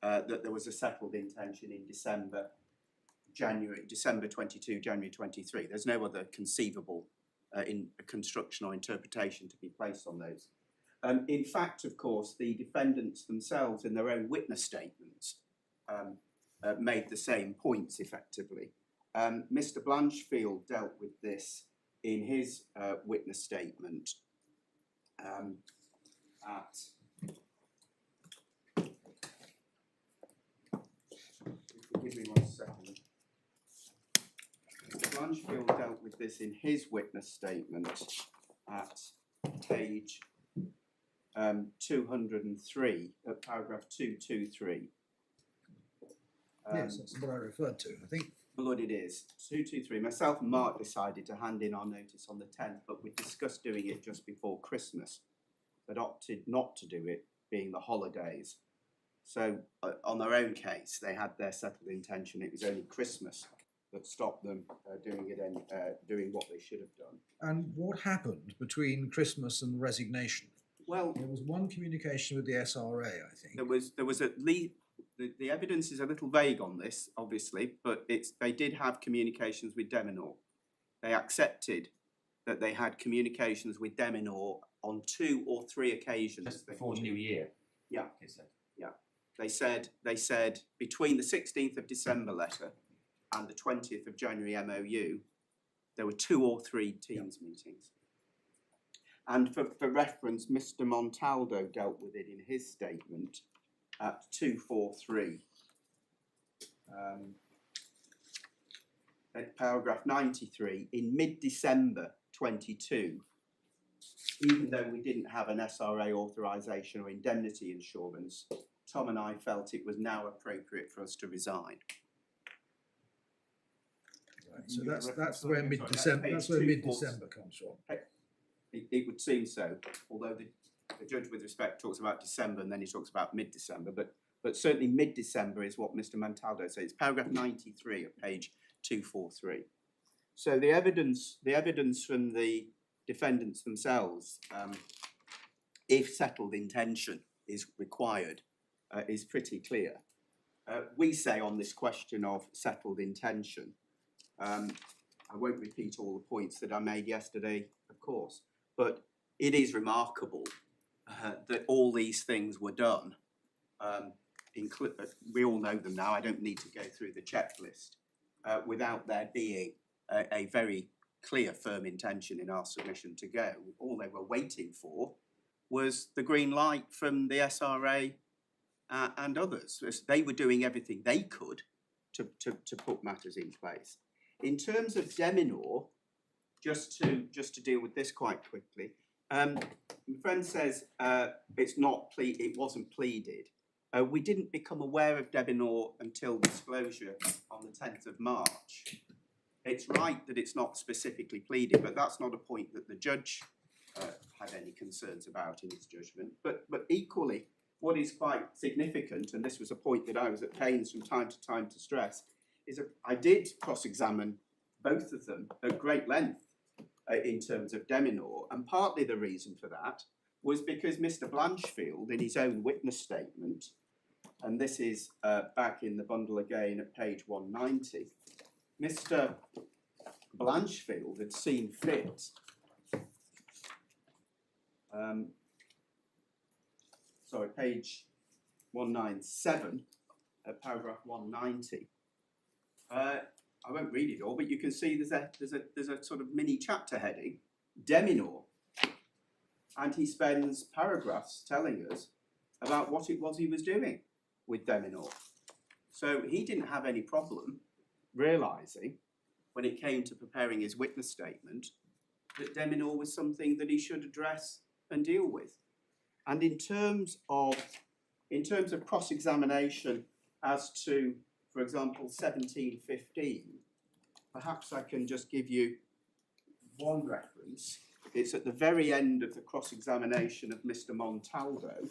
that there was a settled intention in December 22, January 23. There's no other conceivable in construction or interpretation to be placed on those. In fact, of course, the defendants themselves in their own witness statements made the same points effectively. Mr. Blanchfield dealt with this in his witness statement at, give me 1 second. Mr. Blanchfield dealt with this in his witness statement at page 203, at paragraph 223. Yes, that's what I referred to, I think. Lord, it is. 223. Myself and Mark decided to hand in our notice on the 10th, but we discussed doing it just before Christmas, but opted not to do it, being the holidays. So, on their own case, they had their settled intention. It was only Christmas that stopped them doing what they should have done. And what happened between Christmas and resignation? Well, There was one communication with the SRA, I think. there was at least. The evidence is a little vague on this, obviously, but they did have communications with Demor. They accepted that they had communications with Demor on 2 or 3 occasions. Just before New Year. Yeah. He said. They said between the 16th of December letter and the 20th of January MOU, there were 2 or 3 Teams meetings. And for reference, Mr. Montaldo dealt with it in his statement at 243. At paragraph 93, in mid-December 22, even though we didn't have an SRA authorisation or indemnity insurance, Tom and I felt it was now appropriate for us to resign. Right, so that's where mid-December comes from. It would seem so, although the judge with respect talks about December and then he talks about mid-December, but certainly mid-December is what Mr. Montaldo says. It's paragraph 93 of page 243. So the evidence from the defendants themselves, if settled intention is required, is pretty clear. We say on this question of settled intention, I won't repeat all the points that I made yesterday, of course, but it is remarkable that all these things were done. We all know them now, I don't need to go through the checklist, without there being a very clear, firm intention in our submission to go. All they were waiting for was the green light from the SRA and others. They were doing everything they could to put matters in place. In terms of Demor, just to deal with this quite quickly, my friend says it wasn't pleaded. We didn't become aware of Demor until disclosure on the 10th of March. It's right that it's not specifically pleaded, but that's not a point that the judge had any concerns about in his judgment. But equally, what is quite significant, and this was a point that I was at pains from time to time to stress, is that I did cross-examine both of them at great length in terms of Demor, and partly the reason for that was because Mr. Blanchfield, in his own witness statement, and this is back in the bundle again at page 190, Mr. Blanchfield had seen fit page 197, paragraph 190. I won't read it all, but you can see there's a sort of mini chapter heading, Demor, and he spends paragraphs telling us about what it was he was doing with Demor. So he didn't have any problem realising, when it came to preparing his witness statement, that Demor was something that he should address and deal with. And in terms of cross-examination as to, for example, 1715, perhaps I can just give you one reference. It's at the very end of the cross-examination of Mr. Montaldo.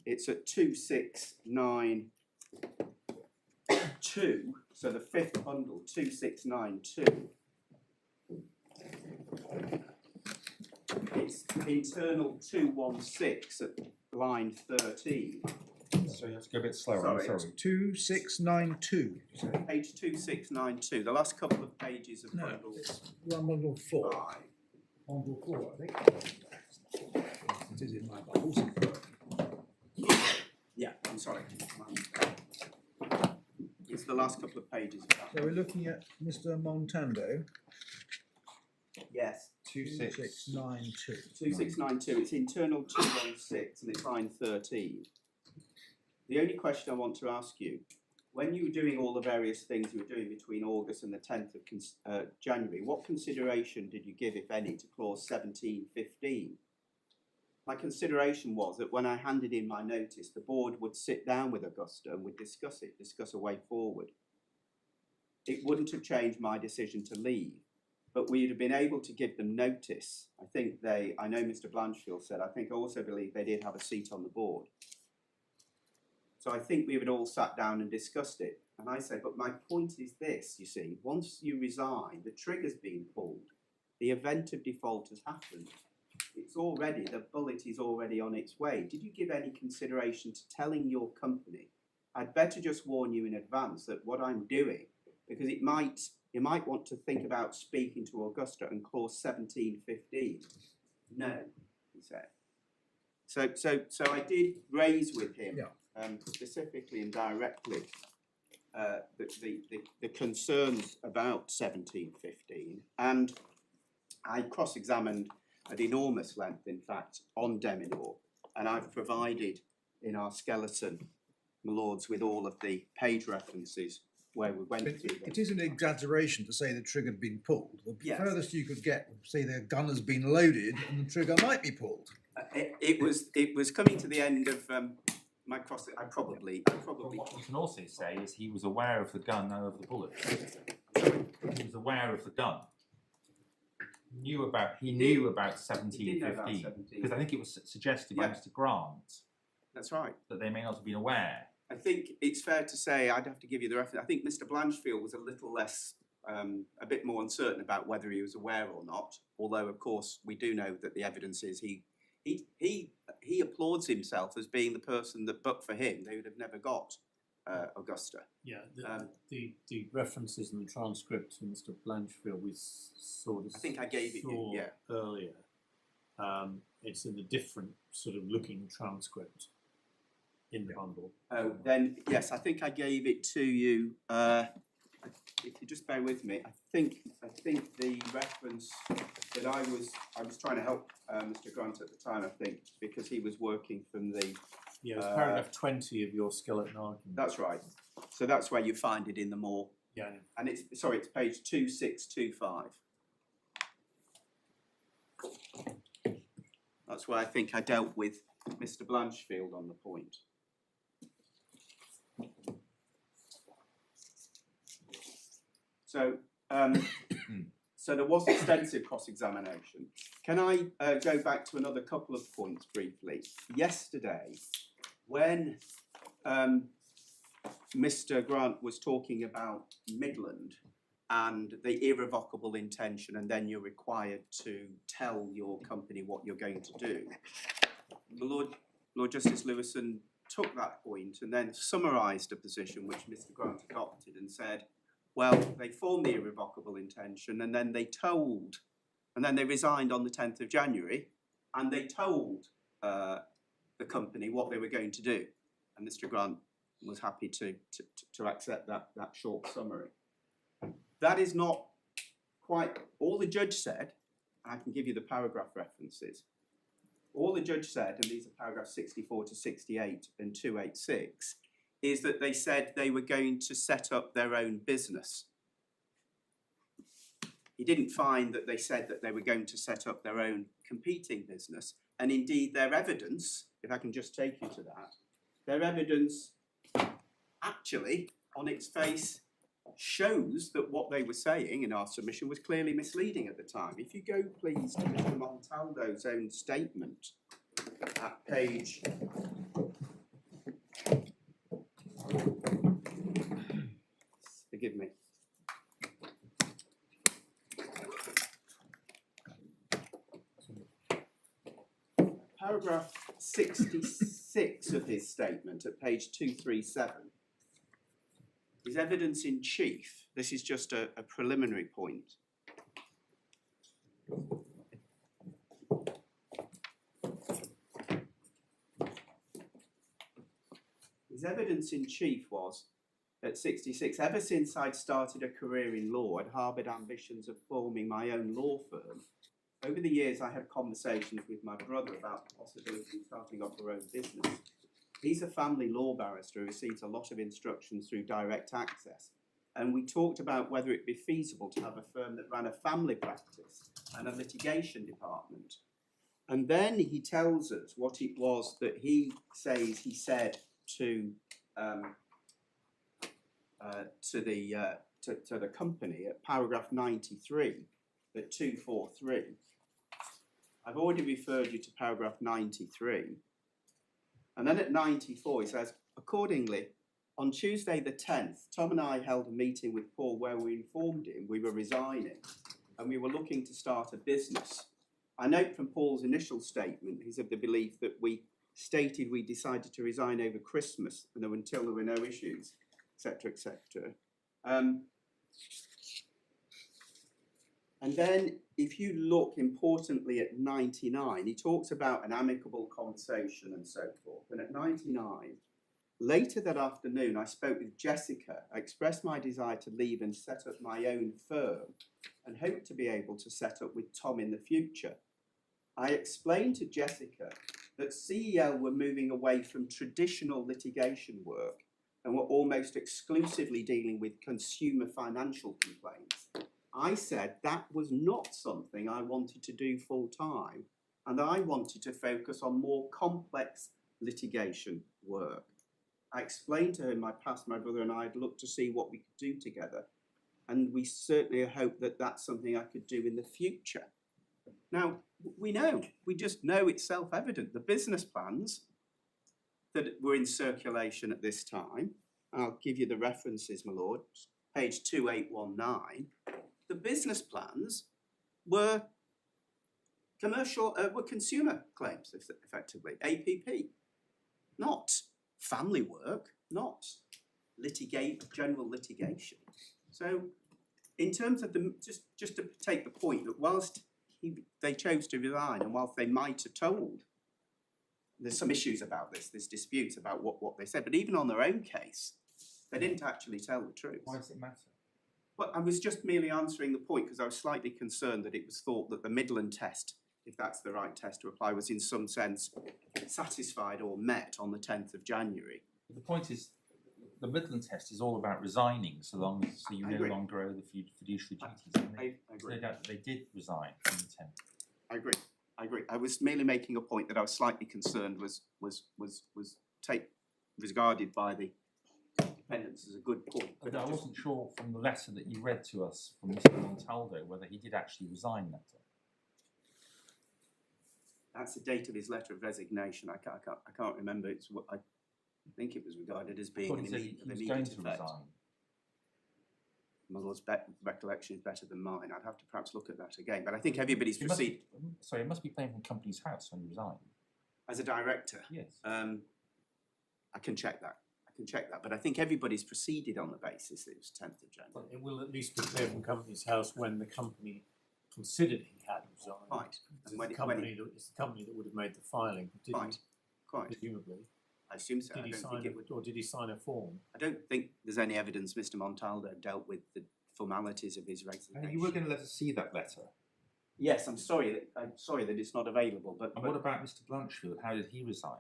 It's at 2692, so the fifth bundle, 2692. It's internal 216 at line 13. So you have to go a bit slower. Sorry. I'm sorry. 2692. Page 2692, the last couple of pages of No, bundle it's bundle 4. 5. Bundle 4, I think. It is in my bundles. Yeah, I'm sorry. It's the last couple of pages of that. So we're looking at Mr. Montando. Yes. 2692. 2692, it's internal 216 and it's line 13. The only question I want to ask you, when you were doing all the various things you were doing between August and the 10th of January, what consideration did you give, if any, to clause 1715? My consideration was that when I handed in my notice, the board would sit down with Augusta and would discuss a way forward. It wouldn't have changed my decision to leave, but we'd have been able to give them notice. I know Mr. Blanchfield said, I also believe they did have a seat on the board. So I think we would all sat down and discussed it. And I said, but my point is this, you see, once you resign, the trigger's been pulled, the event of default has happened. The bullet is already on its way. Did you give any consideration to telling your company, I'd better just warn you in advance that what I'm doing, because you might want to think about speaking to Augusta and clause 1715. No, he said. So I did raise with him, specifically and directly, the concerns about 1715, and I cross-examined at enormous length, in fact, on Demor, and I've provided in our skeleton, my lords, with all of the page references where we went through It is an exaggeration to say the trigger had been pulled. The Yes. furthest you could get would say the gun has been loaded and the trigger might be pulled. It was coming to the end of my cross. I probably. What you can also say is he was aware of the gun over the bullet. He was aware of the gun. He knew about 1715 because I think it was suggested by Mr. Grant. That's right. That they may not have been aware. I think it's fair to say, I'd have to give you the reference. I think Mr. Blanchfield was a little less, a bit more uncertain about whether he was aware or not. Although, of course, we do know that the evidence is he applauds himself as being the person that, but for him, they would have never got Augusta. Yeah, the references in the transcript to Mr. Blanchfield we sort of I think I gave it you, yeah. earlier. It's in a different sort of looking transcript in the bundle. Oh, then yes, I think I gave it to you. if you just bear with me, I think the reference that I was trying to help Mr. Grant at the time, I think, because he was working from the. Yeah, it's paragraph 20 of your skeleton argument. That's right. So that's where you find it in the more. Yeah. And it's page 2625. That's where I think I dealt with Mr. Blanchfield on the point. So, so there was extensive cross-examination. Can I go back to another couple of points briefly? Yesterday, when Mr. Grant was talking about Midland and the irrevocable intention, and then you're required to tell your company what you're going to do, the Lord Justice Lewison took that point and then summarised a position which Mr. Grant adopted and said, well, they formed the irrevocable intention and then they told, and then they resigned on the 10th of January and they told the company what they were going to do. And Mr. Grant was happy to accept that short summary. That is not quite all the judge said. I can give you the paragraph references. All the judge said, and these are paragraphs 64 to 68 and 286, is that they said they were going to set up their own business. He didn't find that they said that they were going to set up their own competing business. And indeed, their evidence, if I can just take you to that, their evidence actually, on its face, shows that what they were saying in our submission was clearly misleading at the time. If you go, please, to Mr. Montaldo's own statement at page... Forgive me. Paragraph 66 of his statement at page 237 is evidence in chief. This is just a preliminary point. His evidence in chief was, at 66, ever since I'd started a career in law, I'd harboured ambitions of forming my own law firm. Over the years, I had conversations with my brother about the possibility of starting up our own business. He's a family law barrister who receives a lot of instructions through direct access. And we talked about whether it be feasible to have a firm that ran a family practice and a litigation department. And then he tells us what it was that he says he said to the company at paragraph 93, at 243. I've already referred you to paragraph 93. And then at 94, he says, accordingly, on Tuesday the 10th, Tom and I held a meeting with Paul where we informed him we were resigning and we were looking to start a business. I note from Paul's initial statement, he's of the belief that we stated we decided to resign over Christmas and until there were no issues, etc., etc. And then if you look importantly at 99, he talks about an amicable conversation and so forth. And at 99, later that afternoon, I spoke with Jessica. I expressed my desire to leave and set up my own firm and hoped to be able to set up with Tom in the future. I explained to Jessica that CEL were moving away from traditional litigation work and were almost exclusively dealing with consumer financial complaints. I said that was not something I wanted to do full time, and I wanted to focus on more complex litigation work. I explained to her in my past, my brother and I had looked to see what we could do together, and we certainly hope that that's something I could do in the future. Now, we just know it's self-evident. The business plans that were in circulation at this time, I'll give you the references, my lord, page 2819, the business plans were consumer claims, effectively, APP, not family work, not general litigation. So in terms of just to take the point that whilst they chose to resign and whilst they might have told, there's some issues about this, there's disputes about what they said, but even on their own case, they didn't actually tell the truth. Why does it matter? Well, I was just merely answering the point because I was slightly concerned that it was thought that the Midland test, if that's the right test to apply, was in some sense satisfied or met on the 10th of January. The point is, the Midland test is all about resigning, so you I no agree. longer owe the fiduciary duties. And I agree. they did resign on the 10th. I agree. I was merely making a point that I was slightly concerned was regarded by the defendants as a good point. But I wasn't sure from the letter that you read to us from Mr. Montaldo whether he did actually resign that day. That's the date of his letter of resignation. I can't remember. It's what I think it was regarded as being But an he said immediate, he was immediate going to effect. resign. My Lord's recollection is better than mine. I'd have to perhaps look at that again. But I think everybody's He must be- proceeded Sorry, it must be playing from Company's House when he resigned. as a director. Yes. I can check that. But I think everybody's proceeded on the basis that it was 10th of January. But it will at least be clear from Company's House when the company considered he had resigned. Quite. It's And when the it, company that would have made the filing. Did quite. he, presumably, I assume so. did he sign it, or did he sign a form? I don't think there's any evidence Mr. Montaldo dealt with the formalities of his resignation. You were going to let us see that letter. Yes, I'm sorry that it's not available. But, And what about Mr. Blanchfield? How did he resign?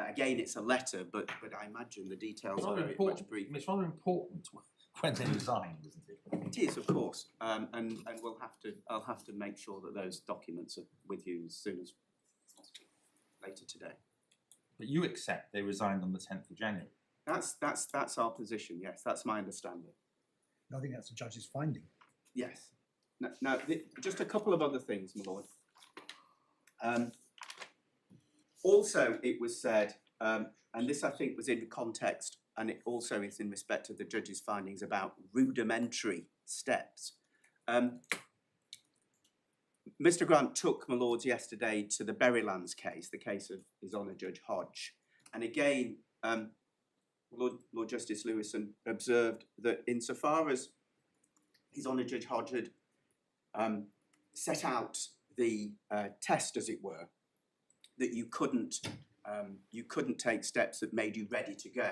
again, it's a letter, but I imagine the details It's are rather very much important. brief. It's rather important when they resign, isn't it? It is, of course, and I'll have to make sure that those documents are with you as soon as possible, later today. But you accept they resigned on the 10th of January. That's our position. Yes, that's my understanding. I think that's the judge's finding. Yes. Now, just a couple of other things, my lord. Also, it was said, and this I think was in context, and it also is in respect of the judge's findings about rudimentary steps. Mr. Grant took my lords yesterday to the Berrylands case, the case of His Honour Judge Hodge, and again, Lord Justice Lewison observed that insofar as His Honour Judge Hodge had set out the test, as it were, that you couldn't take steps that made you ready to go.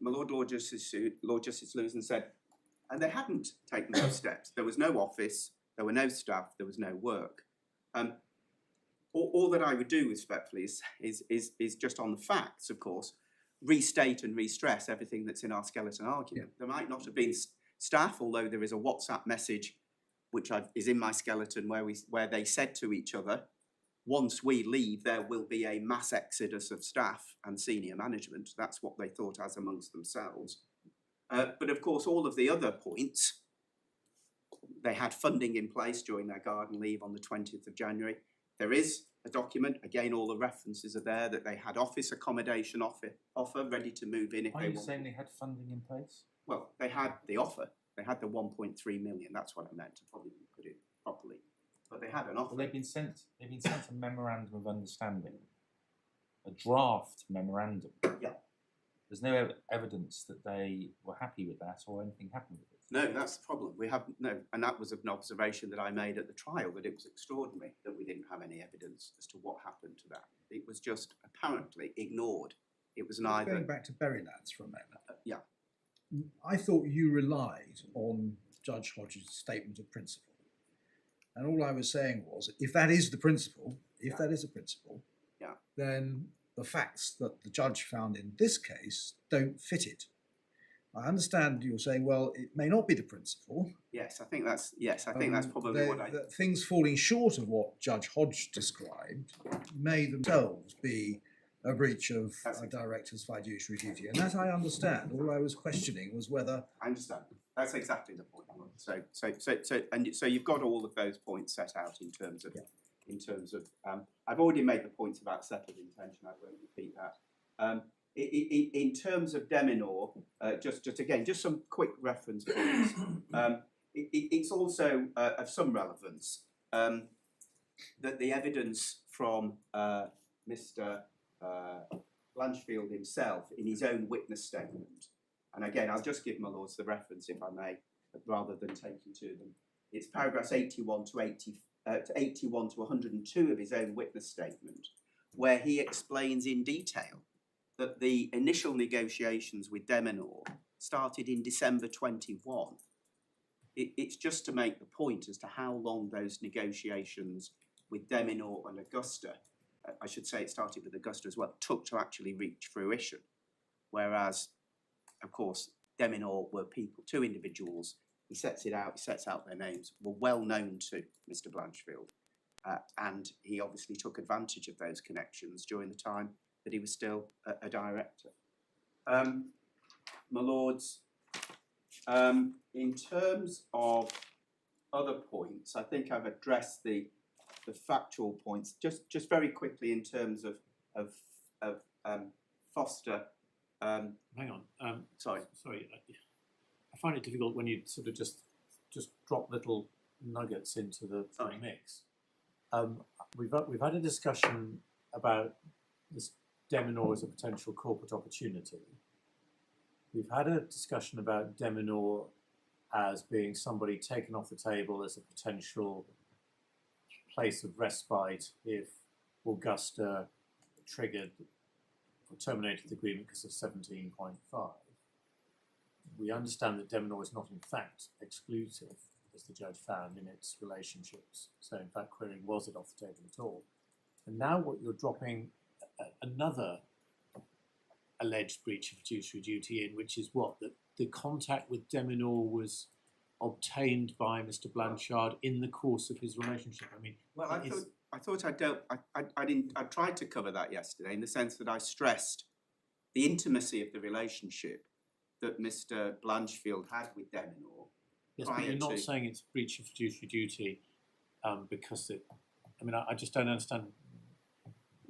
My Lord Justice Lewison said, and they hadn't taken those steps. There was no office, there were no staff, there was no work. All that I would do respectfully is just on the facts, of course, restate and re-stress everything that's in our skeleton argument. There might not have been staff, although there is a WhatsApp message which is in my skeleton where they said to each other, once we leave, there will be a mass exodus of staff and senior management. That's what they thought as amongst themselves. But of course, all of the other points, they had funding in place during their garden leave on the 20th of January. There is a document, again, all the references are there, that they had office accommodation offer ready to move in if Are they you wanted. saying they had funding in place? Well, they had the offer. They had the 1.3 million. That's what I meant. I probably didn't put it properly. But they had an offer. Well, they've been sent a memorandum of understanding, a draft memorandum. Yeah. There's no evidence that they were happy with that or anything happened with it. No, that's the problem. We have no, and that was an observation that I made at the trial, that it was extraordinary that we didn't have any evidence as to what happened to that. It was just apparently ignored. It was neither. Going back to Berrylands for a moment. Yeah. I thought you relied on Judge Hodge's statement of principle. And all I was saying was, if that is the principle, that is a principle, then the facts that the judge found in this case don't fit it. I understand you're saying, well, it may not be the principle. Yes, I think that's probably what I. That things falling short of what Judge Hodge described may themselves be a breach of a director's fiduciary duty. And that I understand. All I was questioning was whether. I understand. That's exactly the point. So you've got all of those points set out in terms of. I've already made the points about settled intention. I won't repeat that. In terms of Demor, just some quick reference points. It's also of some relevance that the evidence from Mr. Blanchfield himself in his own witness statement, and again, I'll just give my lords the reference if I may, rather than take you to them. It's paragraphs 81 to 102 of his own witness statement, where he explains in detail that the initial negotiations with Demor started in December 21. It's just to make the point as to how long those negotiations with Demor and Augusta, I should say it started with Augusta as well, took to actually reach fruition. Whereas, of course, Demor were people, two individuals. He sets out their names, were well known to Mr. Blanchfield. And he obviously took advantage of those connections during the time that he was still a director. My Lords, in terms of other points, I think I've addressed the factual points. Just very quickly in terms of Foster. Hang on. Sorry. I find it difficult when you sort of just drop little nuggets into the mix. We've had a discussion about this Demor as a potential corporate opportunity. We've had a discussion about Demor as being somebody taken off the table as a potential place of respite if Augusta triggered or terminated the agreement because of 17.5. We understand that Demor is not in fact exclusive, as the judge found in its relationships. So in fact, querying was it off the table at all. And now what you're dropping another alleged breach of fiduciary duty in, which is what? That the contact with Demor was obtained by Mr. Blanchard in the course of his relationship. I mean, well, I tried to cover that yesterday in the sense that I stressed the intimacy of the relationship that Mr. Blanchfield had with Demor. Yes, but you're not saying it's breach of fiduciary duty because it. I mean, I just don't understand.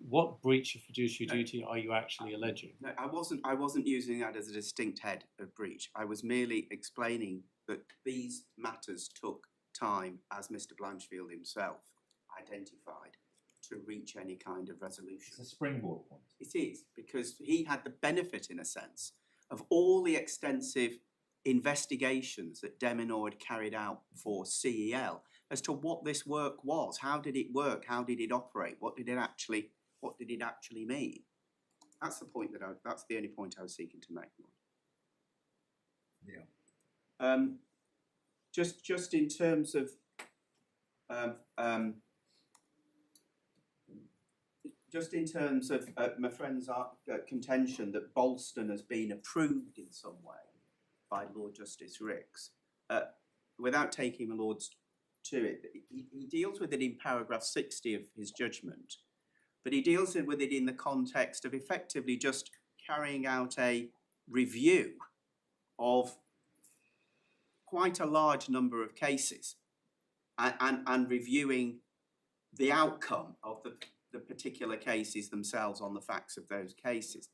What breach of fiduciary duty are you actually alleging? No, I wasn't using that as a distinct head of breach. I was merely explaining that these matters took time, as Mr. Blanchfield himself identified, to reach any kind of resolution. It's a springboard point. It is, because he had the benefit, in a sense, of all the extensive investigations that Demor had carried out for CEL as to what this work was. How did it work? How did it operate? What did it actually mean? That's the point that's the only point I was seeking to make. Yeah. Just in terms of my friend's contention that Bolston has been approved in some way by Lord Justice Ricks, without taking my Lords to it, he deals with it in paragraph 60 of his judgment, but he deals with it in the context of effectively just carrying out a review of quite a large number of cases and reviewing the outcome of the particular cases themselves on the facts of those cases.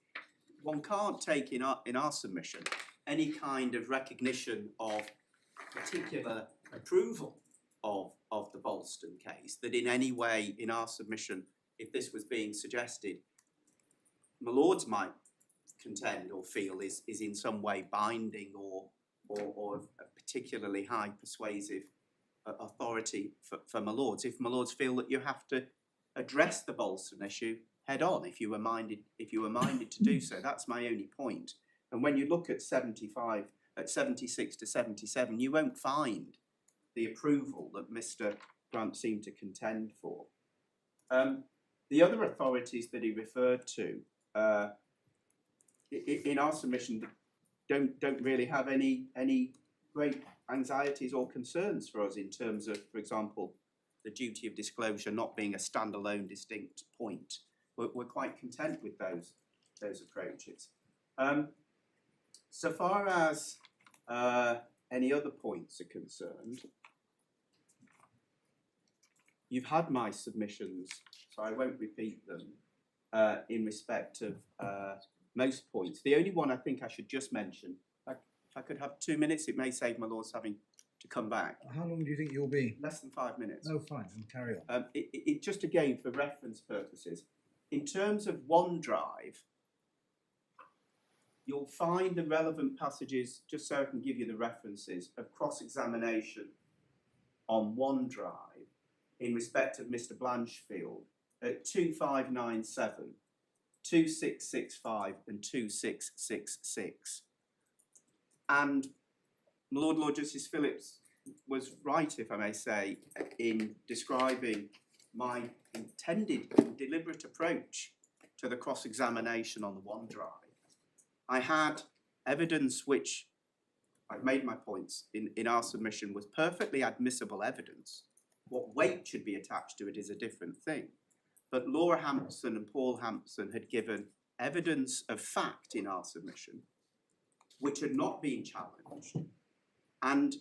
One can't take in our submission any kind of recognition of particular approval of the Bolston case, that in any way in our submission, if this was being suggested, my Lords might contend or feel is in some way binding or of a particularly high persuasive authority for my Lords. If my Lords feel that you have to address the Bolston issue head on, if you were minded to do so, that's my only point. And when you look at 76 to 77, you won't find the approval that Mr. Grant seemed to contend for. The other authorities that he referred to in our submission don't really have any great anxieties or concerns for us in terms of, for example, the duty of disclosure not being a standalone distinct point. We're quite content with those approaches. So far as any other points are concerned, you've had my submissions, so I won't repeat them in respect of most points. The only one I think I should just mention, if I could have 2 minutes, it may save my Lords having to come back. How long do you think you'll be? Less than 5 minutes. Oh, fine, then carry on. It just again for reference purposes, in terms of OneDrive, you'll find the relevant passages, just so I can give you the references, of cross-examination on OneDrive in respect of Mr. Blanchfield at 2597, 2665 and 2666. And Lord Justice Phillips was right, if I may say, in describing my intended and deliberate approach to the cross-examination on the OneDrive. I had evidence which, I've made my points in our submission, was perfectly admissible evidence. What weight should be attached to it is a different thing. But Laura Hampson and Paul Hampson had given evidence of fact in our submission, which had not been challenged. And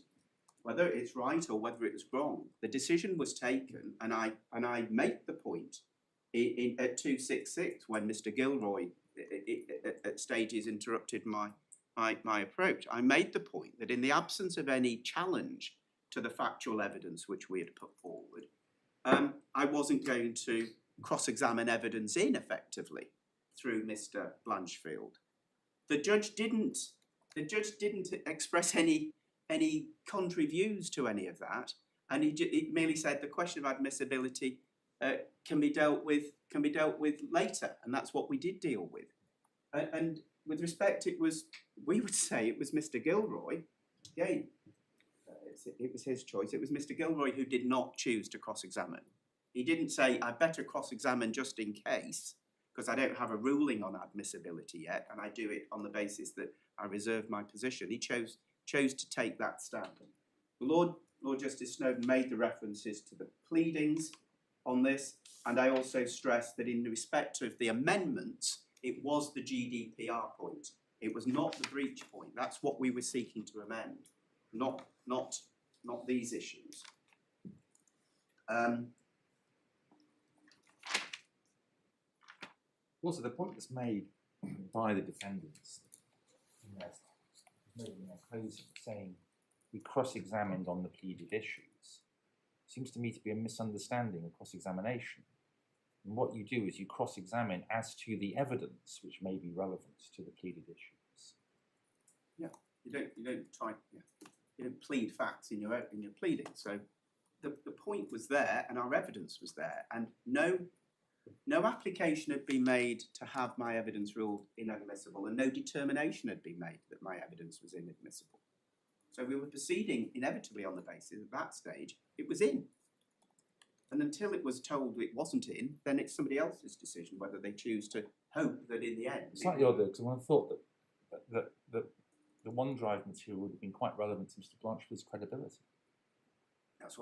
whether it's right or whether it was wrong, the decision was taken, and I made the point at 266 when Mr. Gilroy at stages interrupted my approach. I made the point that in the absence of any challenge to the factual evidence which we had put forward, I wasn't going to cross-examine evidence in effectively through Mr. Blanchfield. The judge didn't express any contrary views to any of that, and he merely said the question of admissibility can be dealt with later, and that's what we did deal with. And with respect, we would say it was Mr. Gilroy. Again, it was his choice. It was Mr. Gilroy who did not choose to cross-examine. He didn't say, I better cross-examine just in case, because I don't have a ruling on admissibility yet, and I do it on the basis that I reserve my position. He chose to take that stand. Lord Justice Snowden made the references to the pleadings on this, and I also stressed that in respect of the amendments, it was the GDPR point. It was not the breach point. That's what we were seeking to amend, not these issues. Also, the point that's made by the defendants in their closing, saying we cross-examined on the pleaded issues, seems to me to be a misunderstanding of cross-examination. And what you do is you cross-examine as to the evidence which may be relevant to the pleaded issues. Yeah, you don't plead facts in your pleading. So the point was there, and our evidence was there, and no application had been made to have my evidence ruled inadmissible, and no determination had been made that my evidence was inadmissible. So we were proceeding inevitably on the basis at that stage it was in. And until it was told it wasn't in, then it's somebody else's decision whether they choose to hope that in the end. Slightly odd though, because I thought that the OneDrive material would have been quite relevant to Mr. Blanchfield's credibility. That's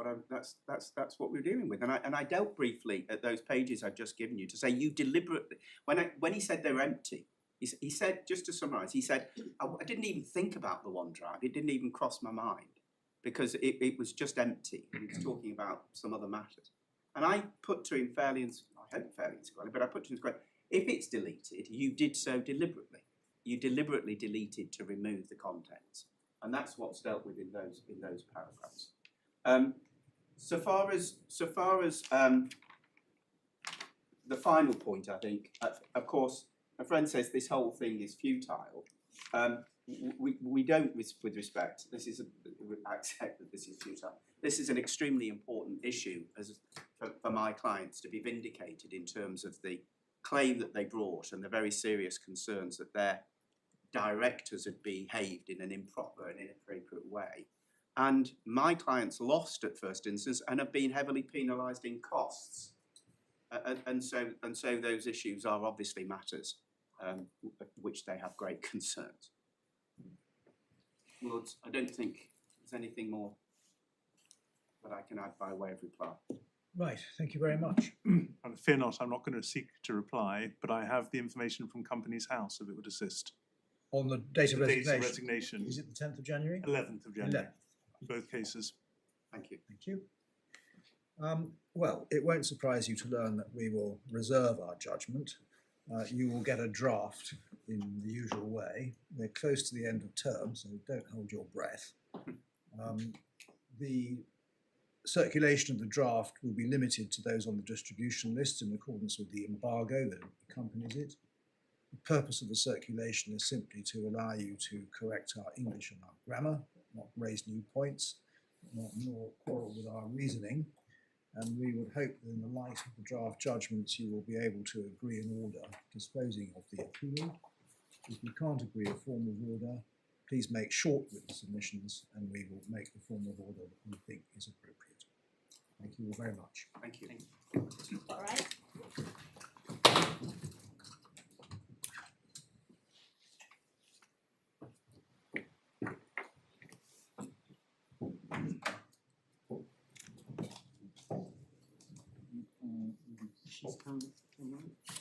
what we're dealing with, and I dealt briefly at those pages I've just given you to say you deliberately when he said they were empty. He said, just to summarise, he said I didn't even think about the OneDrive. It didn't even cross my mind because it was just empty. He was talking about some other matters, and I put to him fairly and squarely, but I put to him squarely, if it's deleted, you did so deliberately. You deliberately deleted to remove the contents, and that's what's dealt with in those paragraphs. So far as the final point, I think, of course, a friend says this whole thing is futile. We don't, with respect, accept that this is futile. This is an extremely important issue for my clients to be vindicated in terms of the claim that they brought and the very serious concerns that their directors had behaved in an improper and inappropriate way. And my clients lost at first instance and have been heavily penalised in costs. And so those issues are obviously matters which they have great concerns. Lords, I don't think there's anything more that I can add by way of reply. Right, thank you very much. And fear not, I'm not going to seek to reply, but I have the information from Companies House if it would assist. On the date of The dates resignation. of resignation. Is it the 10th of January? 11th of January, 11th. in both cases. Thank you. Thank you. Well, it won't surprise you to learn that we will reserve our judgment. You will get a draft in the usual way. We're close to the end of term, so don't hold your breath. The circulation of the draft will be limited to those on the distribution list in accordance with the embargo that accompanies it. The purpose of the circulation is simply to allow you to correct our English and our grammar, not raise new points, nor quarrel with our reasoning. And we would hope that in the light of the draft judgments you will be able to agree an order disposing of the appeal. If you can't agree a form of order, please make short written submissions and we will make the form of order that we think is appropriate. Thank you all very much. Thank you. All right. She's come right.